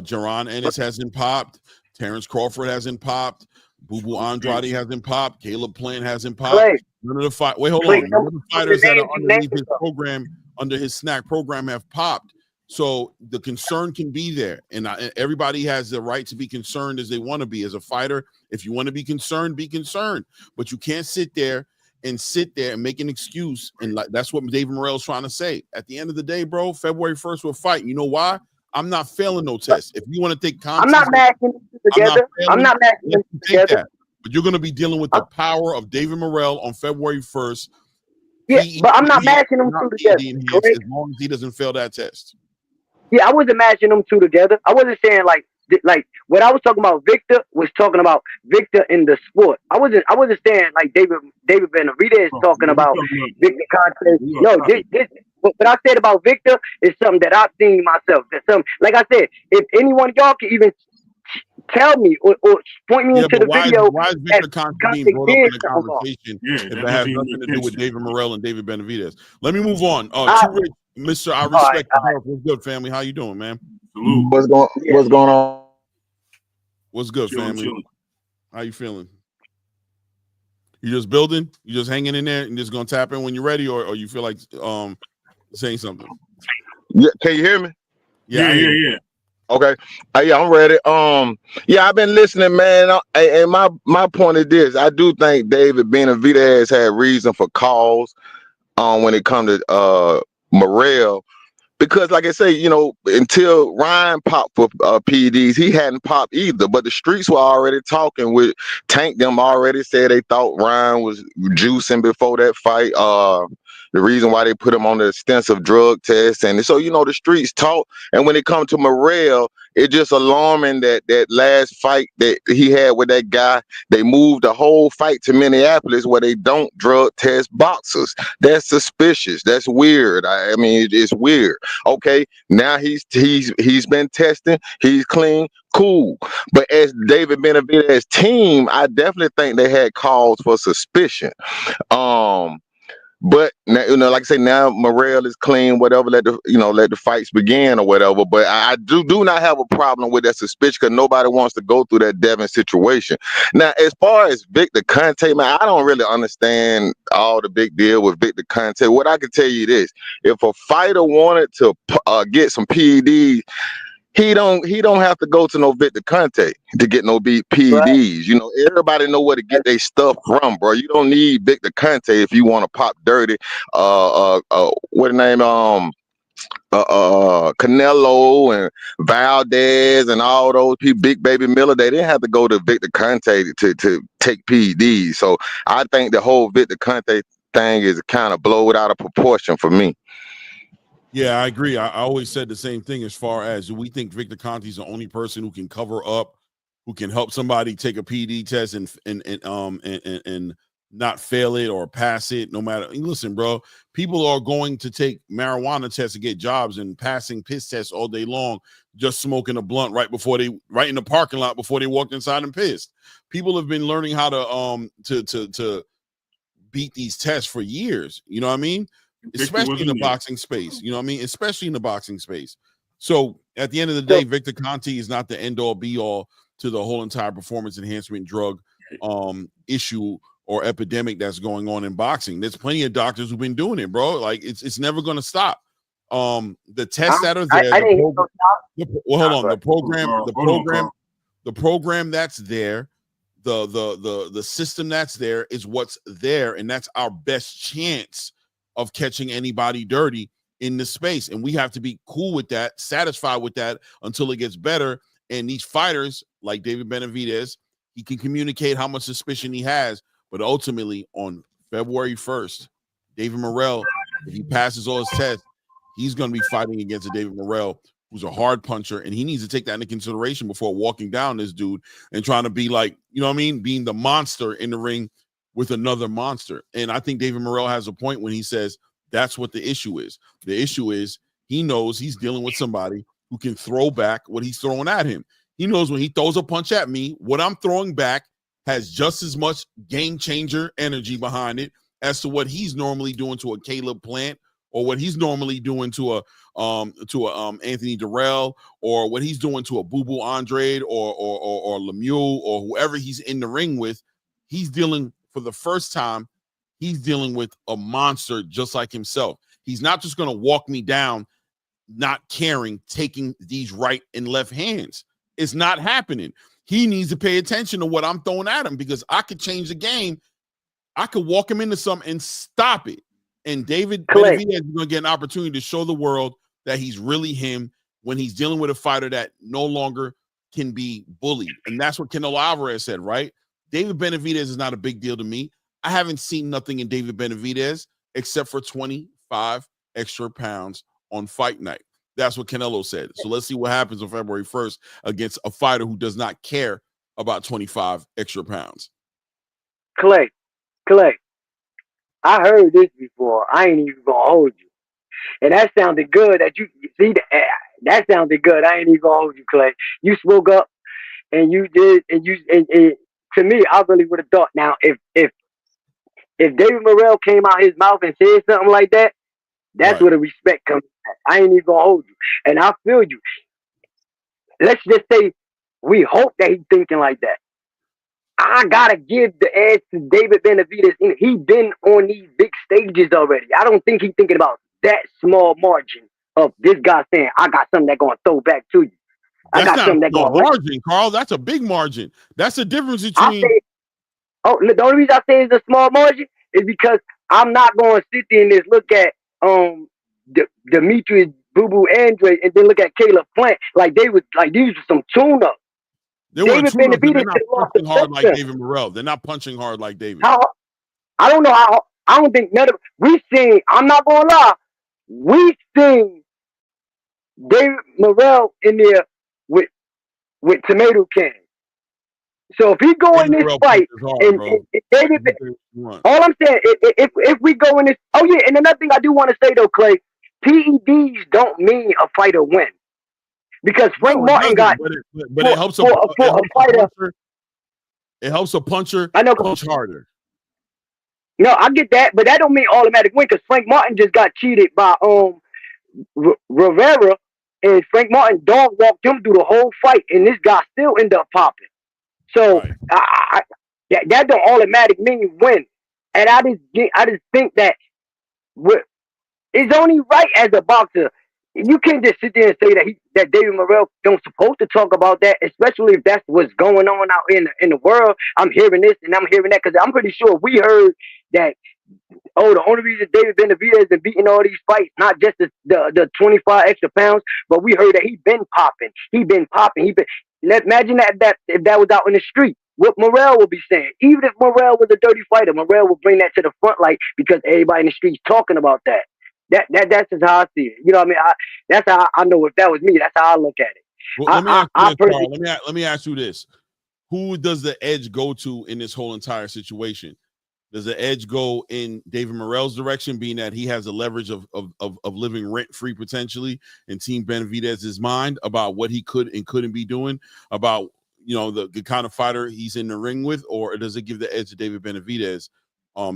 Jaron Ennis hasn't popped. Terrence Crawford hasn't popped. Boo Boo Andrade hasn't popped. Caleb Plant hasn't popped. None of the None of the fighters that are underneath his program, under his snack program, have popped. So the concern can be there, and everybody has the right to be concerned as they want to be. As a fighter, if you want to be concerned, but you can't sit there and make an excuse. And that's what David Morrell's trying to say. At the end of the day, bro, February 1st we're fighting. You know why? I'm not failing no test. If you want to take context, I'm not matching them together. I'm not matching them together. But you're going to be dealing with the power of David Morrell on February 1st. Yeah, but I'm not matching them two together. As long as he doesn't fail that test. Yeah, I wasn't matching them two together. I wasn't saying like what I was talking about. Victor was talking about Victor in the sport. I wasn't saying like David Benavidez talking about Victor Conte. No, what I said about Victor is something that I've seen myself. That's something, like I said, if anyone y'all can even tell me or point me into the video. Why is Victor Conte being brought up in the conversation if it has nothing to do with David Morrell and David Benavidez? Let me move on. Mr. I respect the help. What's good, family? How you doing, man? What's going on? What's good, family? How you feeling? You just building? You just hanging in there and just gonna tap in when you're ready, or you feel like saying something? Yeah, can you hear me? Yeah. Okay. Yeah, I'm ready. I've been listening, man. And my point is this: I do think David Benavidez had reason for cause when it comes to Morrell, because like I say, you know, until Ryan popped for PEDs, he hadn't popped either. But the streets were already talking with Tank. Them already said they thought Ryan was juicing before that fight. The reason why they put him on the extensive drug test, and so you know the streets talk. And when it comes to Morrell, it's just alarming that last fight that he had with that guy, they moved the whole fight to Minneapolis where they don't drug test boxers. That's suspicious. That's weird. I mean, it's weird. Okay, now he's been testing. He's clean. Cool. But as David Benavidez team, I definitely think they had cause for suspicion. But now, you know, like I say, now Morrell is clean, whatever, let the fights begin or whatever. But I do not have a problem with that suspicion because nobody wants to go through that Devin situation. Now, as far as Victor Conte, man, I don't really understand all the big deal with Victor Conte. What I can tell you this, if a fighter wanted to get some PEDs, he don't have to go to no Victor Conte to get no PEDs. Right. You know, everybody know where to get their stuff from, bro. You don't need Victor Conte if you want to pop dirty. What the name? Canelo and Valdez and all those people, Big Baby Miller, they didn't have to go to Victor Conte to take PEDs. So I think the whole Victor Conte thing is kind of blown out of proportion for me. Yeah, I agree. I always said the same thing as far as we think Victor Conte is the only person who can cover up, who can help somebody take a PD test and not fail it or pass it. No matter, listen, bro, people are going to take marijuana tests to get jobs and passing piss tests all day long, just smoking a blunt right in the parking lot before they walked inside and pissed. People have been learning how to beat these tests for years. You know what I mean? Especially in the boxing space, you know what I mean? Especially in the boxing space. So at the end of the day, Victor Conte is not the end all be all to the whole entire performance enhancement drug issue or epidemic that's going on in boxing. There's plenty of doctors who've been doing it, bro. Like it's never going to stop. The tests that are there. The program that's there, the system that's there is what's there, and that's our best chance of catching anybody dirty in this space. And we have to be cool with that, satisfied with that until it gets better. And these fighters like David Benavidez, he can communicate how much suspicion he has, but ultimately on February 1st, David Morrell, if he passes all his tests, he's going to be fighting against a David Morrell who's a hard puncher, and he needs to take that into consideration before walking down this dude and trying to be like, you know what I mean, being the monster in the ring with another monster. And I think David Morrell has a point when he says that's what the issue is. The issue is he knows he's dealing with somebody who can throw back what he's throwing at him. He knows when he throws a punch at me, what I'm throwing back has just as much game changer energy behind it as to what he's normally doing to a Caleb Plant or what he's normally doing to a Anthony Durrell or what he's doing to a Boo Boo Andrade or Lemieux or whoever he's in the ring with. He's dealing for the first time, he's dealing with a monster just like himself. He's not just going to walk me down, not caring, taking these right and left hands. It's not happening. He needs to pay attention to what I'm throwing at him because I could change the game. I could walk him into something and stop it. And David Benavidez is going to get an opportunity to show the world that he's really him when he's dealing with a fighter that no longer can be bullied. And that's what Canelo Alvarez said, right? David Benavidez is not a big deal to me. I haven't seen nothing in David Benavidez except for 25 extra pounds on fight night. That's what Canelo said. So let's see what happens on February 1st against a fighter who does not care about 25 extra pounds. Clay, I heard this before. I ain't even gonna hold you. And that sounded good that you see that sounded good. I ain't even gonna hold you, Clay. You spoke up and you did, and to me, I really would have thought. Now, if David Morrell came out his mouth and said something like that, that's right. Where the respect comes from. I ain't even gonna hold you. And I feel you. Let's just say we hope that he's thinking like that. I gotta give the edge to David Benavidez. He's been on these big stages already. I don't think he's thinking about that small margin of this guy saying, I got something that's gonna throw back to you. I got something that's gonna margin, Carl. That's a big margin. That's the difference between the only reason I say it's a small margin is because I'm not gonna sit there and just look at Demetrius Boo Boo Andre, and then look at Caleb Plant. Like they was like these were some tune-ups. They weren't David tune-ups, but they're Benavidez not lost punching the hard like touchdown. David Morrell. They're not punching hard like David. How I don't know how. I don't think none of we seen. I'm not gonna lie. We seen David Morrell in there with tomato cans. So if he go in David this Morrell fight punches hard, and bro. David, All all I'm saying, if we go in this, oh yeah, and another thing I do want to say though, Clay, PEDs don't mean a fighter win because Frank Martin got but it helps a fighter. It helps a puncher I know, punch harder. No, I get that, but that don't mean automatic win because Frank Martin just got cheated by Rivera, and Frank Martin dog walked him through the whole fight, and this guy still ended up popping. So Right. that don't automatic mean win, and I just think that it's only right as a boxer. You can't just sit there and say that David Morrell don't supposed to talk about that, especially if that's what's going on out in the world. I'm hearing this and I'm hearing that because I'm pretty sure we heard that. Oh, the only reason David Benavidez has been beating all these fights, not just the 25 extra pounds, but we heard that he been popping. Imagine that if that was out in the street, what Morrell would be saying. Even if Morrell was a dirty fighter, Morrell would bring that to the front light because everybody in the street's talking about that. That's just how I see it. You know what I mean? That's how I know if that was me. That's how I look at it. Well, let me ask you this. Who does the edge go to in this whole entire situation? Does the edge go in David Morrell's direction, being that he has the leverage of living rent-free potentially in Team Benavidez's mind about what he could and couldn't be doing, about the kind of fighter he's in the ring with, or does it give the edge to David Benavidez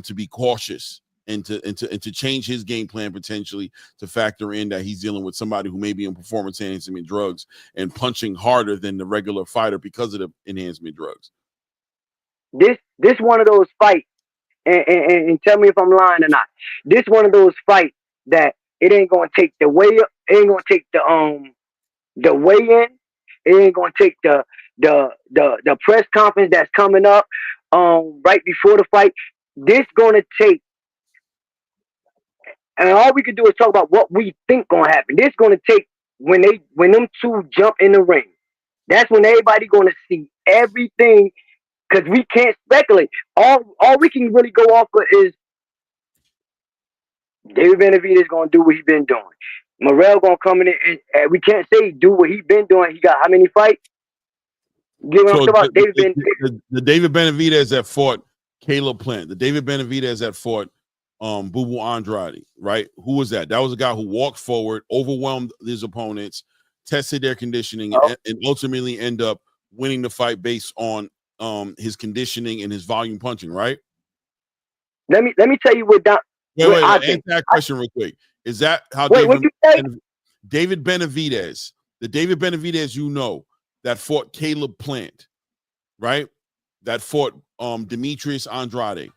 to be cautious and to change his game plan potentially to factor in that he's dealing with somebody who may be in performance enhancement drugs and punching harder than the regular fighter because of the enhancement drugs? This one of those fights. And tell me if I'm lying or not. This one of those fights that it ain't gonna take the weigh up, it ain't gonna take the weigh in, it ain't gonna take the press conference that's coming up right before the fight. This gonna take, and all we can do is talk about what we think gonna happen. This gonna take when them two jump in the ring. That's when everybody gonna see everything. Because we can't speculate. All we can really go off of is David Benavidez going to do what he's been doing. Morrell going to come in and we can't say do what he's been doing. He got how many fights? You know what I'm talking about? The David Benavidez that fought Caleb Plant, the David Benavidez that fought Boo Boo Andrade, right? Who was that? That was a guy who walked forward, overwhelmed his opponents, tested their conditioning, and ultimately end up winning the fight based on his conditioning and his volume punching, right? Let me tell you what. Answer that question real quick. Is that how David Benavidez, the David Benavidez that fought Caleb Plant, right? That fought Demetrius Andrade.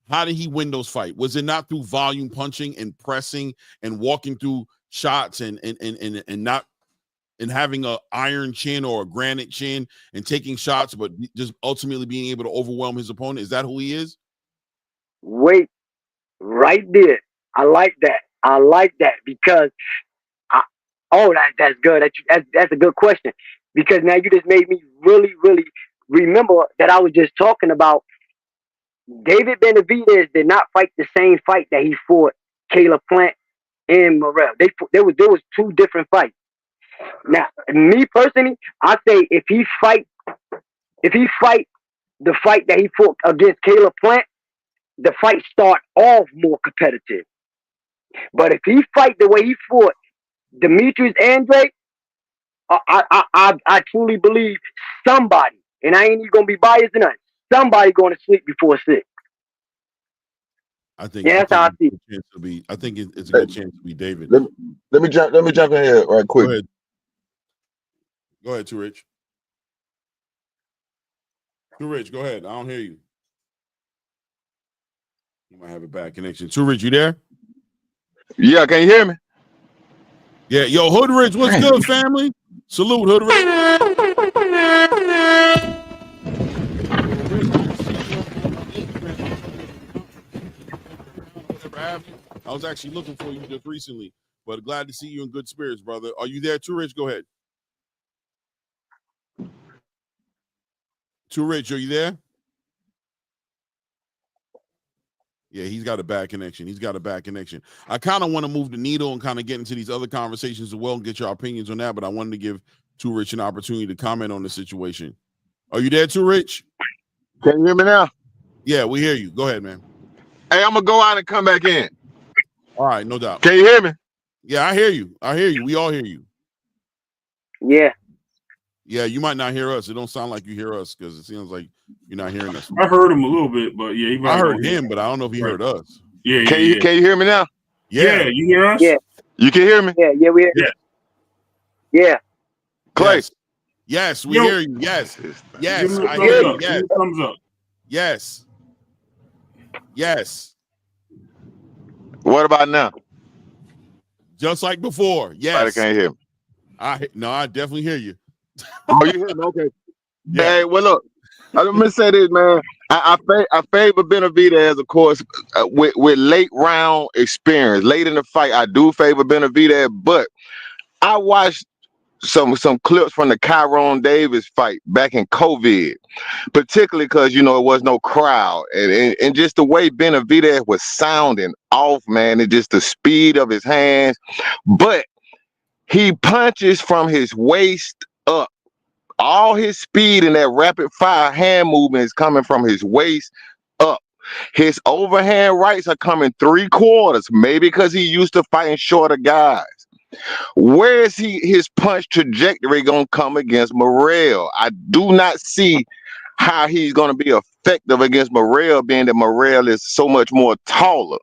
How did he win those fights? Was it not through volume punching and pressing and walking through shots and not and having a iron chin or a granite chin and taking shots, but just ultimately being able to overwhelm his opponent? Is that who he is? Wait, right there. I like that because that's good. That's a good question because now you just made me really, really remember that I was just talking about David Benavidez did not fight the same fight that he fought Caleb Plant and Morrell. There was two different fights. Now, me personally, I say if he fight the fight that he fought against Caleb Plant, the fight start off more competitive. But if he fight the way he fought Demetrius Andre, I truly believe somebody, and I ain't even gonna be biased enough, somebody going to sleep before 6. I think that's how I see it. I think it's a good chance to be David. Let me jump in here right quick. Go ahead, Too Rich. Too Rich, go ahead. I don't hear you. You might have a bad connection. Too Rich, you there? Yeah, can you hear me? Yeah, yo, Hood Rich, what's good, family? Salute, Hood Rich. I was actually looking for you just recently, But glad to see you in good spirits, brother. Are you there, Too Rich? Go ahead. Too Rich, are you there? Yeah, he's got a bad connection. I kind of want to move the needle and kind of get into these other conversations as well and get your opinions on that, but I wanted to give Too Rich an opportunity to comment on the situation. Are you there, Too Rich? Can you hear me now? Yeah, we hear you. Go ahead, man. Hey, I'm gonna go out and come back in. All right, no doubt. Can you hear me? Yeah, I hear you. We all hear you. Yeah. Yeah, you might not hear us. It don't sound like you hear us because it seems like you're not hearing us. I heard him a little bit, but yeah, I heard him, but I don't know if he heard us. Yeah, Can you hear me now? Yeah, you hear us? Yeah. You can hear me? Yeah, we hear you. Yeah. Clay. Yes, we hear you. Yes, Give me a I hear you. thumbs up. Yes, Give me a thumbs up. yes. What about now? Just like before. Yes. I can't hear me. I definitely hear you. Oh, you hear me? Okay. Yeah. Hey, well, look, let me say this, man. I favor Benavidez, of course, with late round experience. Late in the fight, I do favor Benavidez, but I watched some clips from the Kyron Davis fight back in COVID, particularly because, you know, it was no crowd. And just the way Benavidez was sounding off, man, and just the speed of his hands. But he punches from his waist up. All his speed and that rapid fire hand movement is coming from his waist up. His overhand rights are coming 3/4, maybe because he used to fighting shorter guys. Where is his punch trajectory going to come against Morrell? I do not see how he's going to be effective against Morrell, being that Morrell is so much more taller.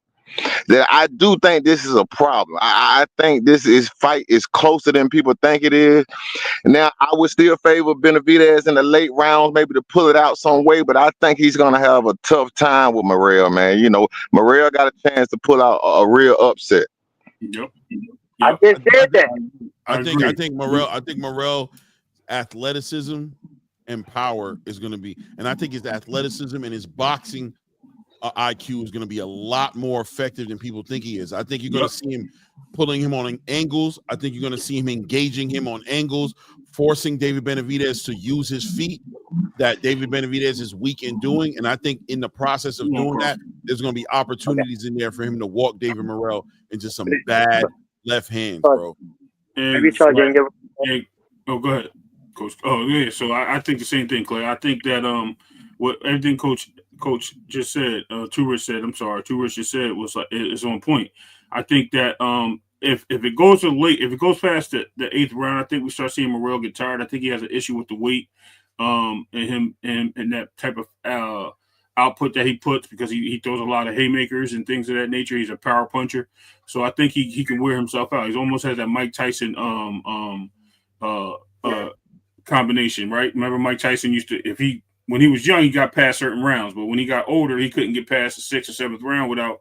That I do think this is a problem. I think this fight is closer than people think it is. Now, I would still favor Benavidez in the late rounds, maybe to pull it out some way, but I think he's going to have a tough time with Morrell, man. You know, Morrell got a chance to pull out a real upset. Yep. I just said that. I think Morrell athleticism and power is going to be, and I think his athleticism and his boxing IQ is going to be a lot more effective than people think he is. I think you're going to see him pulling him on angles. I think you're going to see him engaging him on angles, forcing David Benavidez to use his feet that David Benavidez is weak in doing. And I think in the process of doing that, there's going to be opportunities in there for him to walk David Morrell into some bad left hands, bro. And go ahead, Coach. Oh, yeah. So I think the same thing, Clay. I think that what everything Coach just said, Too Rich just said was like it's on point. I think that if it goes past the 8th round, I think we start seeing Morrell get tired. I think he has an issue with the weight, and that type of output that he puts, because he throws a lot of haymakers and things of that nature. He's a power puncher, so I think he can wear himself out. He's almost has that Mike Tyson combination, right? Remember Mike Tyson used to, when he was young, he got past certain rounds, but when he got older, he couldn't get past the 6th or 7th round without,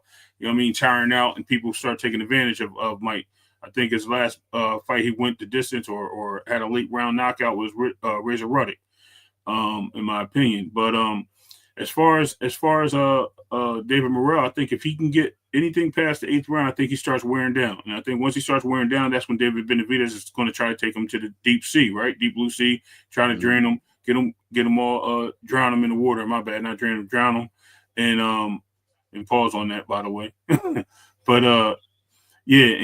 tiring out, and people start taking advantage of Mike. I think his last fight, he went the distance or had a late round knockout was Razor Ruddock, in my opinion. But as far as David Morrell, I think if he can get anything past the 8th round, I think he starts wearing down. And I think once he starts wearing down, that's when David Benavidez is going to try to take him to the deep sea, right? Deep blue sea, trying to drain him, get them all, drown them in the water. My bad, not drain them, drown them. And pause on that, by the way. But and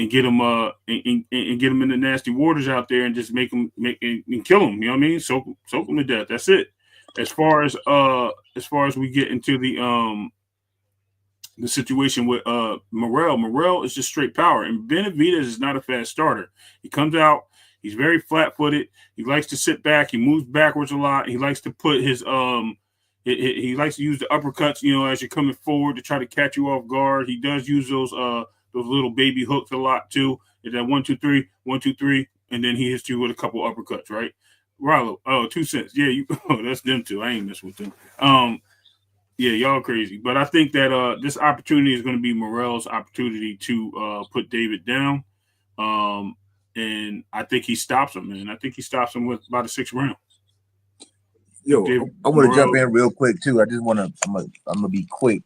get them and get them in the nasty waters out there and just make them and kill them. You know what I mean? Soak them to death. That's it. As far as we get into the situation with Morrell is just straight power, and Benavidez is not a fast starter. He comes out, he's very flat-footed. He likes to sit back. He moves backwards a lot. He likes to put his he likes to use the uppercuts, as you're coming forward to try to catch you off guard. He does use those little baby hooks a lot too. It's that 1, 2, 3, 1, 2, 3, and then he hits you with a couple uppercuts, right? Rallo, 2 cents. Yeah, that's them too. I ain't messing with them. Yeah, y'all crazy. But I think that this opportunity is going to be Morrell's opportunity to put David down. And I think he stops him, man. I think he stops him with about the 6th round. Yo, I want to jump in real quick too. I just want to. I'm gonna be quick.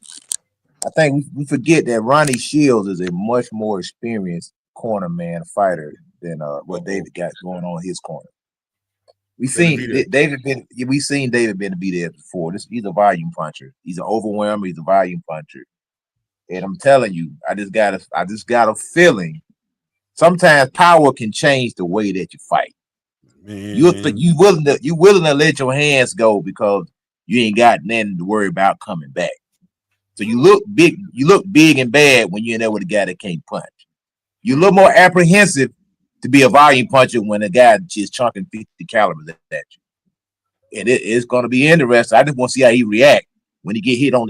I think we forget that Ronnie Shields is a much more experienced corner man fighter than what David got going on his corner. We seen David Benavidez before. He's a volume puncher. He's an overwhelmer. He's a volume puncher. And I'm telling you, I just got a feeling. Sometimes power can change the way that you fight. Man. You willing to let your hands go because you ain't got nothing to worry about coming back. So you look big and bad when you're in there with a guy that can't punch. You're a little more apprehensive to be a volume puncher when a guy just chunking 50 calibers at you. And it's gonna be interesting. I just want to see how he react when he get hit on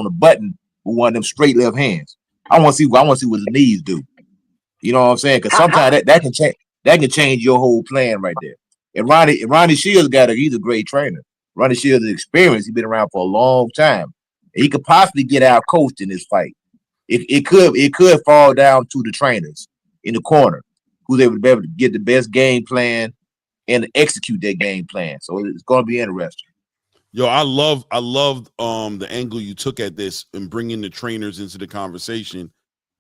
the button with one of them straight left hands. I want to see what his knees do. You know what I'm saying? Because sometimes that can change your whole plan right there. And Ronnie Shields he's a great trainer. Ronnie Shields is experienced. He's been around for a long time. And he could possibly get out coached in this fight. It could fall down to the trainers in the corner who's able to be able to get the best game plan and execute that game plan. So it's going to be interesting. Yo, I loved the angle you took at this and bringing the trainers into the conversation.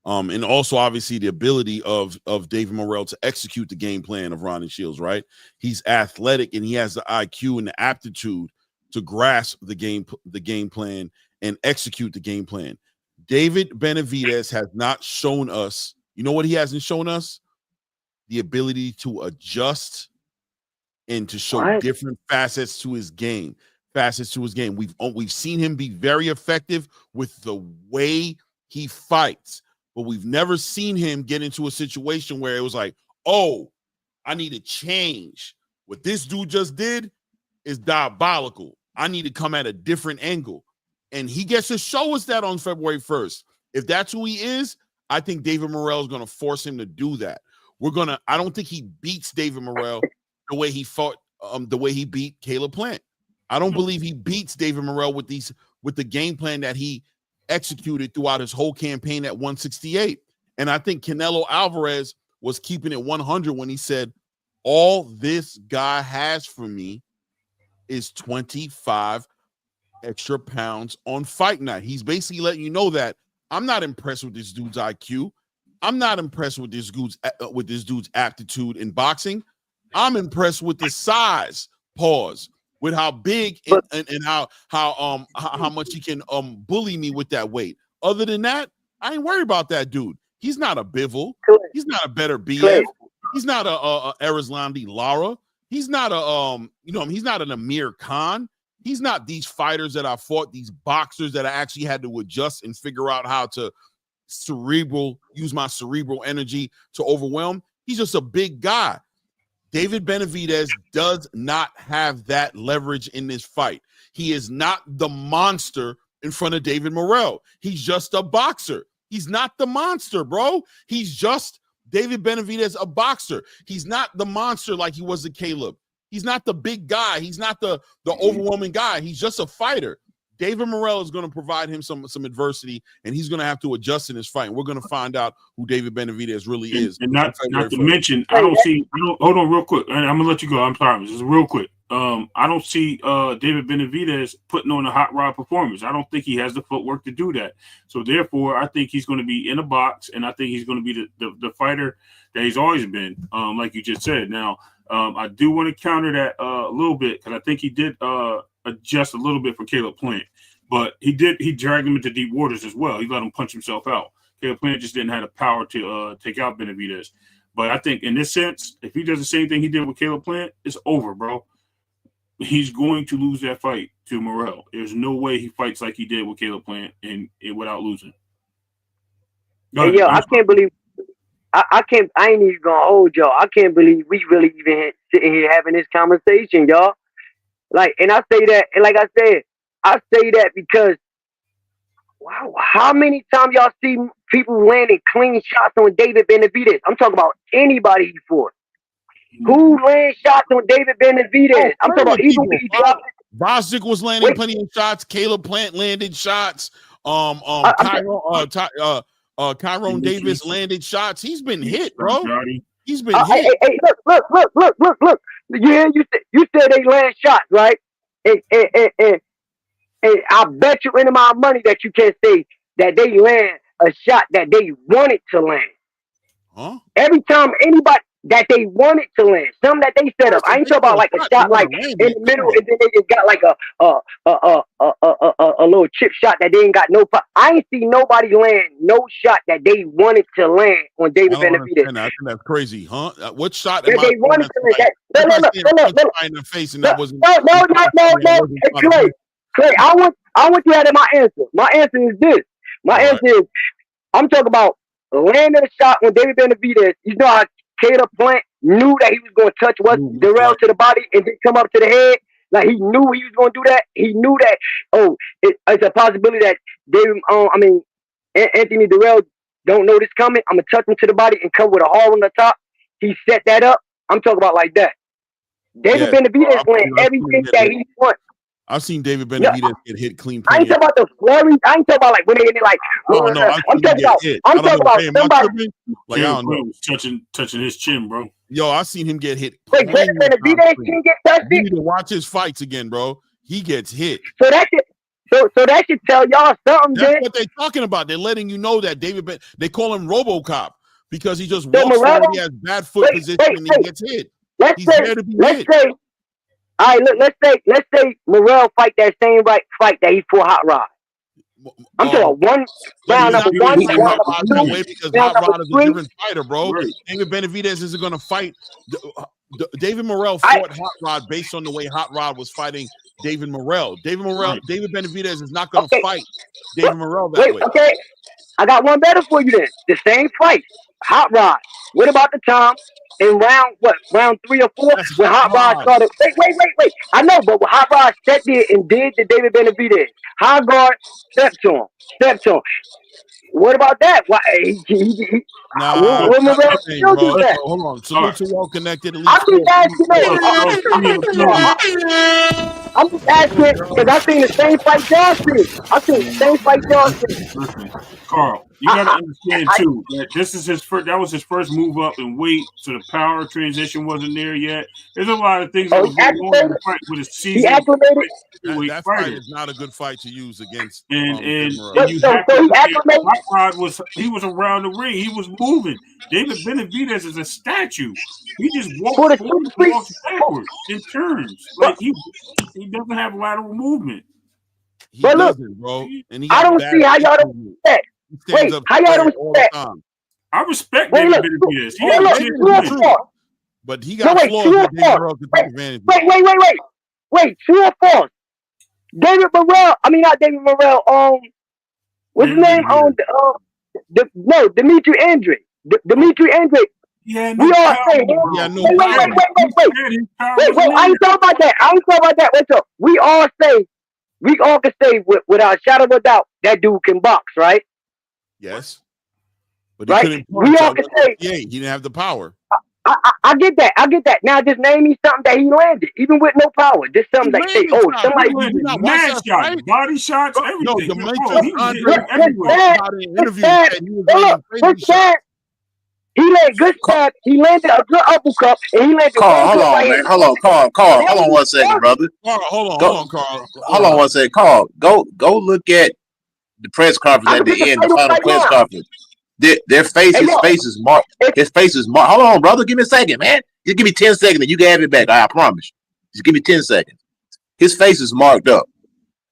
And also obviously the ability of David Morrell to execute the game plan of Ronnie Shields, right? He's athletic and he has the IQ and the aptitude to grasp the game plan and execute the game plan. David Benavidez has not shown us, you know what he hasn't shown us? The ability to adjust and to show different facets to his game. We've seen him be very effective with the way he fights, but we've never seen him get into a situation where it was like, oh, I need to change. What this dude just did is diabolical. I need to come at a different angle. And he gets to show us that on February 1st. If that's who he is, I think David Morrell is going to force him to do that. I don't think he beats David Morrell the way he fought, the way he beat Caleb Plant. I don't believe he beats David Morrell with the game plan that he executed throughout his whole campaign at 168. And I think Canelo Alvarez was keeping it 100 when he said, all this guy has for me is 25 extra pounds on fight night. He's basically letting you know that I'm not impressed with this dude's IQ. I'm not impressed with this dude's aptitude in boxing. I'm impressed with the size, with how big and how much he can bully me with that weight. Other than that, I ain't worried about that dude. He's not a Bivol. He's not a better BF. He's not a Erislandy Lara. He's not he's not an Amir Khan. He's not these fighters that I fought, these boxers that I actually had to adjust and figure out how to use my cerebral energy to overwhelm. He's just a big guy. David Benavidez does not have that leverage in this fight. He is not the monster in front of David Morrell. He's just a boxer. He's not the monster, bro. He's just David Benavidez, a boxer. He's not the monster like he was to Caleb. He's not the big guy. He's not the overwhelming guy. He's just a fighter. David Morrell is going to provide him some adversity, and he's going to have to adjust in his fight. And we're going to find out who David Benavidez really is. And not to mention, hold on real quick. I'm going to let you go. I'm sorry. Just real quick. I don't see David Benavidez putting on a hot rod performance. I don't think he has the footwork to do that. So therefore, I think he's going to be in a box, and I think he's going to be the fighter that he's always been, like you just said. Now, I do want to counter that a little bit because I think he did adjust a little bit for Caleb Plant, but he dragged him into deep waters as well. He let him punch himself out. Caleb Plant just didn't have the power to take out Benavidez. But I think in this sense, if he does the same thing he did with Caleb Plant, it's over, bro. He's going to lose that fight to Morrell. There's no way he fights like he did with Caleb Plant and without losing. Hey, yo, I can't believe I ain't even gonna hold y'all. I can't believe we really even sitting here having this conversation, y'all. Like, and I say that, and like I said, I say that because wow, how many times y'all see people landing clean shots on David Benavidez? I'm talking about anybody he fought. Who land shots on David Benavidez? I'm talking about even when he dropped. Bostic was landing plenty of shots. Caleb Plant landed shots. Kyron Davis landed shots. He's been hit, bro. He's been hit. Hey, look. Yeah, you said they land shots, right? And I bet you any amount of money that you can say that they land a shot that they wanted to land. Huh? Every time anybody that they wanted to land, something that they set up. I ain't talking about like a shot like in the middle, and then they just got like a little chip shot that they ain't got no. I ain't see nobody land no shot that they wanted to land on David Benavidez. I think that's crazy, huh? What shot? That they wanted to land. Look. In the face, and that wasn't. No. Hey, Clay, I want you to have my answer. My answer is this. My answer is I'm talking about landing a shot on David Benavidez. You know how Caleb Plant knew that he was going to touch Darrell to the body and then come up to the head? Like, he knew he was going to do that. He knew that, it's a possibility that Anthony Darrell don't know this coming. I'm going to touch him to the body and come with a haul on the top. He set that up. I'm talking about like that. David Benavidez playing everything that he wants. I've seen David Benavidez get hit clean. I ain't talking about the flurries. I ain't talking about like when they hit it like. I'm talking about somebody. Like, I don't know. Touching his chin, bro. Yo, I seen him get hit. Wait, Benavidez can get touched. You need to watch his fights again, bro. He gets hit. So that should tell y'all something. That's what they're talking about. They're letting you know that they call him RoboCop because he just walks forward. He has bad foot position and he gets hit. He's there to be hit. All right, look, let's say Morrell fight that same fight that he fought Hot Rod. I'm talking one round number one. Because Hot Rod is a different fighter, bro. Right. David Benavidez isn't going to fight. David Morrell fought Hot Rod based on the way Hot Rod was fighting David Morrell. David Benavidez is not going to fight David Morrell that way. Okay, I got one better for you then. The same fight, Hot Rod. What about the time in round 3 or 4 when Hot Rod started? Wait. I know, but when Hot Rod stepped in and did the David Benavidez, High guard stepped to him. What about that? Why? Hold on. Salute to Well Connected. I'm just asking because I seen the same fight y'all seen. Listen, Carl, you gotta understand too that this is his first. That was his first move up in weight, so the power transition wasn't there yet. There's a lot of things that was going on in the fight with his season. That fight is not a good fight to use against. And you have to Hot Rod was around the ring. He was moving. David Benavidez is a statue. He just walks backwards and turns. Like he doesn't have lateral movement. He doesn't, bro. And I don't see how y'all don't see that. Wait, how y'all don't see that? I respect David Benavidez. But he got flaws. Wait, true or false? David Morrell. I mean, not David Morrell. What's his name? Dimitri Andre. Dimitri Andre. Yeah, we all say. Wait. I ain't talking about that. Wait, so we all can say without a shadow of a doubt that dude can box, right? Yes. But he couldn't punch. We all can say he didn't have the power. I get that. Now just name me something that he landed, even with no power. Just something like say, somebody mad shots, body shots, everything. He landed good stab. He landed a good uppercut, and he landed. Hold on 1 second, brother. Hold on, Carl. Hold on 1 second, Carl. Go look at the press conference at the end, the final press conference. His face is marked. Hold on, brother. Give me a second, man. Just give me 10 seconds and you can have it back. I promise. Just give me 10 seconds. His face is marked up.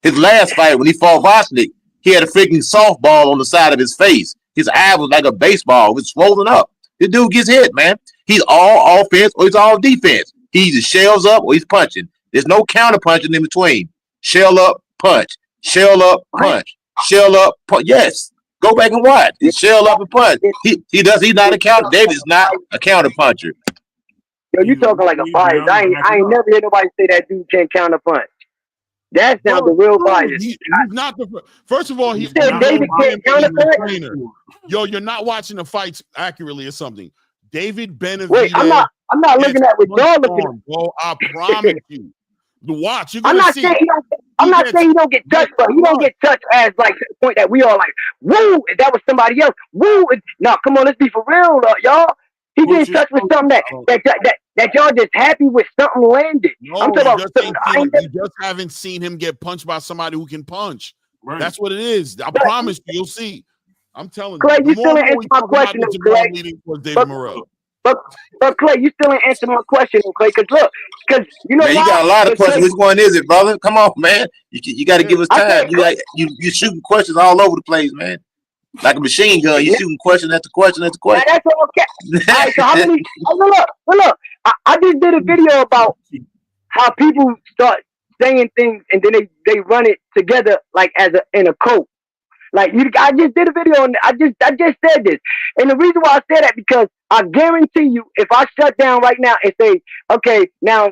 His last fight, when he fought Vosnik, he had a freaking softball on the side of his face. His eye was like a baseball. It was swollen up. This dude gets hit, man. He's all offense or he's all defense. He either shells up or he's punching. There's no counter punching in between. Shell up, punch. Shell up, punch. Shell up, punch. Yes. Go back and watch. He shell up and punch. He's not a counter. David's not a counter puncher. Yo, you talking like a bias. I ain't never heard nobody say that dude can't counter punch. That sounds a real bias. He's not the first of all, he's said David can't counter punch. Yo, you're not watching the fights accurately or something. David Benavidez. Wait, I'm not looking at what y'all looking at. Bro, I promise you. The watch. I'm not saying he don't get touched, but he don't get touched as like to the point that we all like, woo, if that was somebody else. Woo, no, come on, let's be for real, y'all. He getting touched with something that y'all just happy with something landed. No, I'm talking about you just haven't seen him get punched by somebody who can punch. Right. That's what it is. I promise you'll see. I'm telling Clay, you. you still ain't answer my question, Clay. Leading towards David Morrell. But Clay, you still ain't answer my question, Clay. Because you know man, you got a lot of questions. Which one is it, brother? Come on, man. You got to give us time. You shooting questions all over the place, man. Like a machine gun, you shooting question after question after question. That's okay. All right, so how many? Look. I just did a video about how people start saying things and then they run it together like in a code. Like I just did a video and I just said this, and the reason why I said that because I guarantee you, if I shut down right now and say, okay, now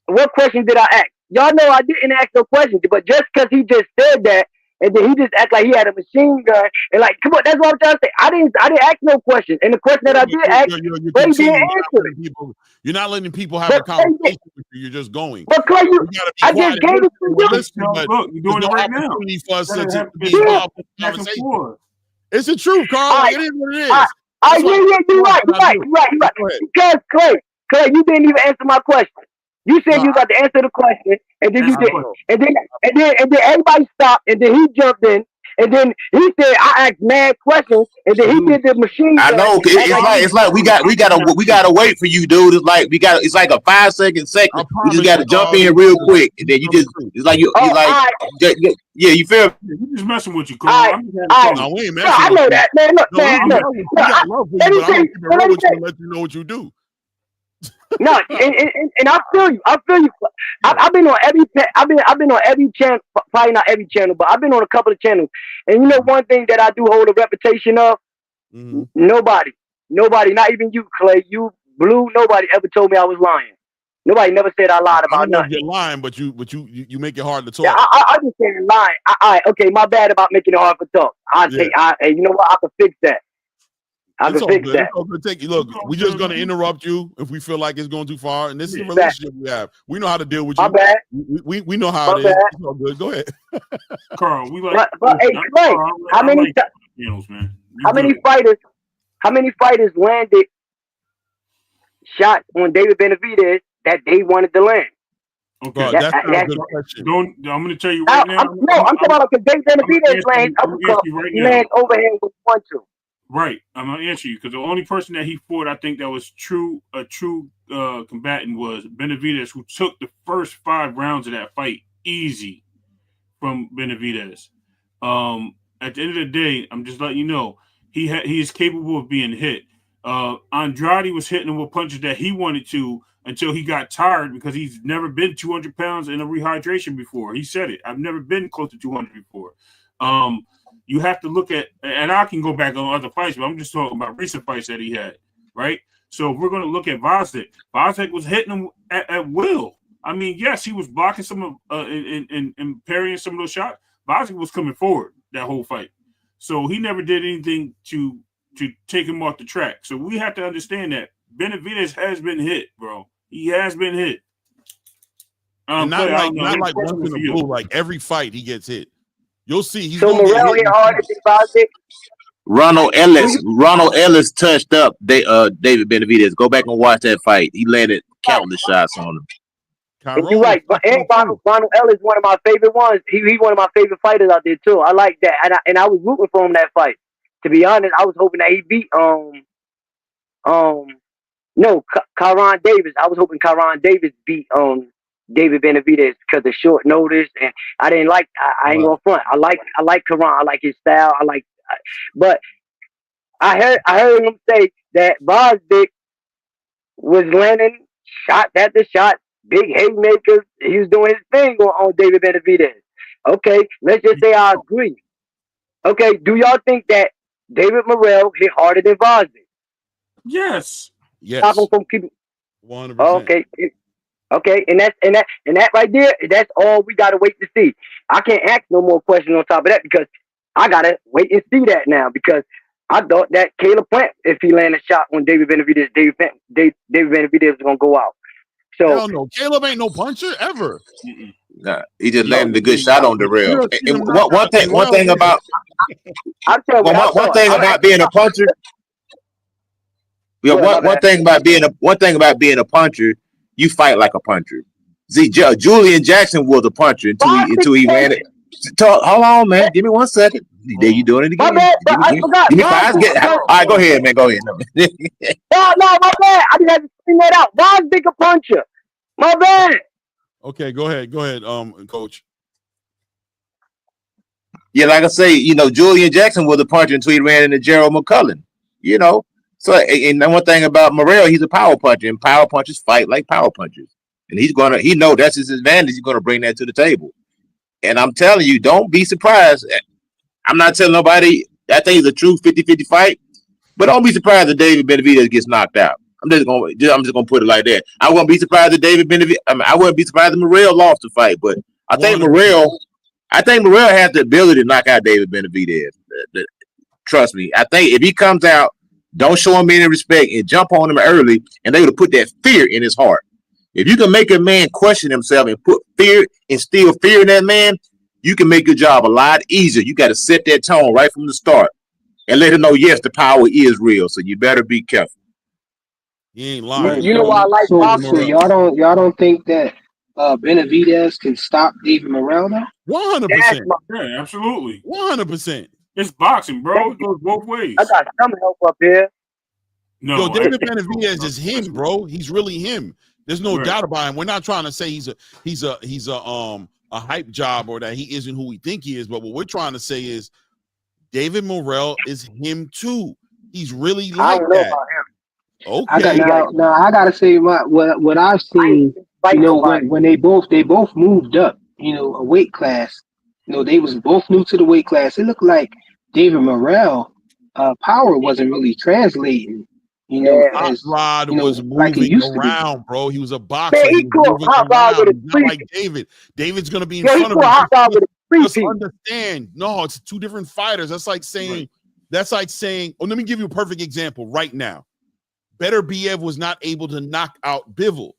what question did I ask? Y'all know I didn't ask no questions, but just because he just said that, and then he just act like he had a machine gun, and like, come on, that's what I'm trying to say. I didn't ask no questions, and the question that I did ask, but he didn't answer it. You're not letting people have a conversation with you. You're just going. But Clay, I just gave it to you. Look, you're doing it right now. For us to be involved in the conversation. It's the truth, Carl. It is what it is. Yeah, you're right. Because Clay, you didn't even answer my question. You said you was about to answer the question, and then you didn't. And then everybody stopped, and then he jumped in, and then he said I asked mad questions, and then he did the machine. I know it's like we gotta wait for you, dude. It's like a 5-second segment. We just gotta jump in real quick, and then you just you feel me? He's just messing with you, Carl. No, we ain't messing. I know that, man. Look, let you know what you do. No, and I feel you. I've been on every channel, probably not every channel, but I've been on a couple of channels. And you know one thing that I do hold a reputation of? Mm-hmm. Nobody, not even you, Clay, you, Blue, nobody ever told me I was lying. Nobody never said I lied about nothing. You're lying, but you make it hard to talk. Yeah, I just said lying. Okay, my bad about making it hard for talk. You know what? I can fix that. I can fix that. Look, we're just gonna interrupt you if we feel like it's going too far, and this is a relationship we have. We know how to deal with you. My bad. We know how it is. It's all good. Go ahead, Carl. We like. Hey, Clay, how many fighters landed shots on David Benavidez that they wanted to land? Okay, that's a good question. I'm going to tell you right now. I'm talking about because David Benavidez lands overhand with 1-2. Right, I'm gonna answer you because the only person that he fought, I think that was a true combatant was Benavidez, who took the first 5 rounds of that fight easy from Benavidez. At the end of the day, I'm just letting you know he is capable of being hit. Andrade was hitting him with punches that he wanted to until he got tired because he's never been 200 pounds in a rehydration before. He said it. I've never been close to 200 before. You have to look at, and I can go back on other fights, but I'm just talking about recent fights that he had, right? So if we're going to look at Vazek. Vazek was hitting him at will. I mean, yes, he was blocking some of and parrying some of those shots. Vazek was coming forward that whole fight, so he never did anything to take him off the track. So we have to understand that Benavidez has been hit, bro. He has been hit. Not like once in a blue. Like every fight, he gets hit. You'll see. He's so Morrell hit harder than Vazek. Ronald Ellis touched up David Benavidez. Go back and watch that fight. He landed countless shots on him. You're right. And Ronald Ellis, one of my favorite ones. He's one of my favorite fighters out there too. I like that, and I was rooting for him that fight. To be honest, I was hoping that he beat Kyron Davis. I was hoping Kyron Davis beat David Benavidez because of short notice, and I didn't like. I ain't gonna front. I like Kyron. I like his style. But I heard him say that Vazek was landing shot after shot, big haymakers. He was doing his thing on David Benavidez. Okay, let's just say I agree. Okay, do y'all think that David Morrell hit harder than Vazek? Yes. Stop him from keeping. 100%. Okay, and that right there, that's all we gotta wait to see. I can't ask no more questions on top of that because I gotta wait and see that now because I thought that Caleb Plant, if he landed a shot on David Benavidez, David Benavidez was gonna go out. So hell no, Caleb ain't no puncher ever. Nah, he just landed a good shot on the rail. And one thing about being a puncher. One thing about being a puncher, you fight like a puncher. See, Julian Jackson was a puncher until he landed. Hold on, man. Give me 1 second. There you doing it again. My bad, but I forgot. Give me 5 seconds. All right, go ahead, man. Go ahead. No, my bad. I just had to bring that out. Why is Dick a puncher? My bad. Okay, go ahead, Coach. Yeah, like I say, Julian Jackson was a puncher until he ran into Gerald McCullough. So and one thing about Morrell, he's a power puncher, and power punchers fight like power punchers, and he know that's his advantage. He's gonna bring that to the table, and I'm telling you, don't be surprised. I'm not telling nobody. I think it's a true 50-50 fight, but don't be surprised if David Benavidez gets knocked out. I'm just gonna put it like that. I wouldn't be surprised if I wouldn't be surprised if Morrell lost the fight, but I think Morrell has the ability to knock out David Benavidez. Trust me. I think if he comes out, don't show him any respect and jump on him early, and they would put that fear in his heart. If you can make a man question himself and put fear, instill fear in that man, you can make your job a lot easier. You got to set that tone right from the start and let him know, yes, the power is real. So you better be careful. He ain't lying. You know why I like boxing? So y'all don't think that Benavidez can stop David Morrell now? 100%. Yeah, absolutely. 100%. It's boxing, bro. It goes both ways. I got some help up here. No, David Benavidez is him, bro. He's really him. There's no doubt about him. We're not trying to say he's a hype job or that he isn't who we think he is, but what we're trying to say is David Morrell is him too. He's really like that. Okay. Now I gotta say what I've seen. When they both moved up, a weight class. They was both new to the weight class. It looked like David Morrell power wasn't really translating. Hot Rod was moving around, bro. He was a boxer. He was moving around. Not like David. David's gonna be in front of him. Just understand. No, it's two different fighters. That's like saying. Oh, let me give you a perfect example right now. Beterbiev was not able to knock out Bivol,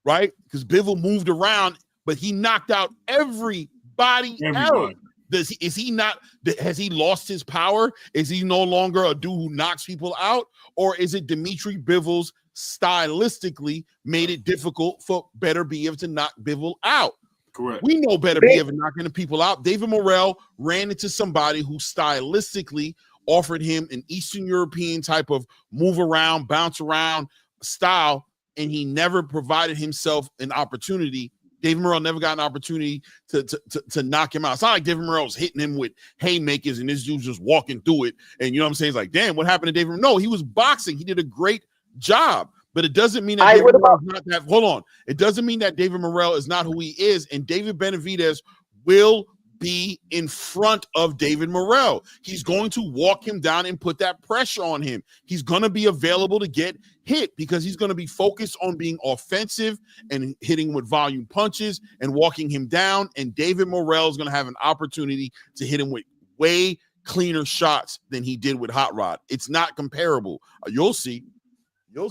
right? Because Bivol moved around, but he knocked out everybody else. Has he lost his power? Is he no longer a dude who knocks people out? Or is it Dmitry Bivol's stylistically made it difficult for Beterbiev to knock Bivol out? Correct. We know Beterbiev is knocking the people out. David Morrell ran into somebody who stylistically offered him an Eastern European type of move around, bounce around style, and he never provided himself an opportunity. David Morrell never got an opportunity to knock him out. It's not like David Morrell was hitting him with haymakers and this dude's just walking through it. And you know what I'm saying? It's like, damn, what happened to David? No, he was boxing. He did a great job. But it doesn't mean that David Morrell is not that. Hold on. It doesn't mean that David Morrell is not who he is. And David Benavidez will be in front of David Morrell. He's going to walk him down and put that pressure on him. He's going to be available to get hit because he's going to be focused on being offensive and hitting with volume punches and walking him down. And David Morrell is going to have an opportunity to hit him with way cleaner shots than he did with Hot Rod. It's not comparable. You'll see.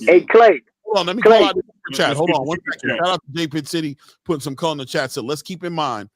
Hey, Clay. Hold on. Let me call out the chat. Hold on 1 second. Shout out to J Pit City putting some color in the chat. So let's keep in mind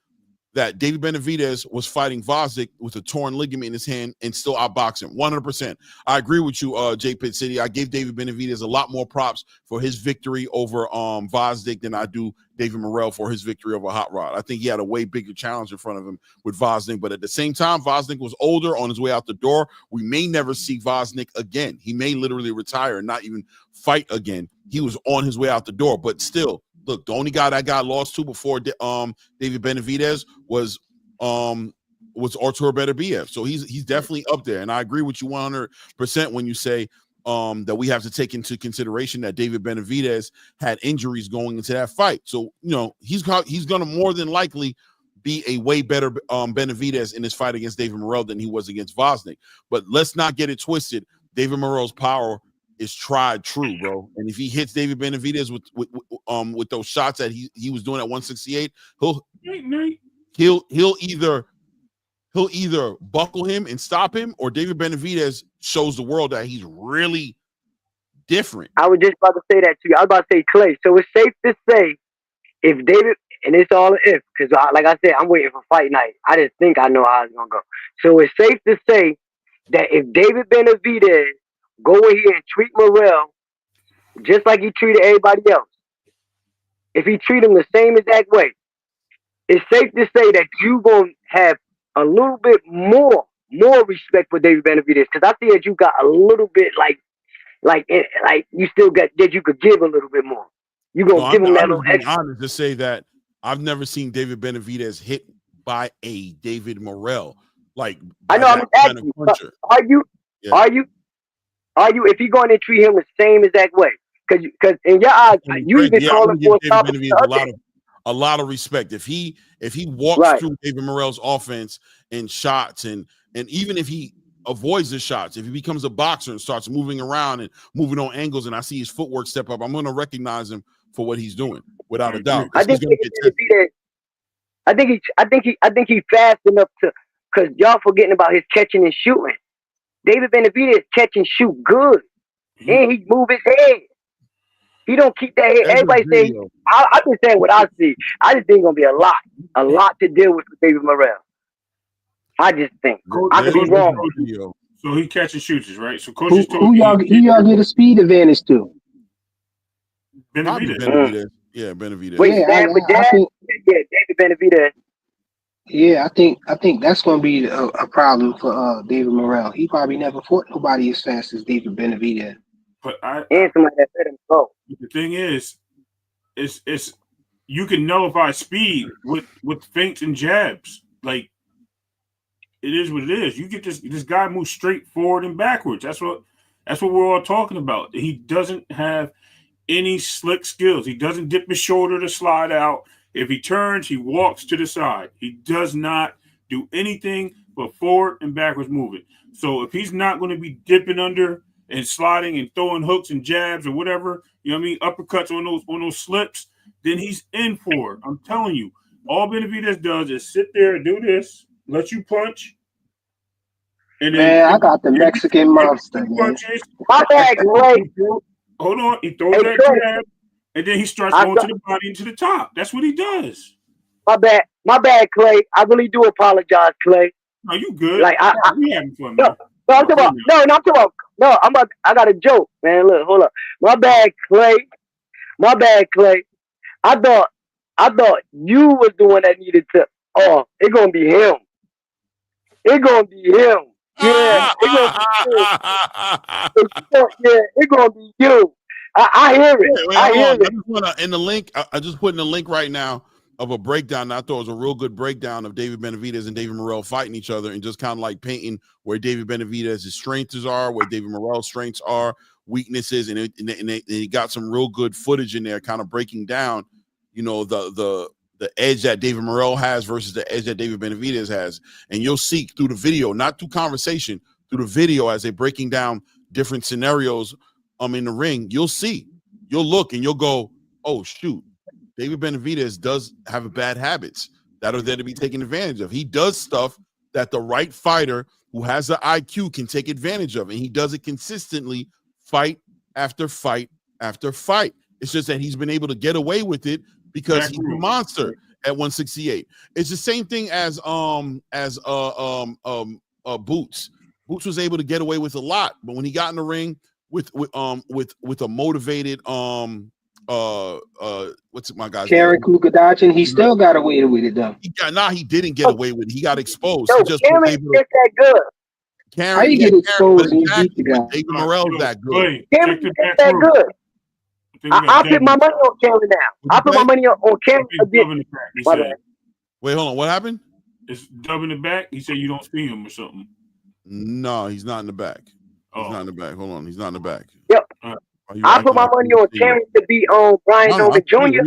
that David Benavidez was fighting Vosdick with a torn ligament in his hand and still outboxed him. 100%. I agree with you, J Pit City. I gave David Benavidez a lot more props for his victory over Vosdick than I do David Morrell for his victory over Hot Rod. I think he had a way bigger challenge in front of him with Vosdick, but at the same time, Vosdick was older, on his way out the door. We may never see Vosdick again. He may literally retire and not even fight again. He was on his way out the door, but still, look, the only guy that got lost to before David Benavidez was Artur Beterbiev. So he's definitely up there. And I agree with you 100% when you say that we have to take into consideration that David Benavidez had injuries going into that fight. So, he's going to more than likely be a way better Benavidez in his fight against David Morrell than he was against Vosdick. But let's not get it twisted. David Morrell's power is tried true, bro. And if he hits David Benavidez with those shots that he was doing at 168, he'll either buckle him and stop him, or David Benavidez shows the world that he's really different. I was just about to say that to you. I was about to say, Clay. So it's safe to say if David, and it's all an if, because like I said, I'm waiting for fight night. I just think I know how it's gonna go. So it's safe to say that if David Benavidez go in here and treat Morrell just like he treated everybody else, if he treat him the same exact way, it's safe to say that you gonna have a little bit more respect for David Benavidez, because I see that you got a little bit like you still got that you could give a little bit more. You gonna give him that little extra. I'm honest to say that I've never seen David Benavidez hit by a David Morrell. Like, I know, I'm asking you, are you if you going to treat him the same exact way? Because in your eyes, you even calling for a lot of respect. If he walks through David Morrell's offense and shots, and even if he avoids the shots, if he becomes a boxer and starts moving around and moving on angles, and I see his footwork step up, I'm going to recognize him for what he's doing without a doubt. I think he's fast enough to, because y'all forgetting about his catching and shooting. David Benavidez catch and shoot good, and he move his head. He don't keep that head. Everybody say, I'm just saying what I see. I just think it's gonna be a lot to deal with David Morrell. I just think I could be wrong. So he catch and shoots, right? So coaches who y'all get a speed advantage to? Benavidez. Yeah, Benavidez. Wait, David Benavidez. Yeah, I think that's going to be a problem for David Morrell. He probably never fought nobody as fast as David Benavidez. But and somebody that let him go. The thing is, it's you can nullify speed with feints and jabs. Like, it is what it is. You get this guy moves straight forward and backwards. That's what we're all talking about. He doesn't have any slick skills. He doesn't dip his shoulder to slide out. If he turns, he walks to the side. He does not do anything but forward and backwards moving. So if he's not going to be dipping under and sliding and throwing hooks and jabs or whatever, you know what I mean, uppercuts on those slips, then he's in for it. I'm telling you, all Benavidez does is sit there and do this, let you punch. And then I got the Mexican monster. Punches, my bad, Clay. Hold on, he throws that jab. And then he starts going to the body and to the top. That's what he does. My bad, Clay. I really do apologize, Clay. No, you good. Like we having fun, man. I'm talking about. I got a joke, man. Look, hold up. My bad, Clay. I thought you was the one that needed to. Oh, it's gonna be him. Yeah, it's gonna be him. It's gonna be you. I hear it. I hear it. I just want to, in the link, I just put in the link right now of a breakdown. I thought it was a real good breakdown of David Benavidez and David Morrell fighting each other, and just kind of like painting where David Benavidez's strengths are, where David Morrell's strengths are, weaknesses, and he got some real good footage in there, kind of breaking down, you know, the edge that David Morrell has versus the edge that David Benavidez has. And you'll see through the video, not through conversation, through the video, as they're breaking down different scenarios in the ring, you'll look and you'll go, oh shoot, David Benavidez does have bad habits that are there to be taken advantage of. He does stuff that the right fighter who has the IQ can take advantage of, and he does it consistently, fight after fight after fight. It's just that he's been able to get away with it because he's a monster at 168. It's the same thing as Boots. Boots was able to get away with a lot, but when he got in the ring with a motivated what's my guy's Karen Kukadachin, he still got away with it though. He didn't get away with it. He got exposed. Yo, he just Karen is that good. Karen, how you get exposed and beat the guy? David Morrell's that good. Karen is that good. I put my money on Karen now. I put my money on Karen again. Wait, hold on. What happened? It's dub in the back. He said you don't see him or something. No, he's not in the back. He's not in the back. Hold on. He's not in the back. Yep. I put my money on Karen to be on Brian Dover Jr.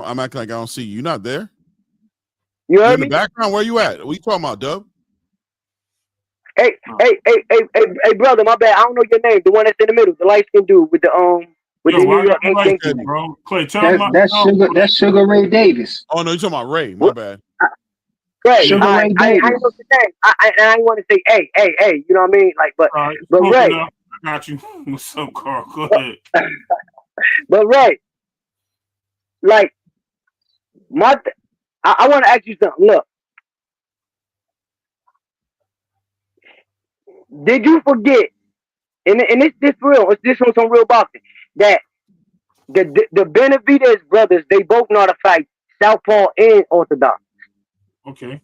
I'm acting like I don't see you. You're not there. You heard me? In the background? Where you at? What you talking about, Dub? Hey, brother, my bad. I don't know your name. The one that's in the middle, the light skin dude with the New York Yankees. Bro, Clay, that's Sugar Ray Davis. Oh no, you talking about Ray? My bad. Ray, I ain't know your name. I ain't want to say, hey, you know what I mean? Like, but Ray, I got you. What's up, Carl? Go ahead. But Ray, like, I want to ask you something. Look, did you forget? And this real. This was some real boxing. That the Benavidez brothers, they both know how to fight southpaw and orthodox. Okay.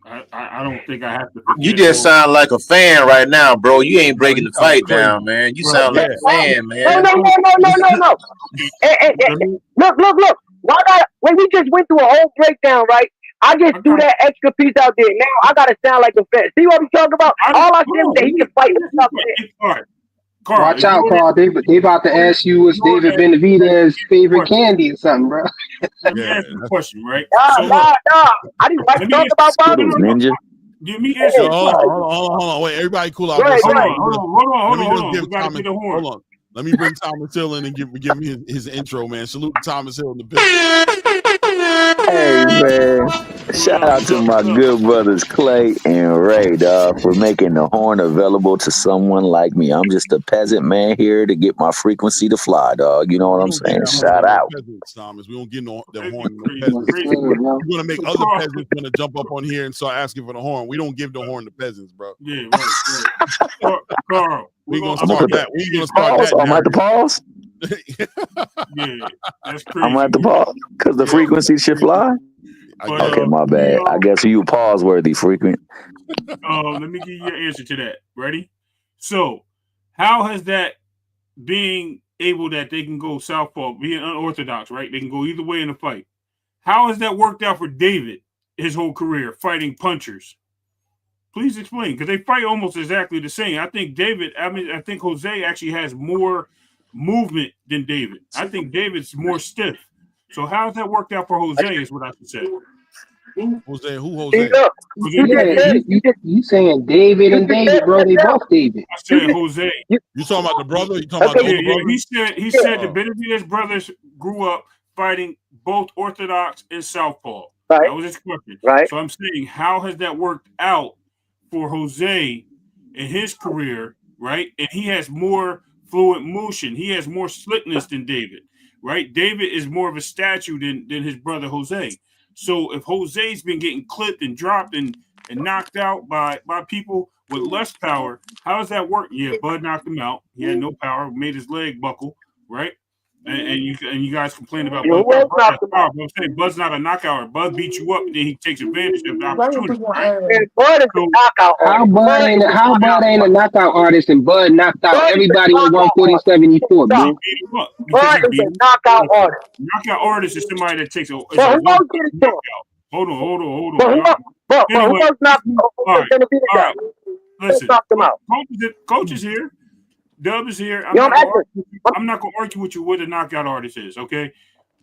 I don't think I have to. You just sound like a fan right now, bro. You ain't breaking the fight crazy. down, man. You sound like a fan, man. No. Look. When we just went through a whole breakdown, right? I just threw that extra piece out there. Now I gotta sound like a fan. See what I'm talking about? All I said was that he can fight himself. All right. Carl, Watch out, Carl. They about to ask you what's David Benavidez's favorite candy or something, bro. Let me ask you a question, right? Nah. I didn't like to talk about boxing. Ninja. Give me answer. Hold on. Wait, everybody cool out. Hold on. Hold on. Let me bring Thomas Hill in and give me his intro, man. Salute to Thomas Hill in the building. Hey, man. Shout out to my good brothers Clay and Ray, dog, for making the horn available to someone like me. I'm just a peasant man here to get my frequency to fly, dog. You know what I'm saying? Shout out. Thomas. We don't get the horn. We're going to make other peasants going to jump up on here and start asking for the horn. We don't give the horn to peasants, bro. Yeah, right. Carl. We're going to start that. We're going to start that. I'm at the pause. Yeah, that's crazy. I'm at the pause because the frequency should fly. Okay, my bad. I guess you pause worthy frequent. Let me give you your answer to that. Ready? So, how has that being able that they can go southpaw, being unorthodox, right? They can go either way in a fight. How has that worked out for David his whole career fighting punchers? Please explain, because they fight almost exactly the same. I think Jose actually has more movement than David. I think David's more stiff. So how's that worked out for Jose is what I should say. Jose? Who Jose? You saying David and David, bro? They both David. I said Jose. You talking about the brother? You talking about the older brother? He said the Benavidez brothers grew up fighting both Orthodox and Southpaw. Right. That was his question. Right. So I'm saying, how has that worked out for Jose in his career, right? And he has more fluid motion. He has more slickness than David, right? David is more of a statue than his brother Jose. So if Jose's been getting clipped and dropped and knocked out by people with less power, how does that work? Yeah, Bud knocked him out. He had no power, made his leg buckle, right? And you guys complain about Bud. I'm saying Bud's not a knockout. Bud beats you up, and then he takes advantage of the opportunity. Bud is a knockout artist. How Bud ain't a knockout artist and Bud knocked out everybody in 140-74, man. Bud is a knockout artist. Knockout artist is somebody that takes a knockout. Hold on. But who else knocked out? Listen, knocked him out? Coach is here. Dub is here. I'm not going to argue with you what a knockout artist is, okay?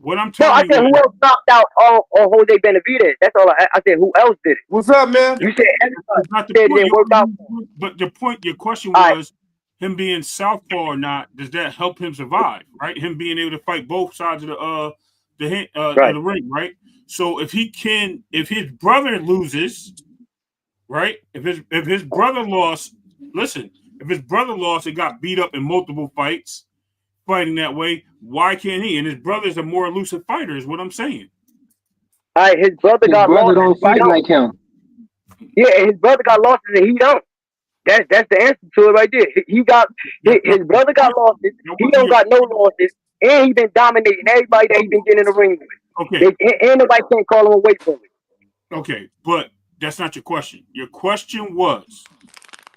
What I'm telling you. I said who else knocked out Jose Benavidez. That's all I said. Who else did it? What's up, man? You said everybody said it worked out. But your question was him being southpaw or not, does that help him survive, right? Him being able to fight both sides of the ring, right? So if his brother loses, right? If his brother lost, listen, if his brother lost and got beat up in multiple fights, fighting that way, why can't he? And his brother's a more elusive fighter, is what I'm saying. His brother his brother lost. Don't fight like him. Yeah, his brother got lost and he don't. That's the answer to it right there. His brother got losses. He don't got no losses, and he been dominating everybody that he been getting in the ring with. Okay. And nobody can't call him away from it. Okay, but that's not your question. Your question was,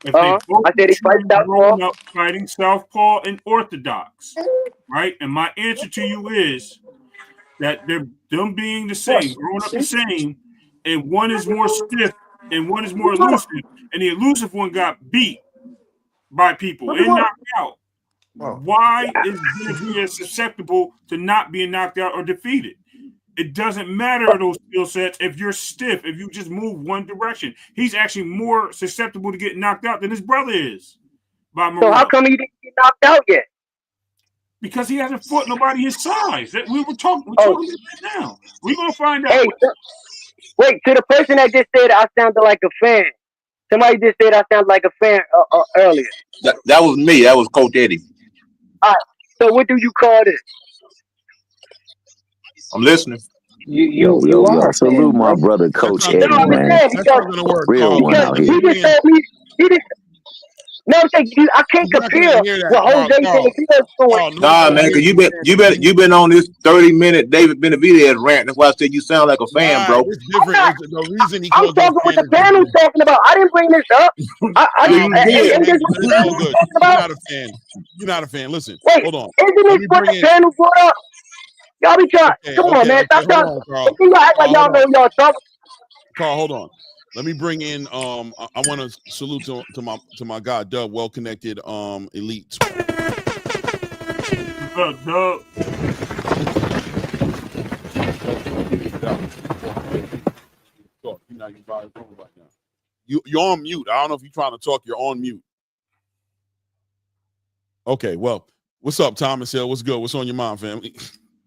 if I said he fights southpaw, fighting southpaw and orthodox, right? And my answer to you is that them being the same, growing up the same, and one is more stiff and one is more elusive, and the elusive one got beat by people and knocked out. Why is Benavidez susceptible to not being knocked out or defeated? It doesn't matter those skill sets if you're stiff, if you just move one direction. He's actually more susceptible to get knocked out than his brother is. So how come he didn't get knocked out yet? Because he hasn't fought nobody his size. We're talking about that now. We're gonna find out. Hey, wait, to the person that just said I sounded like a fan. Somebody just said I sounded like a fan earlier. That was me. That was Coach Eddie. All right. So what do you call this? I'm listening. You are. Salute my brother, Coach Eddie, man. That's not gonna work. Real one out here. No, I'm saying I can't You're not compare gonna hear that, what Jose Carl. Benavidez doing. Carl, no Nah, one's gonna man, hear because you saying that. you've been on this 30-minute David Benavidez rant. That's why I said you sound like a fan, Nah, bro. it's different. It's the reason he I'm called you a talking what fan the is panel's different. talking about. I didn't bring this up. Yeah, you did. Isn't Man, this what but the it's all panel's good. talking You're about? not a fan. You're not a fan. Listen, Wait, hold on. isn't Let this me what bring the in. panel brought up? Y'all be trying. Okay, Come on, man. Stop hold trying. on, Carl. Y'all act like Carl, y'all hold know on. y'all talking. Carl, hold on. Let me bring in. I want to salute to my guy Dub, well connected. Elite. What's up, Dub? You're on mute. I don't know if you're trying to talk. You're on mute. Okay, well, what's up, Thomas Hill? What's good? What's on your mind, family?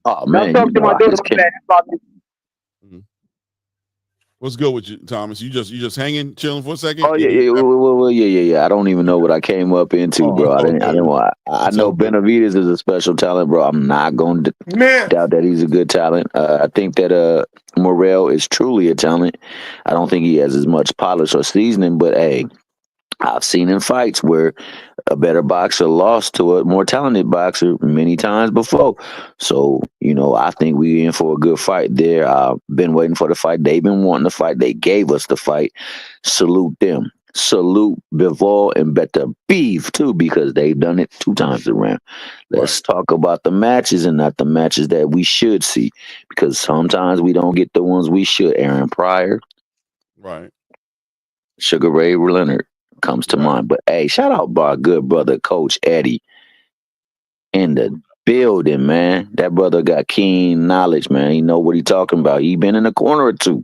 Oh I'm man, talking to my I daughter. just My can't. bad. That's about me. What's good with you, Thomas? You just hanging, chilling for a second? Oh yeah. I don't even know what I came up into, bro. I didn't want. I know Benavidez is a special talent, bro. I'm not going to doubt that he's a good talent. I think that Morrell is truly a talent. I don't think he has as much polish or seasoning, but hey, I've seen in fights where a better boxer lost to a more talented boxer many times before. So, I think we in for a good fight there. I've been waiting for the fight. They've been wanting the fight. They gave us the fight. Salute them. Salute Bivol and Better Beef too, because they've done it 2 times around. Let's talk about the matches and not the matches that we should see, because sometimes we don't get the ones we should. Aaron Pryor. Right. Sugar Ray Leonard comes to mind. But hey, shout out my good brother, Coach Eddie, in the building, man. That brother got keen knowledge, man. He know what he talking about. He been in a corner or two.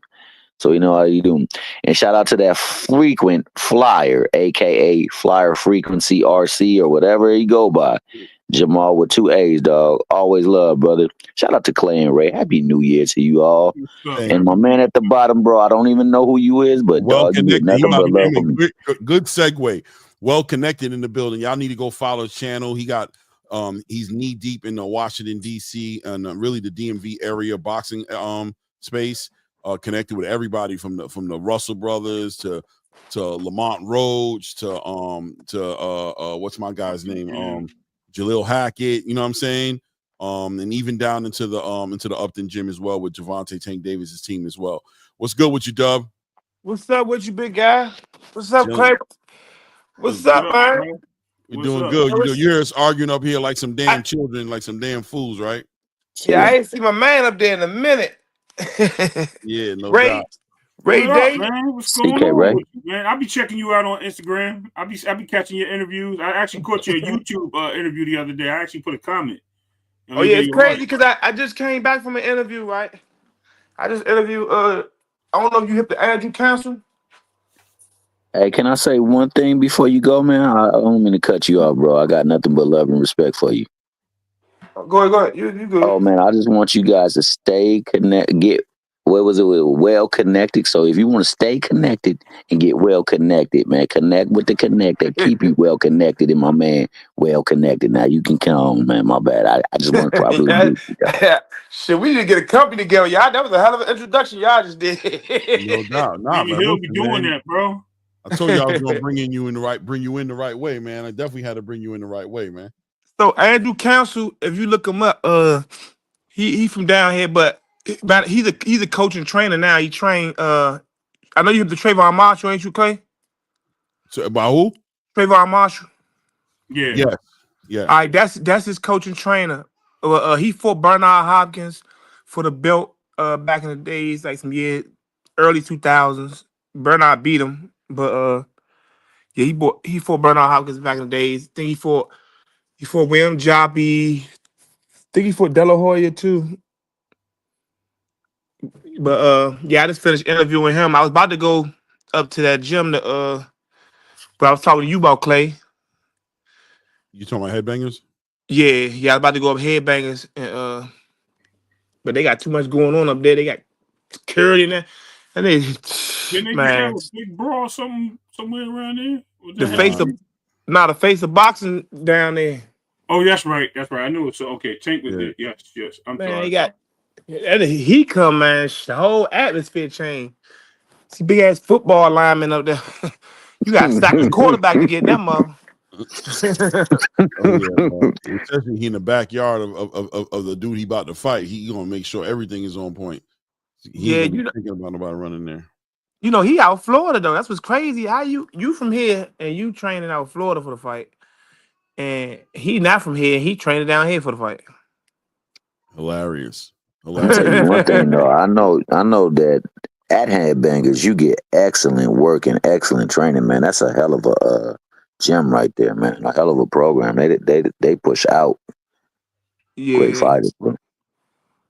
So you know how you do. And shout out to that frequent flyer, aka Flyer Frequency RC or whatever he go by. Jamal with 2 A's, dog. Always love, brother. Shout out to Clay and Ray. Happy New Year to you all. And my man at the bottom, bro, I don't even know who you is, but well dog, you get connected. nothing but love from me. Good segue. Well connected in the building. Y'all need to go follow his channel. He got he's knee deep in the Washington D.C. and really the DMV area boxing space. Connected with everybody from the Russell brothers to Lamont Rhodes to what's my guy's name? Jaleel Hackett, you know what I'm saying? And even down into the Upton gym as well with Gervonta Tank Davis's team as well. What's good with you, Dub? What's up with you, big guy? What's up, Clay? What's up, man? We're doing good. You hear us arguing up here like some damn children, like some damn fools, right? Yeah, I ain't see my man up there in a minute. Yeah, no Ray, doubt. Ray Day, man, what's going on with you, man? I'll be checking you out on Instagram. I'll be catching your interviews. I actually caught your YouTube interview the other day. I actually put a comment. Oh yeah, it's crazy because I just came back from an interview, right? I just interviewed. I don't know if you hit the Adrien Council. Hey, can I say one thing before you go, man? I don't mean to cut you off, bro. I got nothing but love and respect for you. Go ahead. You good. Oh, man, I just want you guys to stay connected, well connected. So if you want to stay connected and get well connected, man, connect with the connect that keep you well connected, and my man well connected. Now you can come on, man. My bad. I just want to properly Shit, we need to get a company together, y'all. That was a hell of an introduction y'all just did. No doubt. Nah, Maybe man. he'll be doing that, bro. I told you I was gonna bring you in the right way, man. I definitely had to bring you in the right way, man. So Adrien Council, if you look him up, he from down here, but he's a coach and trainer now. He trained I know you have the Trayvon Marshall, ain't you, Clay? So about who? Trayvon Marshall. Yeah. All right, that's his coach and trainer. He fought Bernard Hopkins for the belt back in the days, like some early 2000s. Bernard beat him, but yeah, he fought Bernard Hopkins back in the days. I think he fought William Joppy. I think he fought De La Hoya too. But yeah, I just finished interviewing him. I was about to go up to that gym but I was talking to you about, Clay. You talking about Headbangers? Yeah, I was about to go up Headbangers, and but they got too much going on up there. They got Curry in there, and they Didn't they just have a big brawl somewhere around there? The face of boxing down there. Oh, that's right. I knew it. So okay, Tank was there. Yes. I'm sorry. He got he come, man. The whole atmosphere changed. See big ass football lineman up there. You got to stack the quarterback to get that mother. Oh yeah, man. Especially he in the backyard of the dude he about to fight. He gonna make sure everything is on point. He ain't Yeah, gonna be thinking about nobody running there. he out Florida though. That's what's crazy. How you from here and you training out Florida for the fight, and he not from here. He training down here for the fight. Hilarious. I'll tell you one thing though. I know that at Headbangers you get excellent work and excellent training, man. That's a hell of a gym right there, man. A hell of a program. They push out great Yeah, fighters, bro.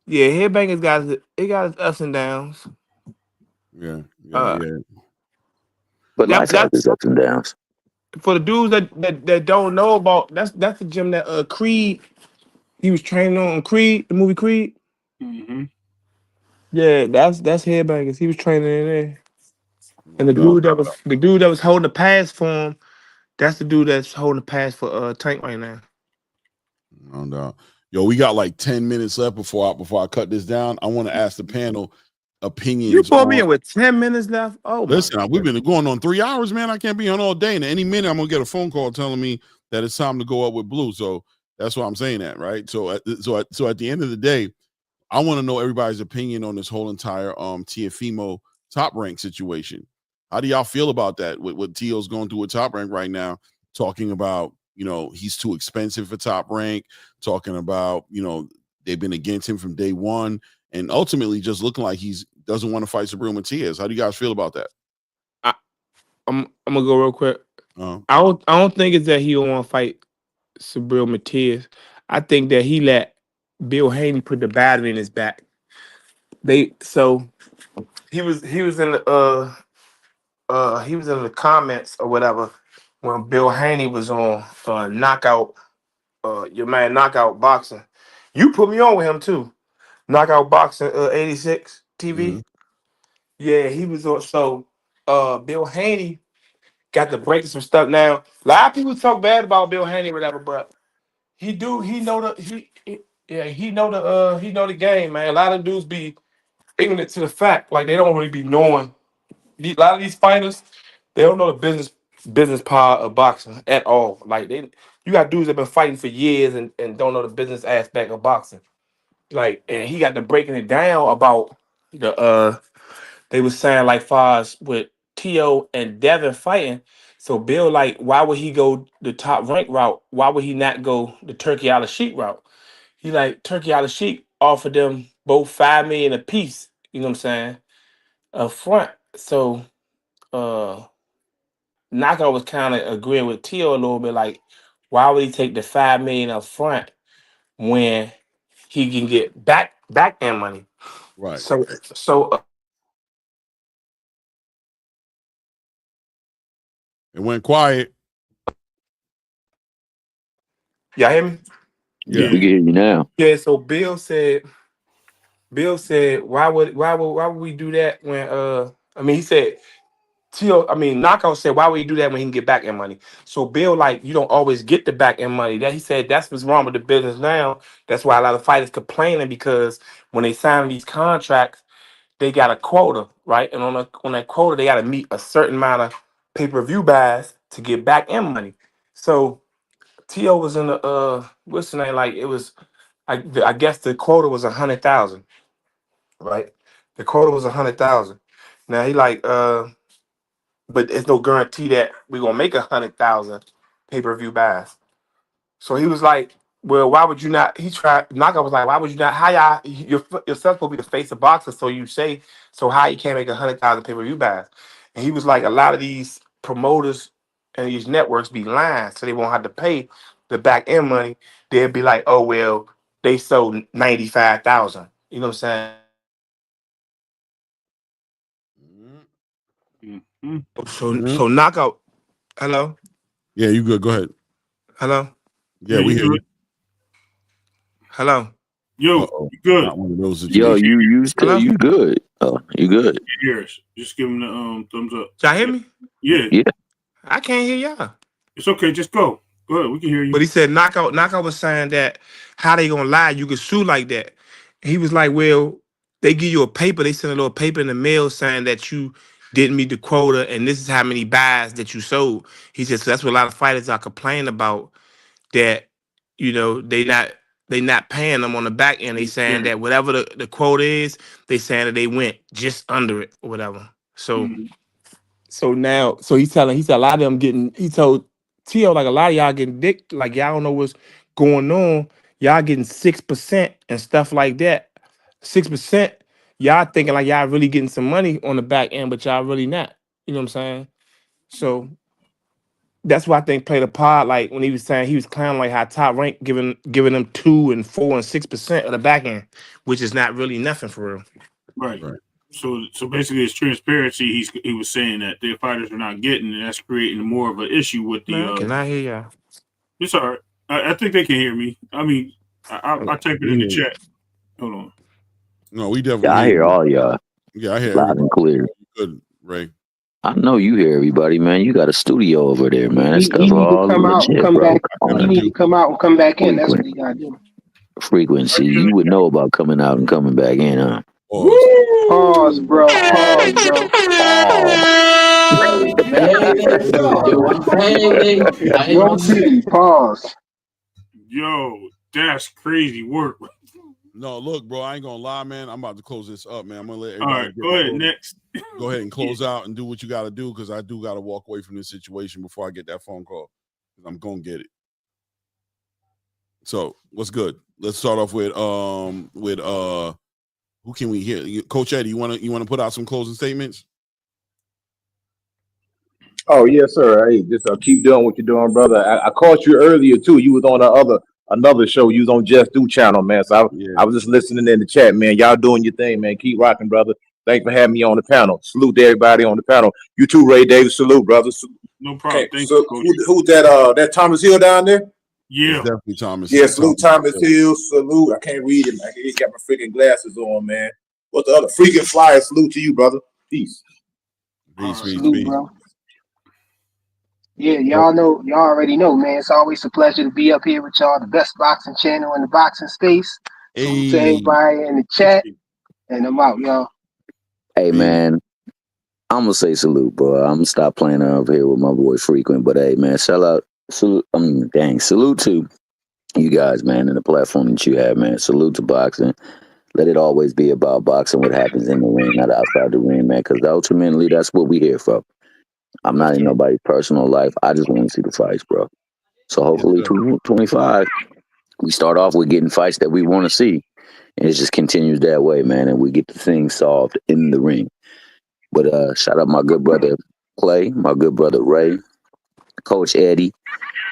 yeah. Headbangers got its ups and downs. Yeah. Uh, But life has its ups and downs. For the dudes that don't know about, that's the gym that Creed he was training on Creed, the movie Creed. Mm-hmm. Yeah, that's Headbangers. He was training in there. And the dude that was holding the pass for him, that's the dude that's holding the pass for Tank right now. No doubt. Yo, we got like 10 minutes left before I cut this down. I want to ask the panel opinions. You put me in with 10 minutes left. Oh, listen, we've been going on 3 hours, man. I can't be on all day. And any minute, I'm gonna get a phone call telling me that it's time to go up with Blue. So that's why I'm saying that, right? So at the end of the day, I want to know everybody's opinion on this whole entire Teofimo Top Rank situation. How do y'all feel about that? What Teo's going through with Top Rank right now, talking about, he's too expensive for Top Rank, talking about, they've been against him from day one, and ultimately just looking like he doesn't want to fight Subriel Matias. How do you guys feel about that? I'm gonna go real quick. I don't think it's that he don't want to fight Subriel Matias. I think that he let Bill Haney put the battery in his back. He was in the comments or whatever when Bill Haney was on Knockout, your man Knockout Boxing. You put me on with him too. Knockout Boxing 86 TV. Mm-hmm. Yeah, he was on. So Bill Haney got to break some stuff. Now, a lot of people talk bad about Bill Haney or whatever, but he know the game, man. A lot of dudes be ignorant to the fact, like they don't really be knowing. A lot of these fighters, they don't know the business part of boxing at all. Like you got dudes that been fighting for years and don't know the business aspect of boxing. Like, and he got to breaking it down about the they was saying like far as with Teo and Devin fighting. So Bill, like, why would he go the Top Rank route? Why would he not go the Turkey out of Sheik route? He like Turkey out of Sheik offered them both $5 million a piece. You know what I'm saying? Up front. So Knockout was kind of agreeing with Teo a little bit, like, why would he take the $5 million up front when he can get back end money? Right. So it went quiet. y'all hear me? Yeah, we can hear you now. Yeah. So Bill said, why would we do that when he said Knockout said, why would you do that when he can get back end money? So Bill, like, you don't always get the back end money. That he said that's what's wrong with the business now. That's why a lot of fighters complaining, because when they sign these contracts, they got a quota, right? And on that quota, they got to meet a certain amount of pay-per-view buys to get back end money. So T.O. was in the what's the name? Like, it was, I guess the quota was 100,000, right? The quota was 100,000. Now he like but it's no guarantee that we're gonna make 100,000 pay-per-view buys. So he was like, well, why would you not? He tried. Knockout was like, why would you not? How y'all? Yourself supposed to be the face of boxing, so you say. So how you can't make 100,000 pay-per-view buys? And he was like, a lot of these promoters and these networks be lying, so they won't have to pay the back end money. They'll be like, oh well, they sold 95,000. You know what I'm saying? So Knockout. Hello. Yeah, you good? Go ahead. Hello. Yeah, we hear you. Hello. Yo, you good? Not one of those Yo, you good? Oh, you good? Yes. Just give him the thumbs up. Y'all hear me? Yeah. I can't hear y'all. It's okay. Just go. Go ahead. We can hear you. But he said Knockout was saying that how they gonna lie? You can sue like that. And he was like, well, they give you a paper. They send a little paper in the mail saying that you didn't meet the quota, and this is how many buys that you sold. He said, so that's what a lot of fighters are complaining about, that, you know, they not paying them on the back end. They saying that whatever the quote is, they saying that they went just under it or whatever. So now, so he said a lot of them getting, he told Tio, like a lot of y'all getting dick, like y'all don't know what's going on. Y'all getting 6% and stuff like that. 6%, y'all thinking like y'all really getting some money on the back end, but y'all really not. You know what I'm saying? So that's why I think played a part. Like when he was saying, he was clowning like how Top Rank giving them 2 and 4 and 6% of the back end, which is not really nothing for real. Right. So basically, it's transparency. He was saying that their fighters are not getting, and that's creating more of an issue with the. Man, can I hear y'all? It's all right. I think they can hear me. I mean, I type it in the chat. Hold on. No, we definitely. Yeah, I hear all y'all. Yeah, I hear loud everybody. and clear. Good, Ray. I know you hear everybody, man. You got a studio over there, man. That stuff He need to all come out and legit, come bro. back. He need to come out and come back in. That's what he gotta do. Frequency. You would know about coming out and coming back in, huh? Pause, bro. Pause, bro. Pause. Yo, that's crazy work. No, look, bro, I ain't gonna lie, man. I'm about to close this up, man. I'm gonna let All everybody right, go ahead. Next. Go ahead and close out and do what you got to do, because I do got to walk away from this situation before I get that phone call. I'm gonna get it. So what's good? Let's start off with who can we hear? Coach Eddie, you wanna put out some closing statements? Oh yes, sir. Hey, just keep doing what you're doing, brother. I caught you earlier too. You was on another show. You was on Just Do channel, man. So I was just listening in the chat, man. Y'all doing your thing, man. Keep rocking, brother. Thanks for having me on the panel. Salute to everybody on the panel. You too, Ray Davis. Salute, brother. No problem. Okay, so who's that? That Thomas Hill down there? Yeah, it's definitely Thomas. Yeah, salute Thomas Hill. Salute. I can't read it. I got my freaking glasses on, man. What's the other freaking flyer? Salute to you, brother. Peace. Salute, bro. Yeah, y'all already know, man. It's always a pleasure to be up here with y'all, the best boxing channel in the boxing space. Salute to everybody in the chat, and I'm out, y'all. Hey, man, I'm gonna say salute, bro. I'm gonna stop playing over here with my boy Frequent, but hey, man, salute to you guys, man, and the platform that you have, man. Salute to boxing. Let it always be about boxing, what happens in the ring, not outside the ring, man, because ultimately that's what we here for. I'm not in nobody's personal life. I just want to see the fights, bro. So hopefully 2025, we start off with getting fights that we want to see. And it just continues that way, man. And we get the things solved in the ring. But shout out my good brother Clay, my good brother Ray, Coach Eddie,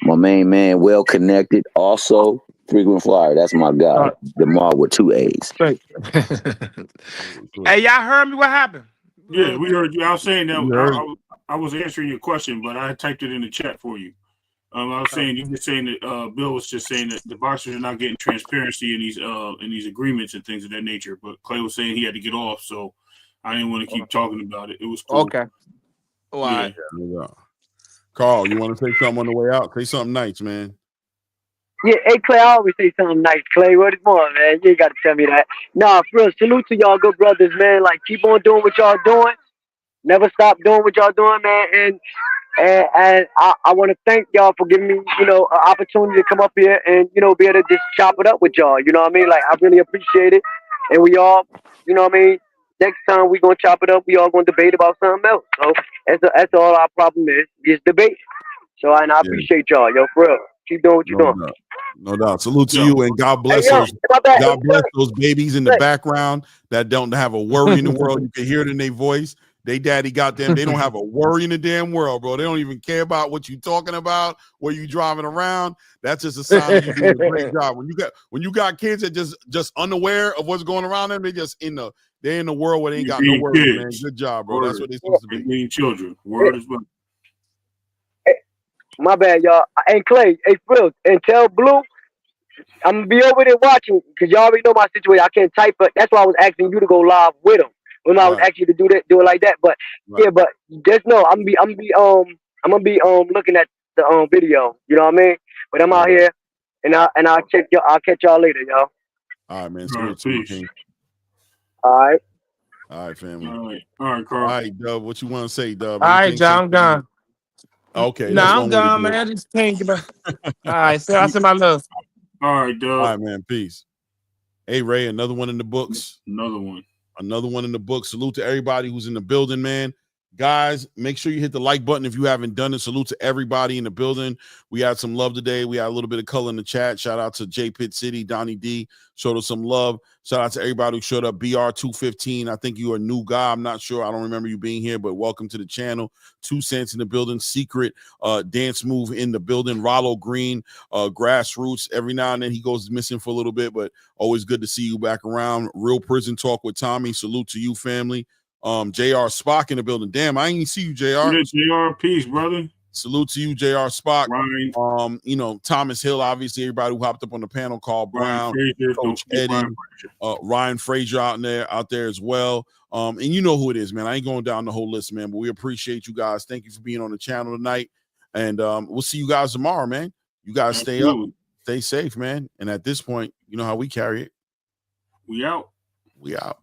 my main man, well connected. Also, frequent flyer. That's my guy. DeMar with 2 A's. Hey, y'all heard me? What happened? Yeah, we heard you. I was saying that I was answering your question, but I typed it in the chat for you. I was saying you were saying that Bill was just saying that the boxers are not getting transparency in these agreements and things of that nature. But Clay was saying he had to get off, so I didn't want to keep talking about it. It was cool. Okay. All right. Yeah. Carl, you want to say something on the way out? Say something nice, man. Yeah, hey Clay, I always say something nice, Clay. What is more, man? You ain't got to tell me that. Nah, for real, salute to y'all good brothers, man. Like, keep on doing what y'all doing. Never stop doing what y'all doing, man. And I want to thank y'all for giving me, an opportunity to come up here and, be able to just chop it up with y'all. You know what I mean? Like, I really appreciate it. And we all, you know what I mean? Next time we going to chop it up, we all going to debate about something else. So that's all our problem is, just debate. So, and I appreciate y'all, yo, for real. Keep doing what you're doing. No doubt. Salute to you, and God bless those babies in the background that don't have a worry in the world. You can hear it in their voice. They daddy got them. They don't have a worry in the damn world, bro. They don't even care about what you talking about, where you driving around. That's just a sign you doing a great job. When you got kids that just unaware of what's going around them, they're in the world where they ain't got no worries, man. Good job, bro. That's what they're supposed to be. Being children. Word is well. My bad, y'all. And Clay, hey, Phil, and tell Blue, I'm going to be over there watching, because y'all already know my situation. I can't type, but that's why I was asking you to go live with him. When I was asking you to do it like that. But yeah, but just know I'm gonna be looking at the video. You know what I mean? But I'm out here, and I'll catch y'all later, y'all. All right, man. All right, peace. All right. All right, family. All right, Carl. All right, Dub. What you want to say, Dub? All right, Anything? John, I'm gone. Okay, Nah, that's I'm one way to gone, do it. man. I just can't get back. All right, so I send my love. All right, Dub. All right, man. Peace. Hey, Ray, another one in the books. Another one. Another one in the book. Salute to everybody who's in the building, man. Guys, make sure you hit the like button if you haven't done it. Salute to everybody in the building. We had some love today. We had a little bit of color in the chat. Shout out to J Pitt City, Donnie D. Showed us some love. Shout out to everybody who showed up. BR215. I think you're a new guy. I'm not sure. I don't remember you being here, but welcome to the channel. 2 Cents in the building. Secret dance move in the building. Rollo Green, Grassroots. Every now and then he goes missing for a little bit, but always good to see you back around. Real Prison Talk with Tommy. Salute to you, family. JR Spock in the building. Damn, I ain't see you, JR. Yeah, JR, peace, brother. Salute to you, JR Spock. Ryan. You know, Thomas Hill, obviously, everybody who hopped up on the panel, Carl Brown, Frazier, Coach Eddie, Ryan Frazier out there as well. And you know who it is, man. I ain't going down the whole list, man, but we appreciate you guys. Thank you for being on the channel tonight. And we'll see you guys tomorrow, man. You guys stay up, stay safe, man. And at this point, you know how we carry it. We out. We out.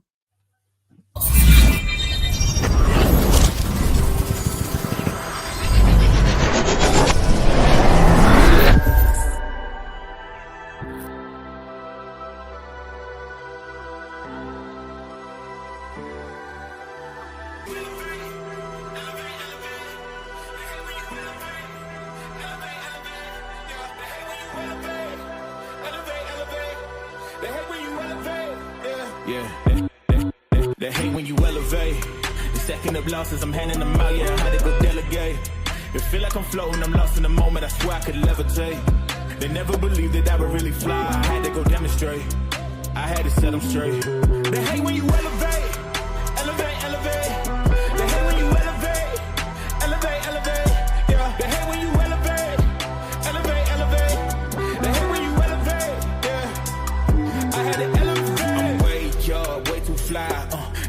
They hate when you elevate. The second of losses, I'm handing them out, yeah, I had to go delegate. It feel like I'm floating, I'm lost in the moment, I swear I could levitate. They never believed that I would really fly, I had to go demonstrate. I had to set them straight. They hate when you elevate, elevate, elevate. They hate when you elevate, elevate, elevate. Yeah, they hate when you elevate, elevate, elevate. They hate when you elevate, yeah. I had to elevate. I'm way too fly,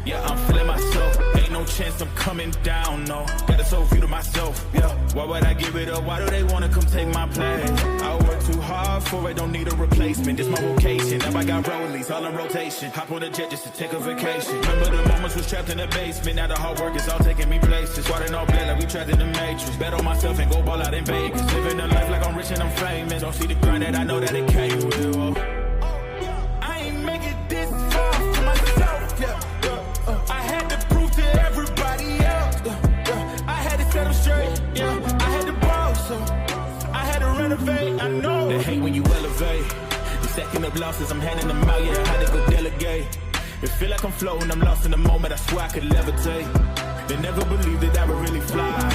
yeah, I'm feeling myself. Ain't no chance I'm coming down, no. Got a soul view to myself, yeah. Why would I give it up? Why do they wanna come take my place? I work too hard for it, don't need a replacement. This my vocation, now I got rollies, all in rotation. Hop on a jet just to take a vacation. Remember the moments was trapped in the basement. Now the hard work is all taking me places. Squatting all black like we trapped in the matrix. Bet on myself and go ball out in Vegas. Living a life like I'm rich and I'm famous. Don't see the grind that I know that it came with. I ain't make it this far for myself, yeah. I had to prove to everybody else, I had to set them straight, yeah. I had to ball, so I had to renovate, I know. They hate when you elevate. The second of losses, I'm handing them out, yeah, I had to go delegate. It feel like I'm floating, I'm lost in the moment, I swear I could levitate. They never believed that I would really fly.